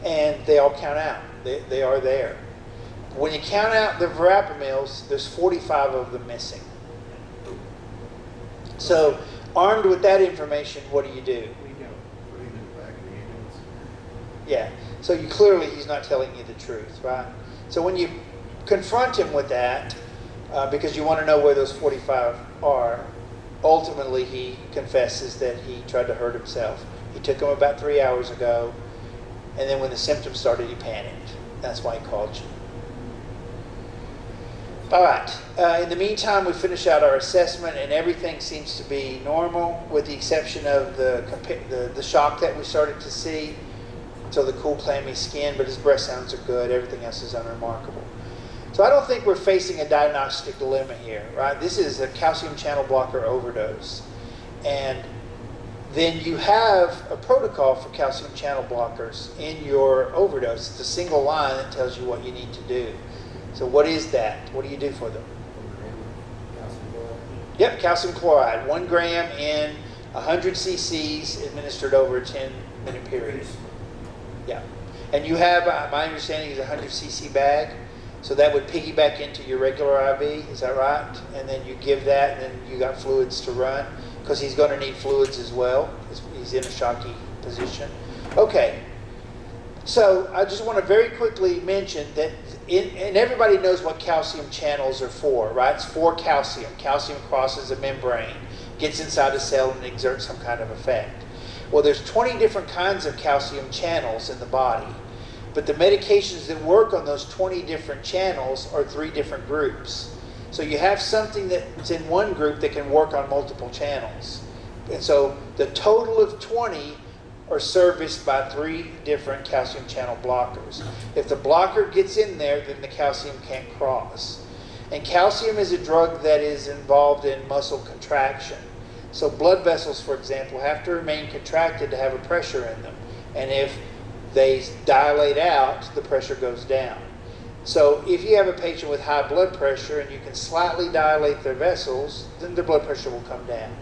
and they all count out. They are there. When you count out the verapamils, there's 45 of them missing. So, armed with that information, what do? We go. Put him in the back of the ambulance. Yeah. So clearly he's not telling you the truth, right? So when you confront him with that, because you want to know where those 45 are, ultimately he confesses that he tried to hurt himself. He took them about 3 hours ago, and then when the symptoms started, he panicked. That's why he called you. All right. In the meantime, we finish out our assessment, and everything seems to be normal, with the exception of the shock that we started to see. So the cool, clammy skin, but his breath sounds are good. Everything else is unremarkable. So I don't think we're facing a diagnostic dilemma here, right? This is a calcium channel blocker overdose. And then you have a protocol for calcium channel blockers in your overdose. It's a single line that tells you what you need to do. So what is that? What do you do for them? Yep, calcium chloride. 1 gram in 100 cc's administered over a 10-minute period. Yeah. And you have, my understanding is a 100 cc bag. So that would piggyback into your regular IV, is that right? And then you give that, and then you got fluids to run, because he's going to need fluids as well. He's in a shocky position. Okay. So I just want to very quickly mention that, and everybody knows what calcium channels are for, right? It's for calcium. Calcium crosses a membrane, gets inside a cell, and exerts some kind of effect. Well, there's 20 different kinds of calcium channels in the body. But the medications that work on those 20 different channels are 3 different groups. So you have something that's in one group that can work on multiple channels. And so the total of 20 are serviced by 3 different calcium channel blockers. If the blocker gets in there, then the calcium can't cross. And calcium is a drug that is involved in muscle contraction. So blood vessels, for example, have to remain contracted to have a pressure in them. And if they dilate out, the pressure goes down. So if you have a patient with high blood pressure and you can slightly dilate their vessels, then their blood pressure will come down.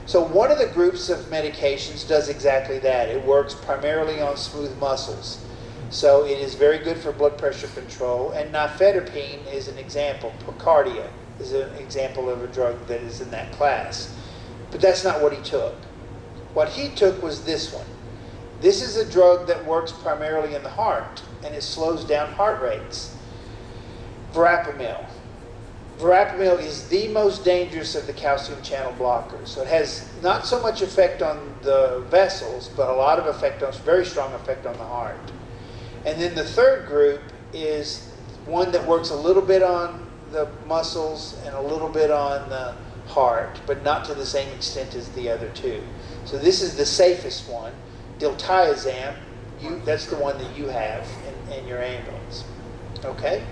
So one of the groups of medications does exactly that. It works primarily on smooth muscles. So it is very good for blood pressure control. And nifedipine is an example. Procardia is an example of a drug that is in that class. But that's not what he took. What he took was this one. This is a drug that works primarily in the heart, and it slows down heart rates. Verapamil. Verapamil is the most dangerous of the calcium channel blockers. So it has not so much effect on the vessels, but a lot of effect on, very strong effect on the heart. And then the third group is one that works a little bit on the muscles and a little bit on the heart, but not to the same extent as the other two. So this is the safest one, diltiazem. That's the one that you have in your ambulance. Okay?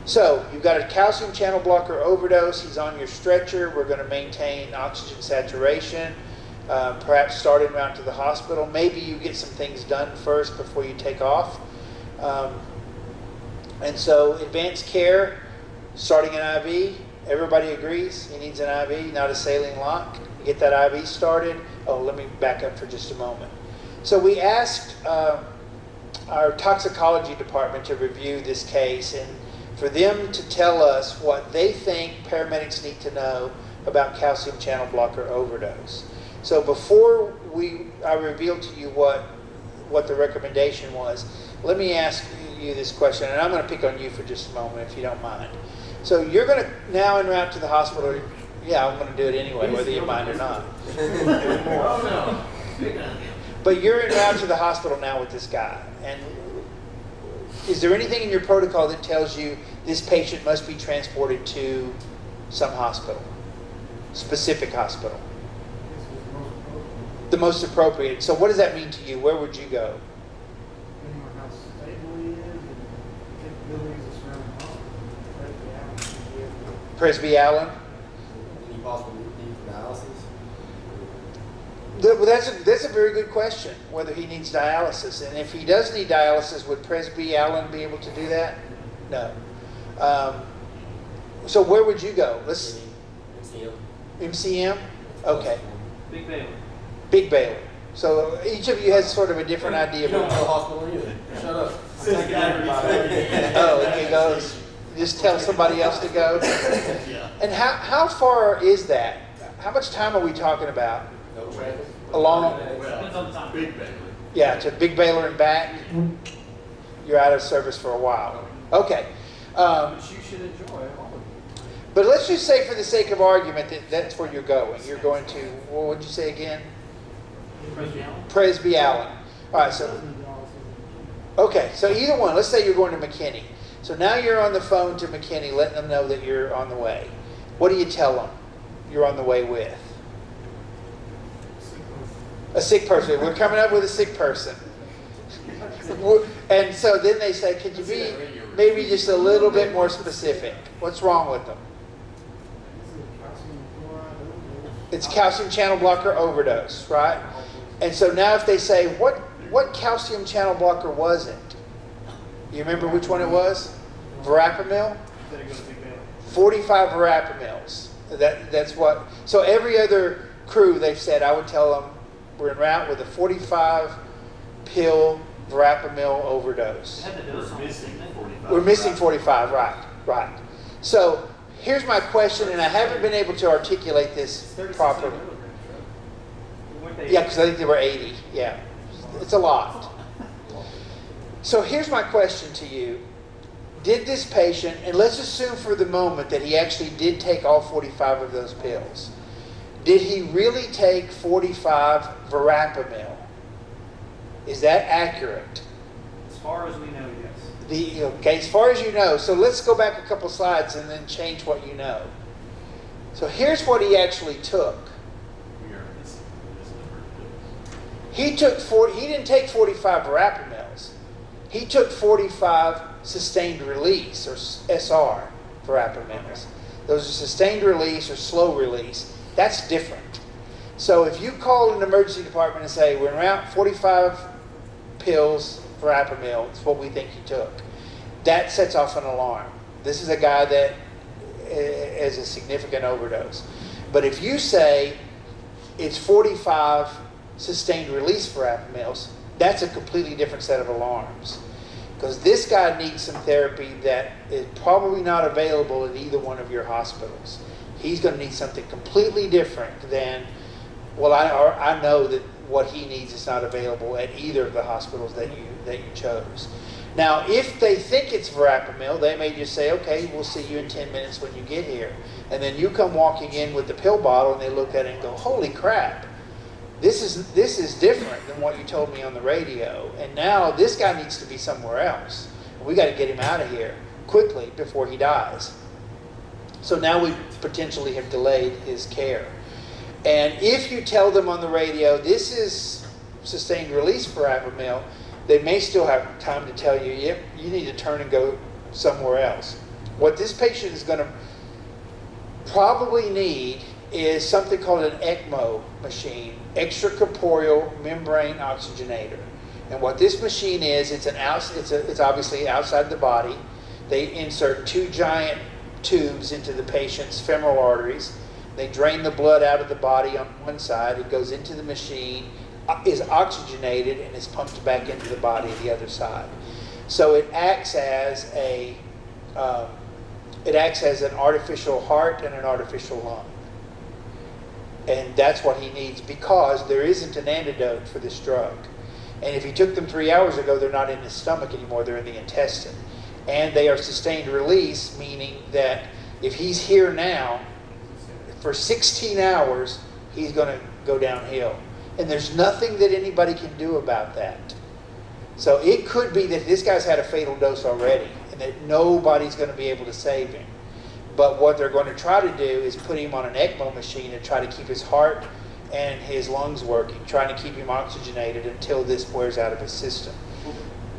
So you've got a calcium channel blocker overdose. He's on your stretcher. We're going to maintain oxygen saturation, perhaps start him out to the hospital. Maybe you get some things done first before you take off. And so advanced care, starting an IV. Everybody agrees he needs an IV, not a saline lock. You get that IV started. Oh, let me back up for just a moment. So we asked our toxicology department to review this case and for them to tell us what they think paramedics need to know about calcium channel blocker overdose. So before I reveal to you what the recommendation was, let me ask you this question, and I'm going to pick on you for just a moment if you don't mind. So you're going to now en route to the hospital. Yeah, I'm going to do it anyway, whether you mind or not. But you're en route to the hospital now with this guy. And is there anything in your protocol that tells you this patient must be transported to some hospital, specific hospital? The most appropriate. So what does that mean to you? Where would you go? Depending on how stable he is and capabilities of surrounding hospital. Presby Allen? Any possible need for dialysis? Well, that's a very good question, whether he needs dialysis. And if he does need dialysis, would Presby Allen be able to do that? No. So where would you go? Let's MCM. MCM? Okay. Big Baylor. Big Baylor. So each of you has sort of a different idea. You don't go to the hospital either. Shut up. Oh, okay, goes. Just tell somebody else to go. And how far is that? How much time are we talking about? No traffic. Along? Depends on the time. Big Baylor. Yeah, to Big Baylor and back. You're out of service for a while. Okay. Which you should enjoy, all of you. But let's just say, for the sake of argument, that that's where you're going. You're going to, what would you say again? Presby Allen? Presby Allen. All right, so, okay, so either one. Let's say you're going to McKinney. So now you're on the phone to McKinney, letting them know that you're on the way. What do you tell them you're on the way with? A sick person. We're coming up with a sick person. And so then they say, could you be maybe just a little bit more specific? What's wrong with them? It's calcium channel blocker overdose, right? And so now if they say, what calcium channel blocker was it? You remember which one it was? Verapamil? 45 verapamils. That's what. So every other crew, they've said, I would tell them, we're en route with a 45 pill verapamil overdose. Had the dose on it, didn't it? 45. We're missing 45, right. So here's my question, and I haven't been able to articulate this 36 properly. milligrams, right? We went to Yeah, because I think they were 80. Yeah, it's a lot. So here's my question to you. Did this patient, and let's assume for the moment that he actually did take all 45 of those pills, did he really take 45 verapamil? Is that accurate? As far as we know, yes. Okay, as far as you know. So let's go back a couple slides and then change what you know. So here's what he actually took. He didn't take 45 verapamils. He took 45 sustained release, or SR, verapamils. Those are sustained release or slow release. That's different. So if you call an emergency department and say, we're around 45 pills verapamil, it's what we think you took, that sets off an alarm. This is a guy that has a significant overdose. But if you say it's 45 sustained release verapamils, that's a completely different set of alarms. Because this guy needs some therapy that is probably not available at either one of your hospitals. He's going to need something completely different than, well, I know that what he needs is not available at either of the hospitals that you chose. Now, if they think it's verapamil, they may just say, okay, we'll see you in 10 minutes when you get here. And then you come walking in with the pill bottle and they look at it and go, holy crap, this is different than what you told me on the radio. And now this guy needs to be somewhere else. We got to get him out of here quickly before he dies. So now we potentially have delayed his care. And if you tell them on the radio, this is sustained release verapamil, they may still have time to tell you, yep, you need to turn and go somewhere else. What this patient is going to probably need is something called an ECMO machine, extracorporeal membrane oxygenator. And what this machine is, it's obviously outside the body. They insert 2 giant tubes into the patient's femoral arteries. They drain the blood out of the body on one side. It goes into the machine, is oxygenated, and is pumped back into the body the other side. So it acts as an artificial heart and an artificial lung. And that's what he needs because there isn't an antidote for this drug. And if he took them 3 hours ago, they're not in his stomach anymore, they're in the intestine. And they are sustained release, meaning that if he's here now, for 16 hours, he's going to go downhill. And there's nothing that anybody can do about that. So it could be that this guy's had a fatal dose already and that nobody's going to be able to save him. But what they're going to try to do is put him on an ECMO machine and try to keep his heart and his lungs working, trying to keep him oxygenated until this wears out of his system.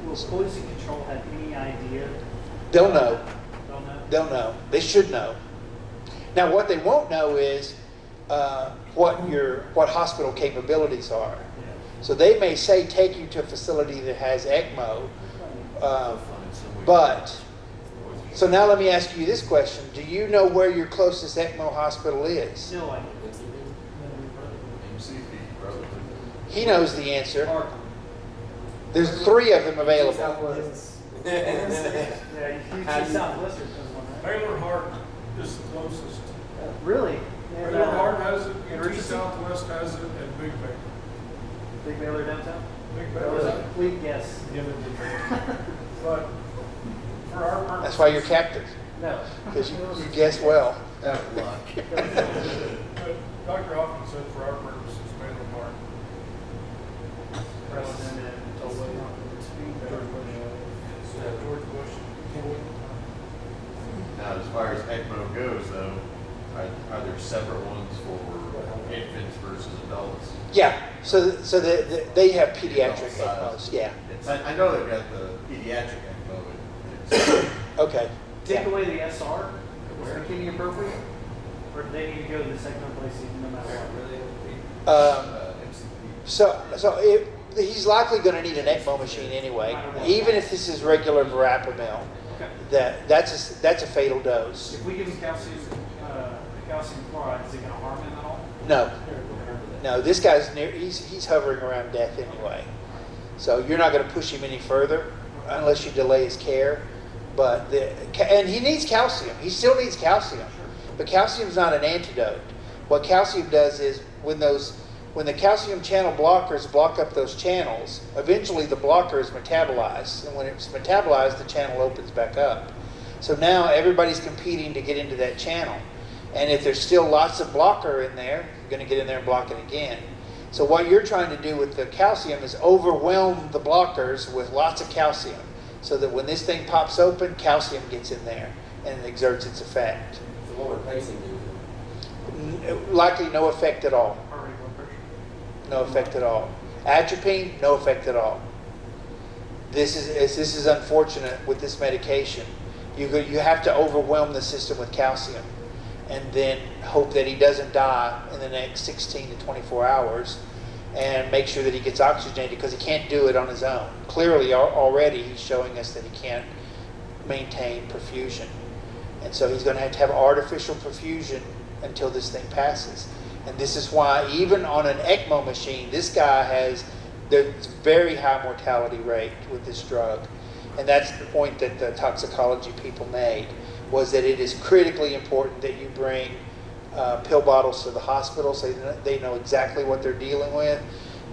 Will poison control have any idea? They'll know. They'll know? They'll know. They should know. Now, what they won't know is what hospital capabilities are. So they may say take you to a facility that has ECMO, but so now let me ask you this question: do you know where your closest ECMO hospital is? No idea. He knows the answer. There's 3 of them available. Yeah, UT Southwestern has one, right? Baylor Hart is the closest. Really? Baylor Hart has it, UT Southwest has it, and Big Baylor. Big Baylor downtown? Big That was Baylor. a complete guess. But for our purposes. That's why you're captain, No. because you guess well. Out of luck. But Dr. Hoffman said for our purposes, Baylor Hart. Preston and Tulsa. George Bush. Now, as far as ECMO goes, though, are there separate ones for infants versus adults? Yeah, so they have pediatric Adult ECMOs. size. Yeah. I know they've got the pediatric ECMO, but it's Okay. Take Yeah. away the SR, was the kidney appropriate? Or do they need to go to the second place no matter what? MCP. So he's likely going to need an ECMO machine anyway, even if this is regular verapamil. Okay. That's a fatal dose. If we give him calcium chloride, is it going to harm him at all? No, this guy's he's hovering around death anyway. So you're not going to push him any further unless you delay his care. And he needs calcium. He still needs calcium. But calcium's not an antidote. What calcium does is when the calcium channel blockers block up those channels, eventually the blocker is metabolized. And when it's metabolized, the channel opens back up. So now everybody's competing to get into that channel. And if there's still lots of blocker in there, you're going to get in there and block it again. So what you're trying to do with the calcium is overwhelm the blockers with lots of calcium so that when this thing pops open, calcium gets in there and it exerts its effect. So what would pacing do? Likely no effect at all. Heart rate, blood pressure? No effect at all. Atropine, no effect at all. This is unfortunate with this medication. You have to overwhelm the system with calcium and then hope that he doesn't die in the next 16 to 24 hours and make sure that he gets oxygenated because he can't do it on his own. Clearly, already he's showing us that he can't maintain perfusion. And so he's going to have artificial perfusion until this thing passes. And this is why even on an ECMO machine, this guy has the very high mortality rate with this drug. And that's the point that the toxicology people made, was that it is critically important that you bring pill bottles to the hospital so they know exactly what they're dealing with.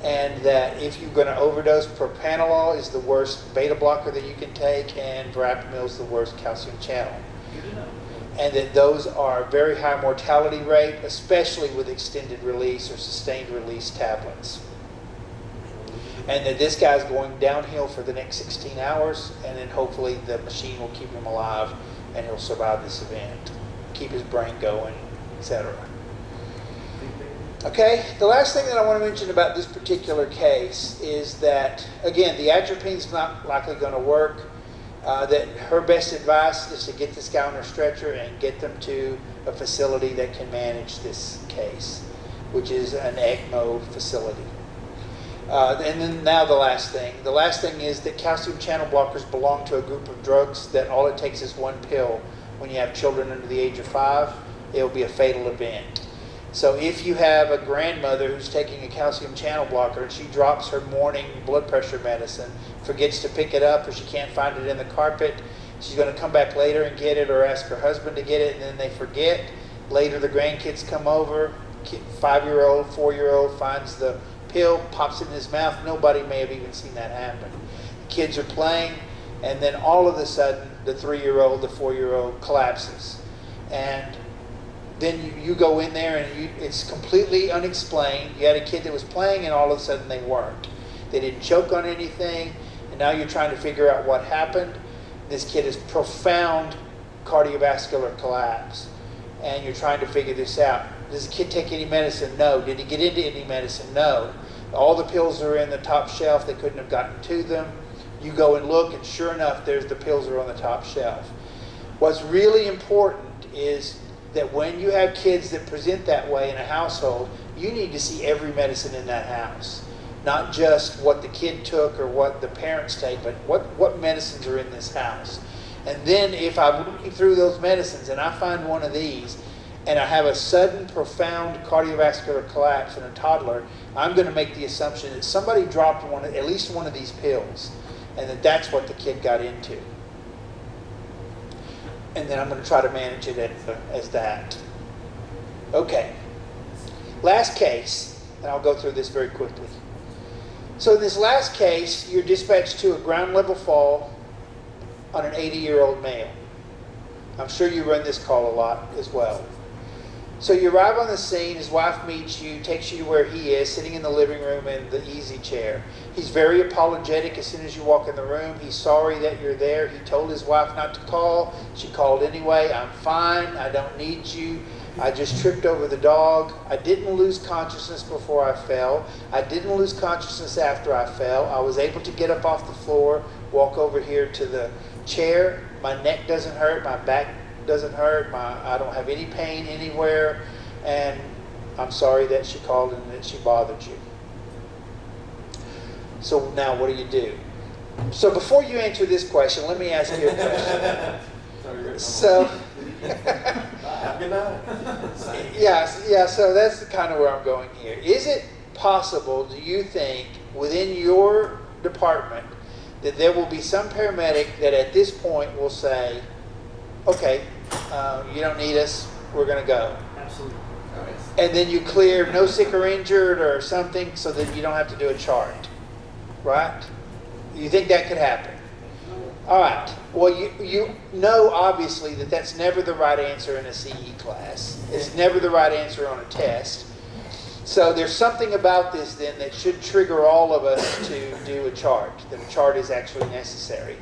And that if you're going to overdose, propranolol is the worst beta blocker that you can take, and verapamil is the worst calcium channel. And that those are very high mortality rate, especially with extended release or sustained release tablets. And that this guy's going downhill for the next 16 hours, and then hopefully the machine will keep him alive and he'll survive this event, keep his brain going, etc. Okay, the last thing that I want to mention about this particular case is that, again, the atropine's not likely going to work. That her best advice is to get this guy on her stretcher and get them to a facility that can manage this case, which is an ECMO facility. And then now the last thing. The last thing is that calcium channel blockers belong to a group of drugs that all it takes is one pill. When you have children under the age of 5, it will be a fatal event. So if you have a grandmother who's taking a calcium channel blocker and she drops her morning blood pressure medicine, forgets to pick it up, or she can't find it in the carpet, she's going to come back later and get it or ask her husband to get it, and then they forget. Later the grandkids come over, 5-year-old, 4-year-old finds the pill, pops it in his mouth. Nobody may have even seen that happen. The kids are playing, and then all of a sudden the 3-year-old, the 4-year-old collapses. And then you go in there and it's completely unexplained. You had a kid that was playing and all of a sudden they weren't. They didn't choke on anything, and now you're trying to figure out what happened. This kid has profound cardiovascular collapse, and you're trying to figure this out. Does the kid take any medicine? No. Did he get into any medicine? No. All the pills are in the top shelf. They couldn't have gotten to them. You go and look, and sure enough, there's the pills are on the top shelf. What's really important is that when you have kids that present that way in a household, you need to see every medicine in that house. Not just what the kid took or what the parents take, but what medicines are in this house. And then if I'm looking through those medicines and I find one of these, and I have a sudden, profound cardiovascular collapse in a toddler, I'm going to make the assumption that somebody dropped at least one of these pills, and that that's what the kid got into. And then I'm going to try to manage it as that. Okay. Last case, and I'll go through this very quickly. So in this last case, you're dispatched to a ground level fall on an 80-year-old male. I'm sure you run this call a lot as well. So you arrive on the scene, his wife meets you, takes you to where he is, sitting in the living room in the easy chair. He's very apologetic as soon as you walk in the room. He's sorry that you're there. He told his wife not to call. She called anyway. I'm fine. I don't need you. I just tripped over the dog. I didn't lose consciousness before I fell. I didn't lose consciousness after I fell. I was able to get up off the floor, walk over here to the chair. My neck doesn't hurt. My back doesn't hurt. I don't have any pain anywhere. And I'm sorry that she called and that she bothered you. So now what do? So before you answer this question, let me ask you a question. So, Have a good night. yeah, so that's kind of where I'm going here. Is it possible, do you think, within your department, that there will be some paramedic that at this point will say, okay, you don't need us, we're going to go. Absolutely. And then you clear no sick or injured or something so that you don't have to do a chart, right? You think that could happen? All right. Well, you know obviously that that's never the right answer in a CE class. It's never the right answer on a test. So there's something about this then that should trigger all of us to do a chart, that a chart is actually necessary.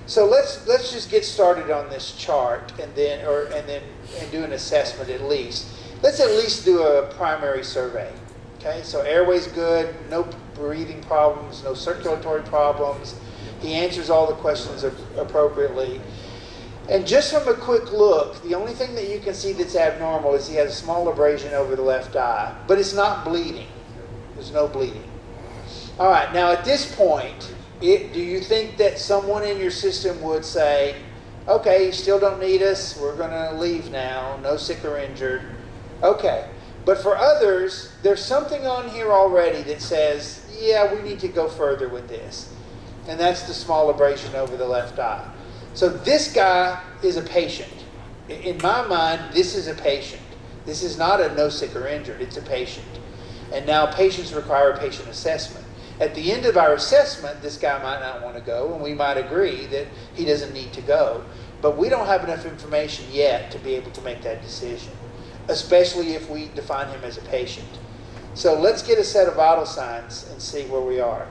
So let's just get started on this chart and do an assessment at least. Let's at least do a primary survey. Okay, so airway's good, no breathing problems, no circulatory problems. He answers all the questions appropriately. And just from a quick look, the only thing that you can see that's abnormal is he has a small abrasion over the left eye, but it's not bleeding. There's no bleeding. All right, now at this point, do you think that someone in your system would say, okay, you still don't need us, we're going to leave now, no sick or injured? Okay, but for others, there's something on here already that says, yeah, we need to go further with this. And that's the small abrasion over the left eye. So this guy is a patient. In my mind, this is a patient. This is not a no sick or injured, it's a patient. And now patients require a patient assessment. At the end of our assessment, this guy might not want to go, and we might agree that he doesn't need to go. But we don't have enough information yet to be able to make that decision, especially if we define him as a patient. So let's get a set of vital signs and see where we are.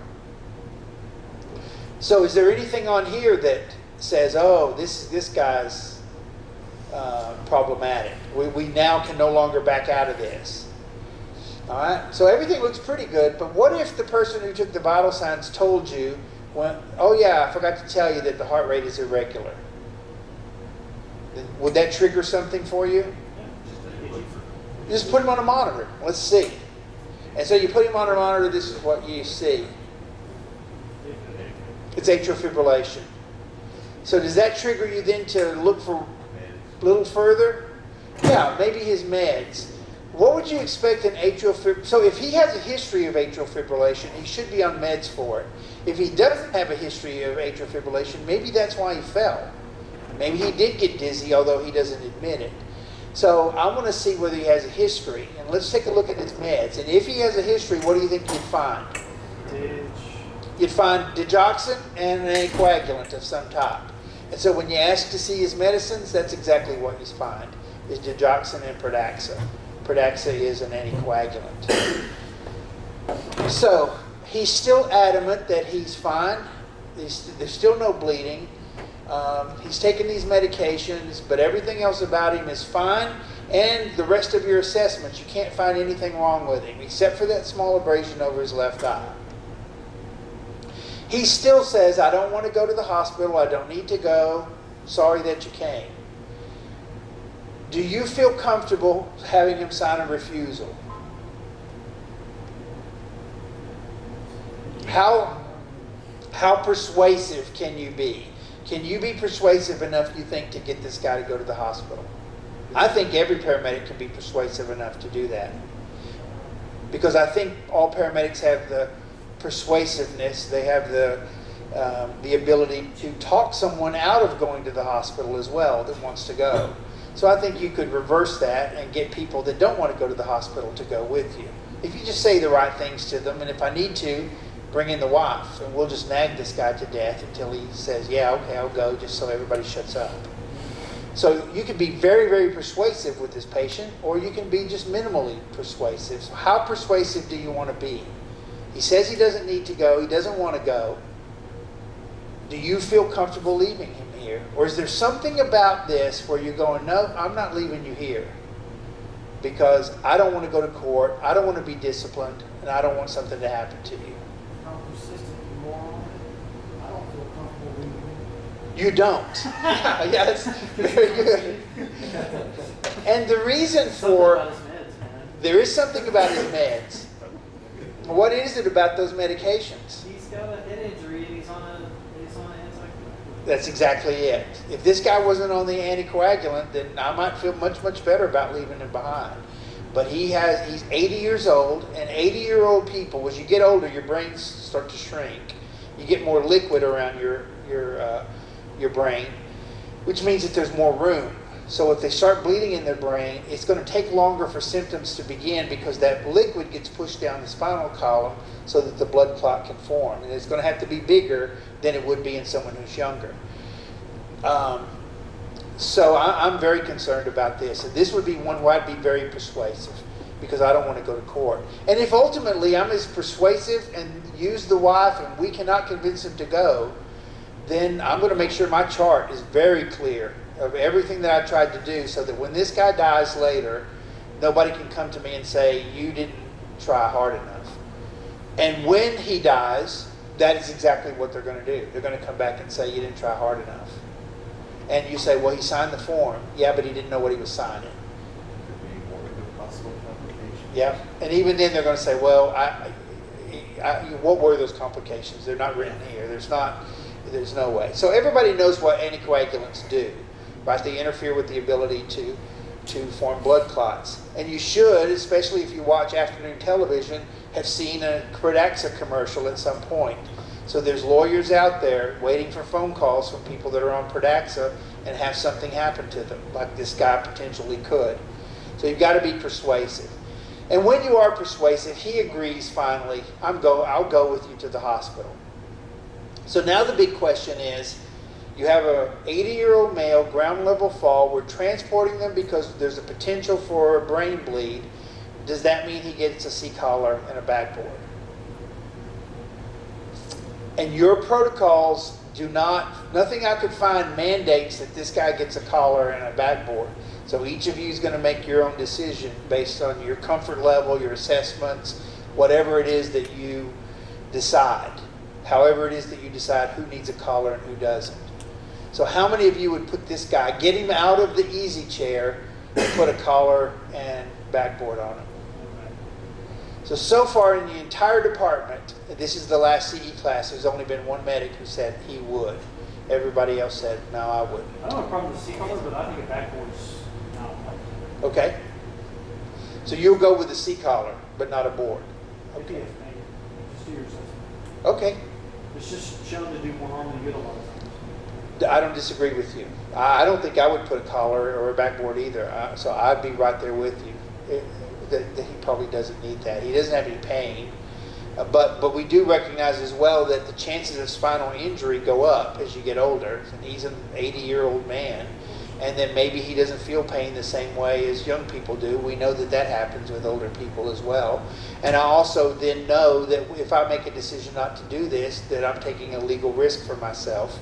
So is there anything on here that says, oh, this guy's problematic. We now can no longer back out of this. All right, so everything looks pretty good, but what if the person who took the vital signs told you, oh yeah, I forgot to tell you that the heart rate is irregular? Would that trigger something for you? Just put him on a monitor. Let's see. And so you put him on a monitor, this is what you see. It's atrial fibrillation. So does that trigger you then to look for a little further? Yeah, maybe his meds. What would you expect an atrial fibrillation? So if he has a history of atrial fibrillation, he should be on meds for it. If he doesn't have a history of atrial fibrillation, maybe that's why he fell. Maybe he did get dizzy, although he doesn't admit it. So I want to see whether he has a history. And let's take a look at his meds. And if he has a history, what do you think you'd find? You'd find digoxin and an anticoagulant of some type. And so when you ask to see his medicines, that's exactly what you find, is digoxin and Pradaxa. Pradaxa is an anticoagulant. So he's still adamant that he's fine. There's still no bleeding. He's taking these medications, but everything else about him is fine. And the rest of your assessments, you can't find anything wrong with him, except for that small abrasion over his left eye. He still says, I don't want to go to the hospital. I don't need to go. Sorry that you came. Do you feel comfortable having him sign a refusal? How persuasive can you be? Can you be persuasive enough, you think, to get this guy to go to the hospital? I think every paramedic can be persuasive enough to do that. Because I think all paramedics have the persuasiveness, they have the ability to talk someone out of going to the hospital as well that wants to go. So I think you could reverse that and get people that don't want to go to the hospital to go with you. If you just say the right things to them, and if I need to, bring in the wife, and we'll just nag this guy to death until he says, yeah, okay, I'll go, just so everybody shuts up. So you can be very, very persuasive with this patient, or you can be just minimally persuasive. So how persuasive do you want to be? He says he doesn't need to go, he doesn't want to go. Do you feel comfortable leaving him here? Or is there something about this where you're going, no, I'm not leaving you here because I don't want to go to court, I don't want to be disciplined, and I don't want something to happen to you? How persistent you are on it, I don't feel comfortable leaving you. You don't. Yeah, that's very good. And the reason for, there is something about his meds. What is it about those medications? He's got a head injury and he's on an anticoagulant. That's exactly it. If this guy wasn't on the anticoagulant, then I might feel much, much better about leaving him behind. But he's 80 years old, and 80-year-old people, as you get older, your brains start to shrink. You get more liquid around your brain, which means that there's more room. So if they start bleeding in their brain, it's going to take longer for symptoms to begin because that liquid gets pushed down the spinal column so that the blood clot can form. And it's going to have to be bigger than it would be in someone who's younger. So I'm very concerned about this. And this would be one where I'd be very persuasive because I don't want to go to court. And if ultimately I'm as persuasive and use the wife and we cannot convince him to go, then I'm going to make sure my chart is very clear of everything that I tried to do so that when this guy dies later, nobody can come to me and say, you didn't try hard enough. And when he dies, that is exactly what they're going to do. They're going to come back and say, you didn't try hard enough. And you say, well, he signed the form. Yeah, but he didn't know what he was signing. Could be more of a possible complication. Yeah, and even then they're going to say, well, what were those complications? They're not written here. There's no way. So everybody knows what anticoagulants do, right? They interfere with the ability to form blood clots. And you should, especially if you watch afternoon television, have seen a Pradaxa commercial at some point. So there's lawyers out there waiting for phone calls from people that are on Pradaxa and have something happen to them, like this guy potentially could. So you've got to be persuasive. And when you are persuasive, he agrees finally, I'll go with you to the hospital. So now the big question is, you have a 80-year-old male, ground level fall, we're transporting them because there's a potential for a brain bleed. Does that mean he gets a C-collar and a backboard? And your protocols nothing I could find mandates that this guy gets a collar and a backboard. So each of you is going to make your own decision based on your comfort level, your assessments, whatever it is that you decide. However it is that you decide who needs a collar and who doesn't. So how many of you would put this guy, get him out of the easy chair, and put a collar and backboard on him? So far in the entire department, this is the last CE class, there's only been one medic who said he would. Everybody else said, no, I wouldn't. I don't have a problem with the C-collar, but I think a backboard's not like. Okay? So you'll go with the C-collar, but not a board. Okay. Maybe. Just do your assessment. Okay. It's just shown to do more harm than good a lot of times. I don't disagree with you. I don't think I would put a collar or a backboard either. So I'd be right there with you. That he probably doesn't need that. He doesn't have any pain. But we do recognize as well that the chances of spinal injury go up as you get older. And he's an 80-year-old man. And then maybe he doesn't feel pain the same way as young people do. We know that happens with older people as well. And I also then know that if I make a decision not to do this, that I'm taking a legal risk for myself.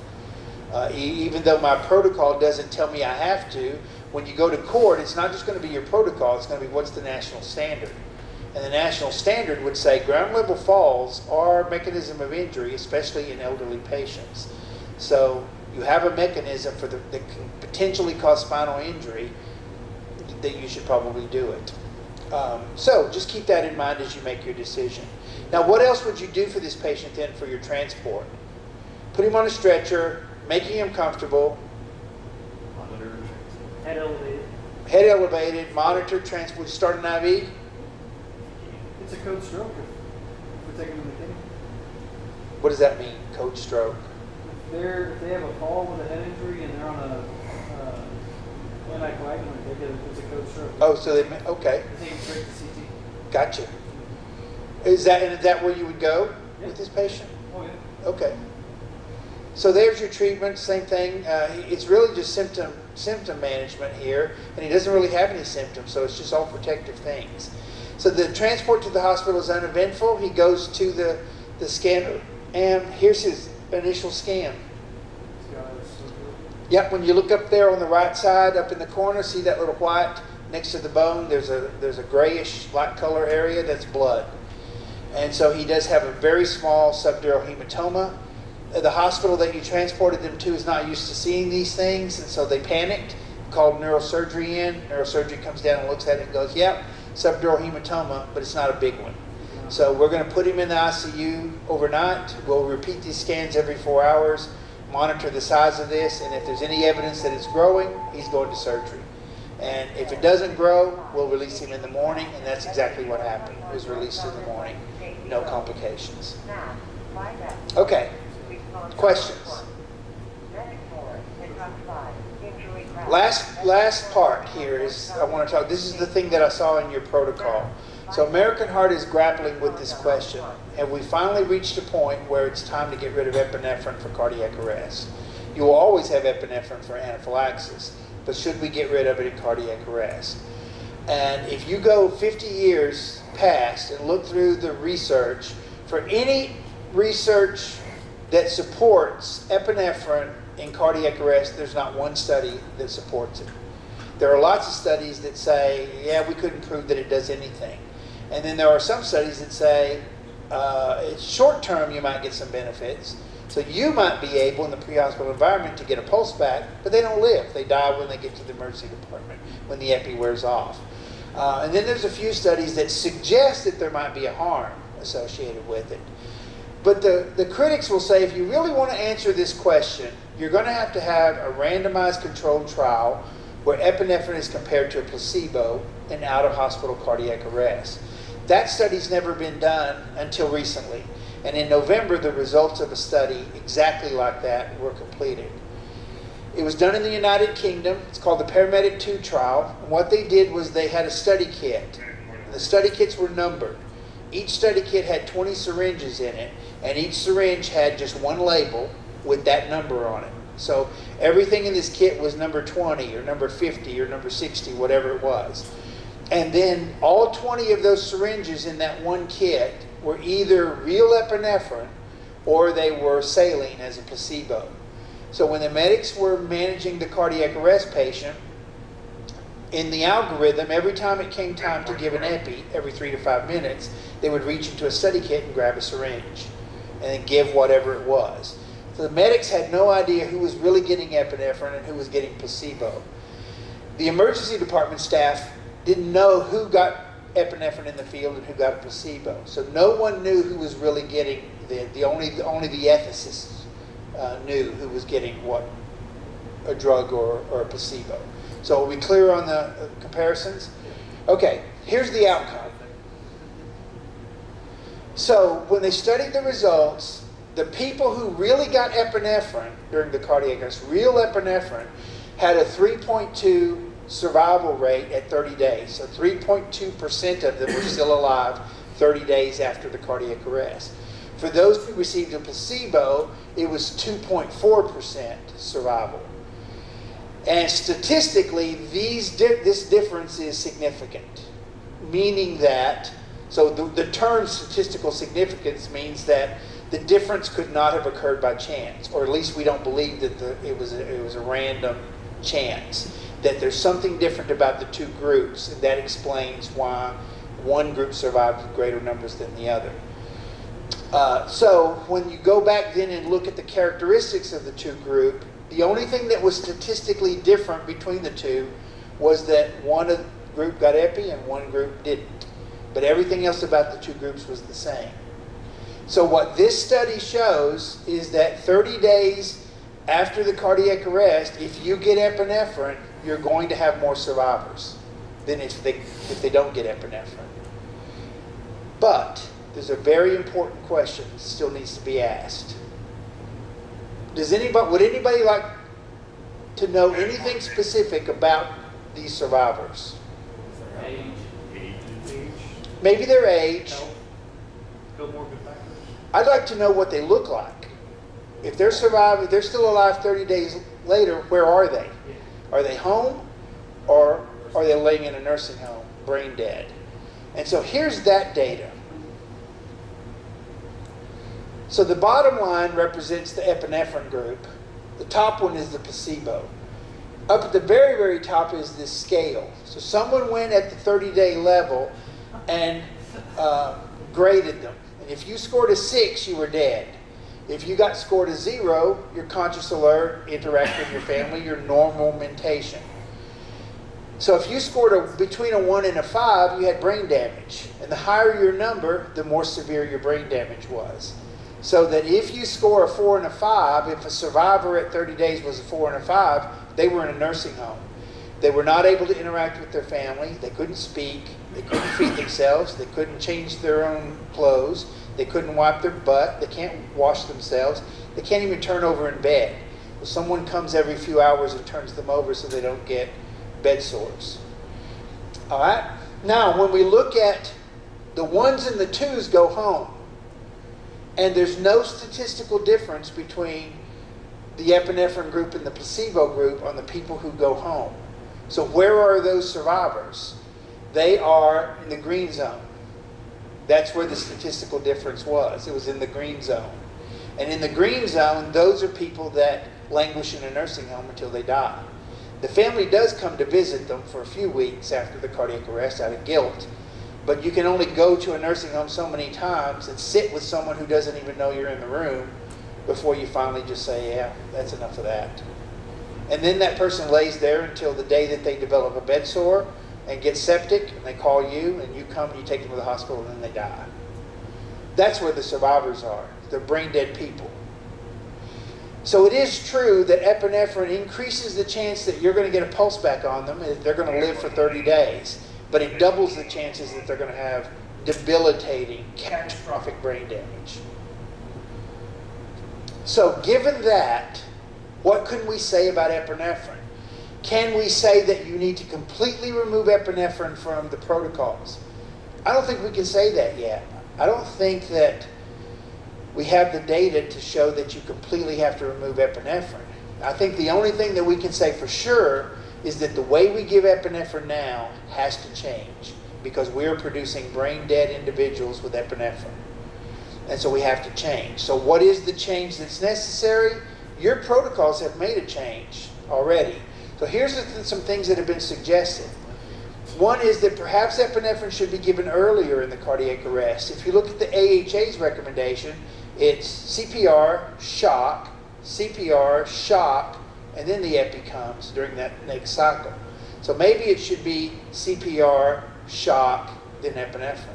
Even though my protocol doesn't tell me I have to, when you go to court, it's not just going to be your protocol, it's going to be what's the national standard. And the national standard would say ground level falls are a mechanism of injury, especially in elderly patients. So you have a mechanism that can potentially cause spinal injury, that you should probably do it. So just keep that in mind as you make your decision. Now, what else would you do for this patient then for your transport? Put him on a stretcher, making him comfortable. Monitor. Head elevated. Head elevated, monitor, transport. Would you start an IV? It's a code stroke if we're taking them to the kidney. What does that mean, code stroke? If they have a fall with a head injury and they're on a anticoagulant, it's a code stroke. Oh, so okay. They take them straight to CT. Gotcha. Is that where you would go with this patient? Oh, yeah. Okay. So there's your treatment, same thing. It's really just symptom management here, and he doesn't really have any symptoms, so it's just all protective things. So the transport to the hospital is uneventful. He goes to the scanner, and here's his initial scan. Yep, when you look up there on the right side, up in the corner, see that little white next to the bone? There's a grayish light color area, that's blood. And so he does have a very small subdural hematoma. The hospital that you transported them to is not used to seeing these things, and so they panicked, called neurosurgery in. Neurosurgery comes down and looks at it and goes, yep, subdural hematoma, but it's not a big one. So we're going to put him in the ICU overnight. We'll repeat these scans every 4 hours, monitor the size of this, and if there's any evidence that it's growing, he's going to surgery. And if it doesn't grow, we'll release him in the morning, and that's exactly what happened. He was released in the morning, no complications. Okay, questions? Last part here is, I want to talk, this is the thing that I saw in your protocol. So American Heart is grappling with this question. Have we finally reached a point where it's time to get rid of epinephrine for cardiac arrest? You will always have epinephrine for anaphylaxis, but should we get rid of it in cardiac arrest? And if you go 50 years past and look through the research, for any research that supports epinephrine in cardiac arrest, there's not one study that supports it. There are lots of studies that say, yeah, we couldn't prove that it does anything. And then there are some studies that say, it's short term you might get some benefits, So you might be able in the pre-hospital environment to get a pulse back, but they don't live. They die when they get to the emergency department, when the epi wears off. And then there's a few studies that suggest that there might be a harm associated with it. But the critics will say if you really want to answer this question, you're going to have a randomized controlled trial where epinephrine is compared to a placebo in out-of-hospital cardiac arrest. That study's never been done until recently. And in November, the results of a study exactly like that were completed. It was done in the United Kingdom. It's called the Paramedic 2 trial. And what they did was they had a study kit. The study kits were numbered. Each study kit had 20 syringes in it, and each syringe had just one label with that number on it. So everything in this kit was number 20 or number 50 or number 60, whatever it was. And then all 20 of those syringes in that one kit were either real epinephrine or they were saline as a placebo. So when the medics were managing the cardiac arrest patient, in the algorithm, every time it came time to give an epi, every 3 to 5 minutes, they would reach into a study kit and grab a syringe and then give whatever it was. So the medics had no idea who was really getting epinephrine and who was getting placebo. The emergency department staff didn't know who got epinephrine in the field and who got a placebo. So no one knew who was really getting only the ethicists knew who was getting what, a drug or a placebo. So are we clear on the comparisons? Okay, here's the outcome. So when they studied the results, the people who really got epinephrine during the cardiac arrest, real epinephrine, had a 3.2 survival rate at 30 days. So 3.2% of them were still alive 30 days after the cardiac arrest. For those who received a placebo, it was 2.4% survival. And statistically, this difference is significant, meaning that, so the term statistical significance means that the difference could not have occurred by chance, or at least we don't believe that it was a random chance, that there's something different about the two groups, and that explains why one group survived with greater numbers than the other. So when you go back then and look at the characteristics of the two groups, the only thing that was statistically different between the two was that one group got epi and one group didn't. But everything else about the two groups was the same. So what this study shows is that 30 days after the cardiac arrest, if you get epinephrine, you're going to have more survivors than if they don't get epinephrine. But there's a very important question that still needs to be asked. Would anybody like to know anything specific about these survivors? Age. Maybe their age. Health. Comorbid factors. I'd like to know what they look like. If they're still alive 30 days later, where are they? Yeah. Are they home or are they laying in a nursing home, brain dead? And so here's that data. So the bottom line represents the epinephrine group. The top one is the placebo. Up at the very, very top is this scale. So someone went at the 30-day level and graded them. And if you scored a 6, you were dead. If you got scored a 0, you're conscious, alert, interact with your family, your normal mentation. So if you scored between a 1 and a 5, you had brain damage. And the higher your number, the more severe your brain damage was. So that if you score a 4 and a 5, if a survivor at 30 days was a 4 and a 5, they were in a nursing home. They were not able to interact with their family. They couldn't speak. They couldn't feed themselves. They couldn't change their own clothes. They couldn't wipe their butt. They can't wash themselves. They can't even turn over in bed. Well, someone comes every few hours and turns them over so they don't get bed sores. All right? Now, when we look at the 1s and the 2s go home, and there's no statistical difference between the epinephrine group and the placebo group on the people who go home. So where are those survivors? They are in the green zone. That's where the statistical difference was. It was in the green zone. And in the green zone, those are people that languish in a nursing home until they die. The family does come to visit them for a few weeks after the cardiac arrest out of guilt. But you can only go to a nursing home so many times and sit with someone who doesn't even know you're in the room before you finally just say, yeah, that's enough of that. And then that person lays there until the day that they develop a bed sore and get septic, and they call you, and you come and you take them to the hospital, and then they die. That's where the survivors are. They're brain dead people. So it is true that epinephrine increases the chance that you're going to get a pulse back on them, and they're going to live for 30 days. But it doubles the chances that they're going to have debilitating, catastrophic brain damage. So given that, what can we say about epinephrine? Can we say that you need to completely remove epinephrine from the protocols? I don't think we can say that yet. I don't think that we have the data to show that you completely have to remove epinephrine. I think the only thing that we can say for sure is that the way we give epinephrine now has to change, because we are producing brain dead individuals with epinephrine. And so we have to change. So what is the change that's necessary? Your protocols have made a change already. So here's some things that have been suggested. One is that perhaps epinephrine should be given earlier in the cardiac arrest. If you look at the AHA's recommendation, it's CPR, shock, and then the epi comes during that next cycle. So maybe it should be CPR, shock, then epinephrine.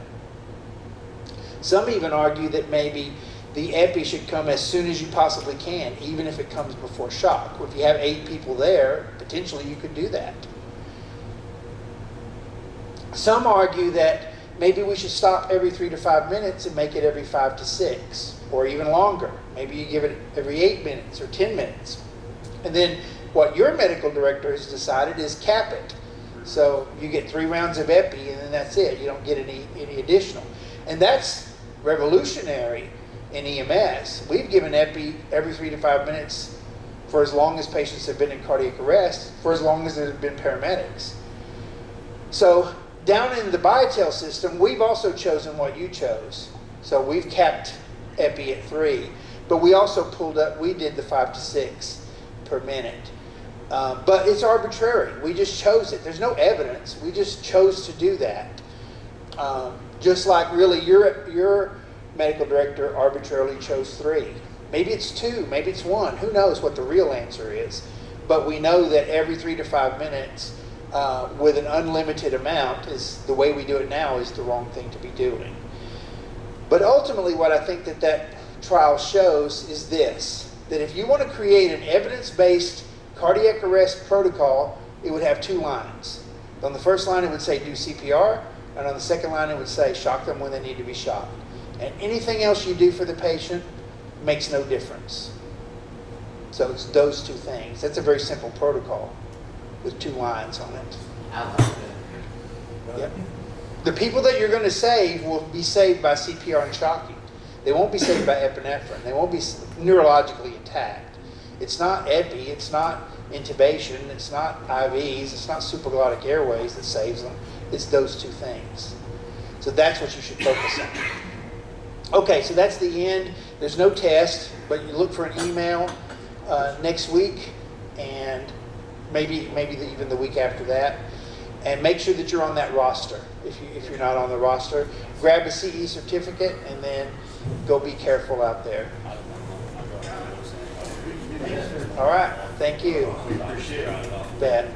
Some even argue that maybe the epi should come as soon as you possibly can, even if it comes before shock. If you have 8 people there, potentially you could do that. Some argue that maybe we should stop every 3 to 5 minutes and make it every 5 to 6, or even longer. Maybe you give it every 8 minutes or 10 minutes. And then what your medical director has decided is cap it. So you get 3 rounds of epi, and then that's it. You don't get any additional. And that's revolutionary in EMS. We've given epi every 3 to 5 minutes for as long as patients have been in cardiac arrest, for as long as there have been paramedics. So down in the Biotel system, we've also chosen what you chose. So we've capped epi at 3, but we also we did the 5 to 6 per minute. But it's arbitrary. We just chose it. There's no evidence. We just chose to do that. Just like really your medical director arbitrarily chose 3. Maybe it's 2, maybe it's 1. Who knows what the real answer is? But we know that every 3 to 5 minutes with an unlimited amount is the way we do it now is the wrong thing to be doing. But ultimately what I think that trial shows is this, that if you want to create an evidence-based cardiac arrest protocol, it would have 2 lines. On the first line it would say do CPR, and on the second line it would say shock them when they need to be shocked. And anything else you do for the patient makes no difference. So it's those 2 things. That's a very simple protocol with 2 lines on it. I like that. Yep. The people that you're going to save will be saved by CPR and shocking. They won't be saved by epinephrine. They won't be neurologically intact. It's not epi, it's not intubation, it's not IVs, it's not supraglottic airways that saves them. It's those 2 things. So that's what you should focus on. Okay, so that's the end. There's no test, but you look for an email next week, and maybe even the week after that. And make sure that you're on that roster. If you're not on the roster, grab a CE certificate and then go be careful out there. All right, thank you. We appreciate it. Bet.